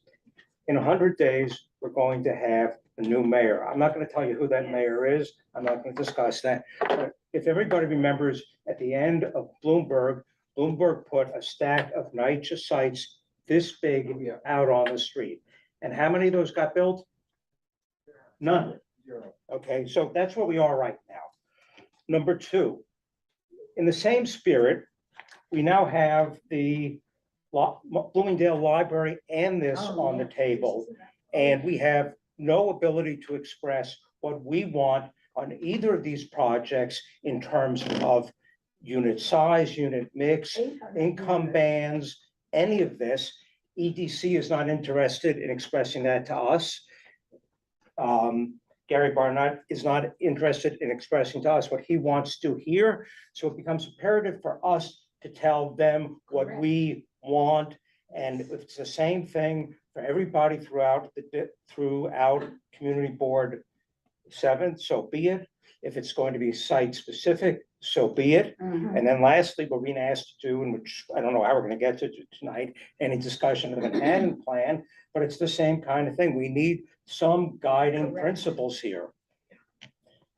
In 100 days, we're going to have a new mayor. I'm not going to tell you who that mayor is. I'm not going to discuss that. But if everybody remembers, at the end of Bloomberg, Bloomberg put a stack of NYCHA sites this big out on the street. And how many of those got built? None. Okay, so that's where we are right now. Number two, in the same spirit, we now have the Bloomingdale Library and this on the table. And we have no ability to express what we want on either of these projects in terms of unit size, unit mix, income bands, any of this. EDC is not interested in expressing that to us. Gary Barnett is not interested in expressing to us what he wants to hear. So it becomes imperative for us to tell them what we want. And if it's the same thing for everybody throughout Community Board 7, so be it. If it's going to be site specific, so be it. And then lastly, what we're being asked to do, and which I don't know how we're going to get to tonight, any discussion of the Manhattan plan, but it's the same kind of thing. We need some guiding principles here.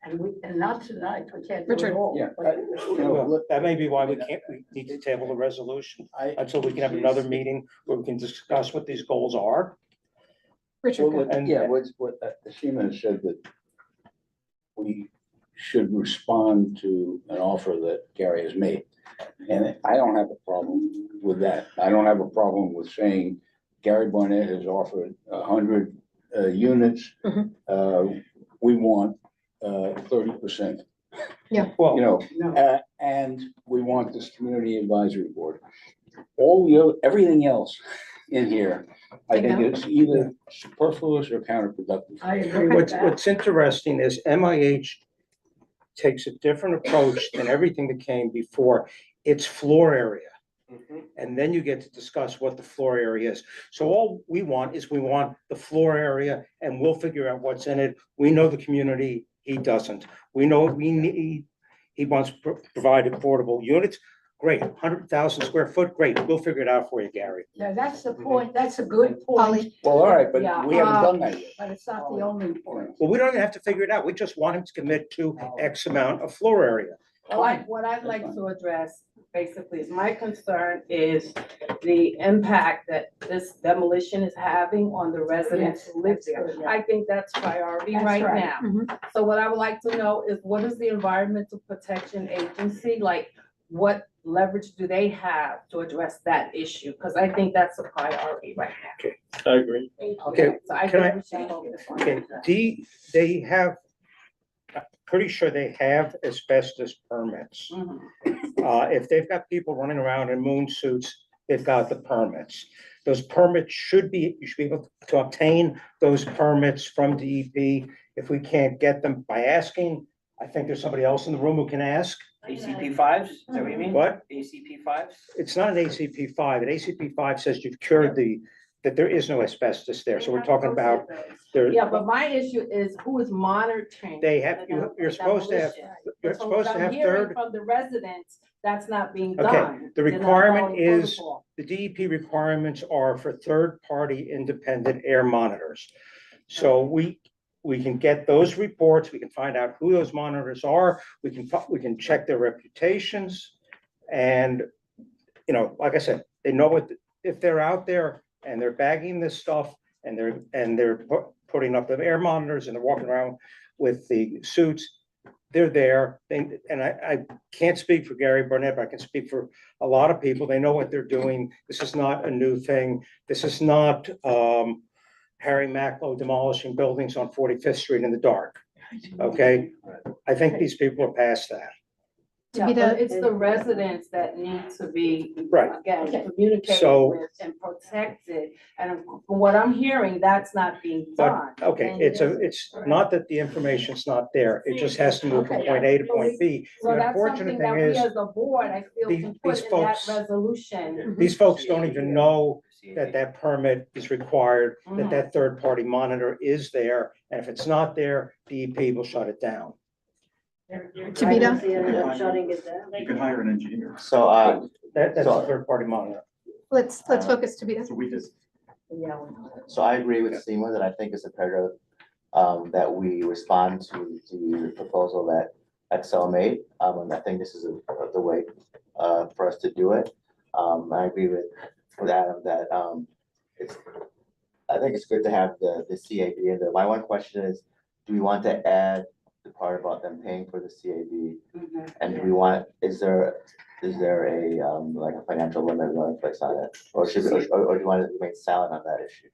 And not tonight, we can't do Richard. it all. Yeah, Well, that may be why we need to table the resolution until we can have another meeting where we can discuss what these goals are. Richard. Well, go. and yeah, what Seema has said that we should respond to an offer that Gary has made. And I don't have a problem with that. I don't have a problem with saying Gary Barnett has offered 100 units. We want 30%. Yeah. Well, you know, and we want this community advisory board. All the other, everything else in here, I think it's either superfluous or counterproductive. I agree with that. What's interesting is MIH takes a different approach than everything that came before. It's floor area. And then you get to discuss what the floor area is. So all we want is we want the floor area and we'll figure out what's in it. We know the community, he doesn't. We know we need, he wants to provide affordable units. Great, 100,000 square foot, great. We'll figure it out for you, Gary. Yeah, that's the point. That's a good point. Polly. Well, all right, but Yeah, we haven't done that yet. But it's not the only point. Well, we don't even have to figure it out. We just want him to commit to X amount of floor area. Well, what I'd like to address basically is my concern is the impact that this demolition is having on the residents who live there. I think that's priority right now. So what I would like to know is what is the Environmental Protection Agency, like what leverage do they have to address that issue? Because I think that's a priority right now. Okay, I agree. Okay, So I can think I- we should focus on Okay, that. they have, I'm pretty sure they have asbestos permits. If they've got people running around in moon suits, they've got the permits. Those permits you should be able to obtain those permits from DEP. If we can't get them by asking, I think there's somebody else in the room who can ask. ACP fives, is that what you mean? What? ACP fives? It's not an ACP 5. An ACP 5 says you've cured that there is no asbestos there. So we're talking about there. Yeah, but my issue is who is monitoring? They have, the you're supposed to have, demolition? you're From supposed what to I'm have hearing third. From the residents, that's not being Okay, done. the They're not requirement following is, protocol. the DEP requirements are for third-party independent air monitors. So we can get those reports, we can find out who those monitors are, we can check their reputations. And, you know, like I said, they know what, if they're out there and they're bagging this stuff and they're putting up the air monitors and they're walking around with the suits, they're there. And I can't speak for Gary Barnett, but I can speak for a lot of people. They know what they're doing. This is not a new thing. This is not Harry Macklow demolishing buildings on 45th Street in the dark. Okay? I think these people are past that. Yeah, but it's the residents that need to be, Right. again, communicated So- with and protected. And from what I'm hearing, that's not being done. But, okay, And it's not that the information's not there. It just has to move from point A to point B. So The that's unfortunate something that thing we is, as a board, I feel these- can put these in that folks- resolution. these folks don't even know that permit is required, that third-party monitor is there. And if it's not there, DEP will shut it down. Tabitha? Shutting it down. You can hire an engineer. So, That's a so- third-party monitor. Let's focus, Tabitha. So we just. So I agree with Seema that I think it's imperative that we respond to the proposal that Excel made. And I think this is the way for us to do it. I agree with Adam that, I think it's good to have the CAB in there. My one question is, do we want to add the part about them paying for the CAB? And do we want, is there a, like a financial limit we want to place on it? Or should, or do you want to remain silent on that issue?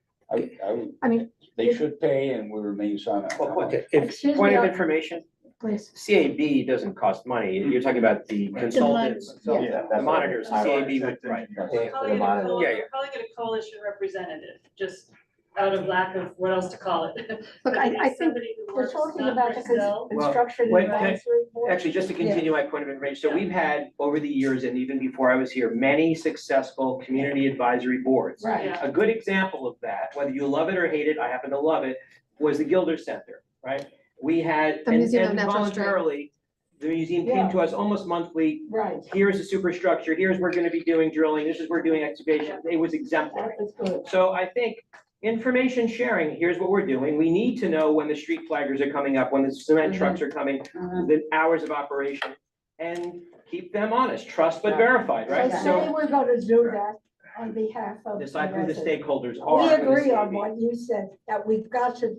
I mean, They should pay and we remain silent. Okay, if, Excuse Point me, of information, please. CAB doesn't cost money. You're talking about the consultants, Yeah. the monitors, CAB would, right. Pay for the Calling it a monitor. coal- Yeah, yeah. calling it a coalition representative, just out of lack of what else to call it. Look, But I it is think somebody who We're works talking not about for the Excel. construction wait, advisory board. Actually, just to continue my point of information, so we've had over the years and even before I was here, many successful community advisory boards. Right. Yeah. A good example of that, whether you love it or hate it, I happen to love it, was the Gilder Center, right? We had, The and Museum of Natural History. voluntarily, the museum came to us almost monthly. Right. Here's the superstructure, here's we're gonna be doing drilling, this is we're doing excavation. It was exemplary. That is good. So I think information sharing, here's what we're doing. We need to know when the street flaggers are coming up, when the cement trucks are coming, the hours of operation, and keep them honest, trust but verified, right? So say So we're gonna do that on behalf of. decide who the residents. stakeholders are. We for the agree on CAB. what you said, that we've got to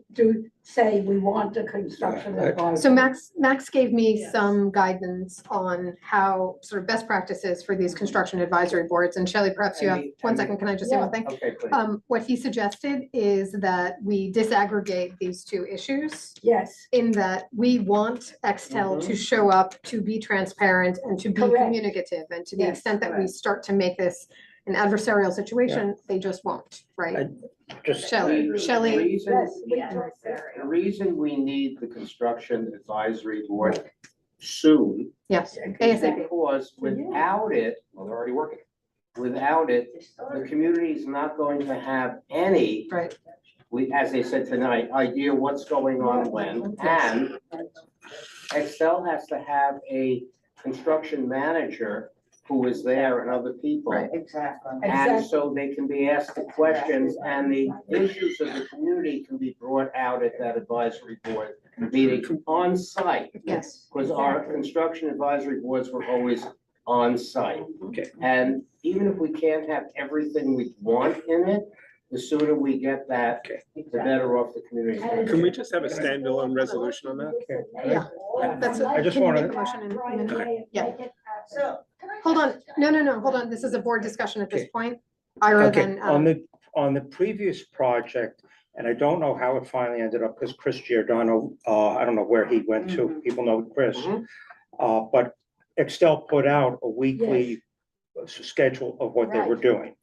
say we want a construction advisory. So Max gave me some guidance on how sort of best practices for these construction advisory boards. And Shelley, perhaps you have, one second, can I just say one thing? Okay, please. What he suggested is that we disaggregate these two issues Yes, in that we want Extel to show up, to be transparent and to be Correct. communicative. And to the Yes, extent that we correct. start to make this an adversarial situation, they just won't, right? just. Shelley, Shelley, The reason we need the construction advisory board soon yes, is ASAP. because without it, well, they're already working. Without it, the community is not going to have any, Right. as they said tonight, idea what's going on when. And Excel has to have a construction manager who is there and other people. Exactly. And so they can be asked the questions and the issues of the community can be brought out at that advisory board meeting on site. Yes. Because our construction advisory boards were always on site. Okay. And even if we can't have everything we want in it, the sooner we get that, the better off the community. Can we just have a standalone resolution on that? Yeah, that's, I just can you wanna- make a motion in a minute? Yeah. So. Hold on, no, hold on, this is a board discussion at this point. Ira, Okay, then, on the previous project, and I don't know how it finally ended up, because Chris Giordano, I don't know where he went to, people know Chris. But Excel put out a weekly schedule of what they were doing.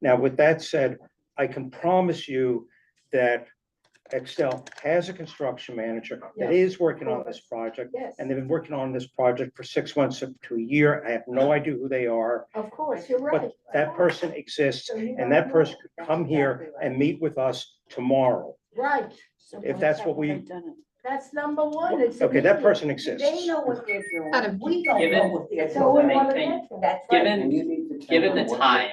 Now, with that said, I can promise you that Excel has a construction manager that is working on this project. Yes. And they've been working on this project for 6 months to a year. I have no idea who they are. Of course, you're right. But that person exists, and that person could come here and meet with us tomorrow. Right. If that's what we, That's number one. It's okay, that immediate. person exists. They know what they're doing. Adam, We don't know given- what they're So we doing. wanna think- get to that. That's right. given the time,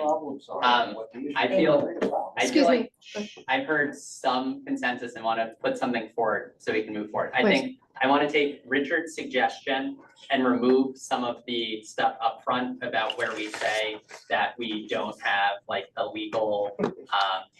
I feel Excuse me. like I've heard some consensus and want to put something forward so we can move forward. I Please. think I want to take Richard's suggestion and remove some of the stuff up front about where we say that we don't have like a legal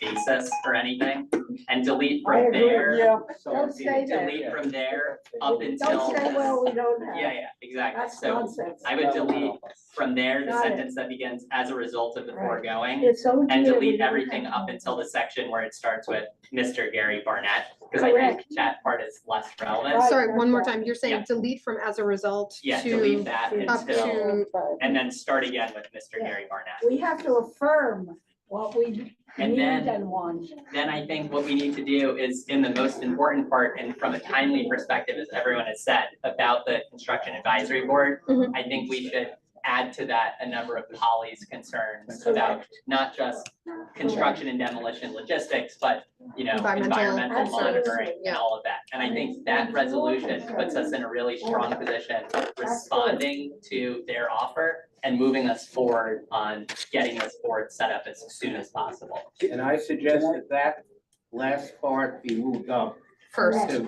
basis for anything, and delete I from agree. there. Don't say that. Delete from there up until. Don't say, well, we don't have. Yeah, exactly. That's So nonsense. I would delete from there the Got it. sentence that begins as a result of the Right. foregoing. It's so And dear we delete don't everything have up one. until the section where it starts with Mr. Gary Barnett, because I think Correct. that part is less relevant. Right. Sorry, one more time, you're saying Yeah. delete from as a result Yeah, to delete that up until, to, and then start again with Mr. Yeah. Gary Barnett. We have to affirm what we And need then- and want. Then I think what we need to do is, in the most important part, and from a timely perspective, as everyone has said, about the construction advisory board, Mhm. I think we should add to that a number of Holly's concerns about not just construction and demolition logistics, but, you know, environmental Absolutely. monitoring and all of that. And I think that resolution puts us in a really strong position responding to their offer and moving us forward on getting this board set up as soon as possible. And I suggest that that last part be moved up first. To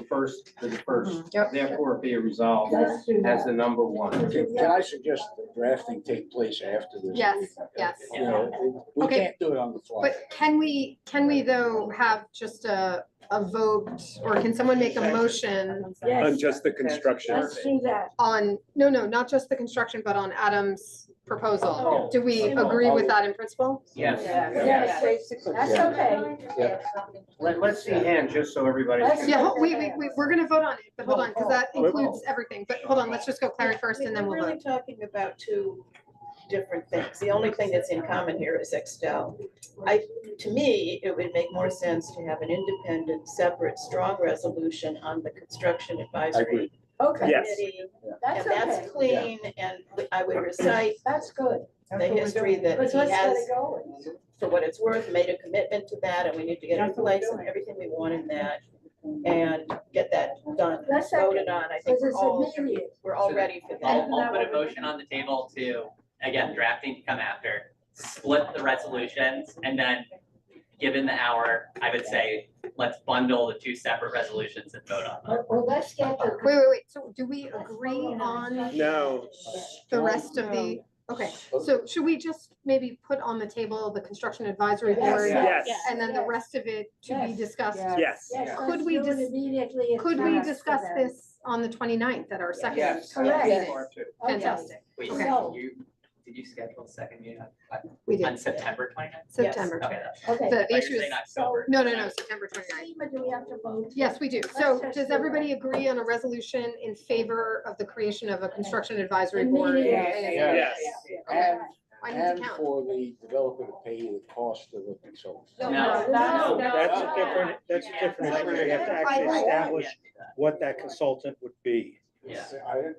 the first, Yep. therefore be resolved Let's do as that. the number one. Can I suggest the drafting take place after this? Yes, yes. You know, we Okay. can't do it on the fly. But can we though have just a vote, or can someone make a motion On Yes, just the construction. let's do that. on, no, not just the construction, but on Adam's proposal? Oh. Do we agree with that in principle? Yes. Yes, that's okay. Yeah. Let's see hands, just so everybody. Let's- Yeah, we're gonna vote on it, but hold on, because that includes everything. But hold on, let's just go Klari first and then We're we'll really vote. talking about two different things. The only thing that's in common here is Extel. To me, it would make more sense to have an independent, separate, strong resolution on the construction advisory Okay. Yes. committee. That's And that's okay. clean, and I would recite That's good. the history that But he let's get has, it going. for what it's worth, made a commitment to that, and we need to get it in place and everything we want in that. And get that done, That's voted on. I think Because it's immediate. we're all ready for that. I'll put a motion on the table to, again, drafting to come after, split the resolutions, and then, given the hour, I would say, let's bundle the two separate resolutions and vote on them. Well, let's get the. Wait. So do we agree on No. the rest of the, okay, so should we just maybe put on the table the construction advisory board? Yes. And then the rest of it to be Yes. discussed? Yes. Yes, Could let's we do it dis- immediately. and Could we pass to discuss them. this on the 29th at our second Yes. Correct. meeting? Okay. Fantastic. Wait, Okay. So- did you schedule a second meeting We on did, September 29th? September. Okay, that's. Okay. The I thought you were issue is, saying October. no, September 29th. Seema, do we have to vote? Yes, we do. So does everybody agree on a resolution in favor of the creation of a construction advisory board? Immediately. Yes. And, I need to and count. for the developer to pay the cost of the consultant. No. That's a different issue. You have to actually establish what that consultant would be. Yeah.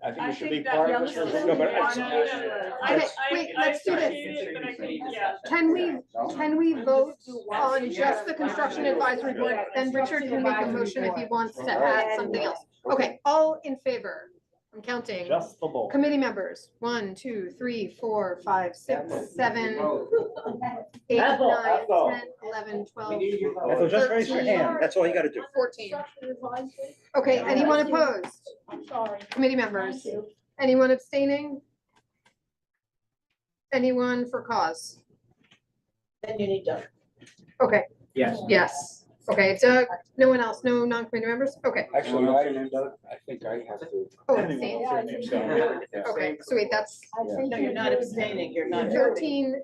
I think it should be think that part we of this also resolution. No, but Okay, wait, let's do this. Can we vote on just the construction advisory board? Then Richard can make a motion if he wants to add something else. Okay, all in favor? I'm counting. Just the vote. Committee members, 1, 2, 3, 4, 5, 6, 7, 8, 9, 10, 11, 12, Ethel, just raise your hand. That's all you gotta do. 14. Okay, anyone opposed? I'm sorry. Committee members, Thank you. anyone abstaining? Anyone for cause? Then you need Doug. Okay, Yes. yes. Okay, Doug, no one else, no non-committee members? Okay. Actually, I think I have to. Oh, abstain. Yeah, I think so. Okay, so wait, that's I think No, you're not abstaining, you're not. 13,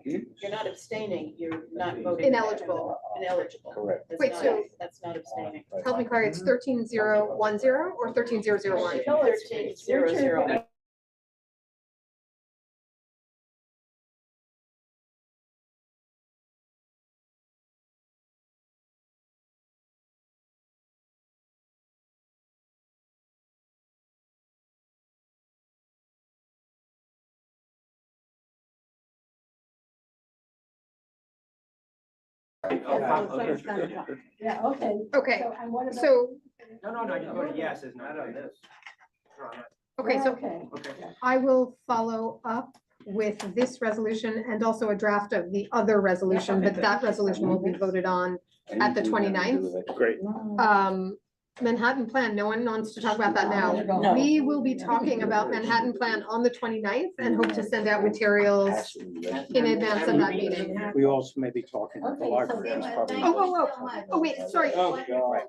You're not abstaining, you're not voting. Ineligible. Ineligible. Correct. That's Wait, not- so- That's not abstaining. help me clarify, it's 13-0-1-0 or 13-0-0-1? 13-0-0. Yeah, okay. Okay, So, and what about? so, No, you voted yes, it's not on this. okay, so Okay. I will follow up with this resolution and also a draft of the other resolution, but that resolution will be voted on at the 29th. Great. Manhattan Plan, no one wants to talk about that now. No. We will be talking about Manhattan Plan on the 29th and hope to send out materials in advance of that meeting. We also may be talking at the Okay, so library. then- That's probably- Oh, wait, sorry. Oh, God.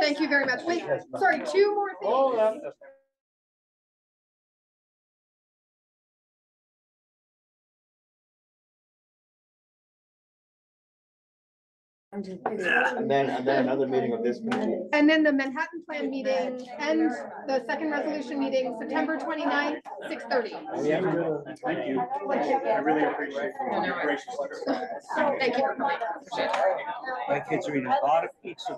Thank you very much. Wait, sorry, two more things. And then another meeting of this committee. And then the Manhattan Plan meeting and the second resolution meeting, September 29th, 6:30. Thank you. I really appreciate your gracious letter. Thank you for coming. Appreciate it. My kids are eating a lot of pizza.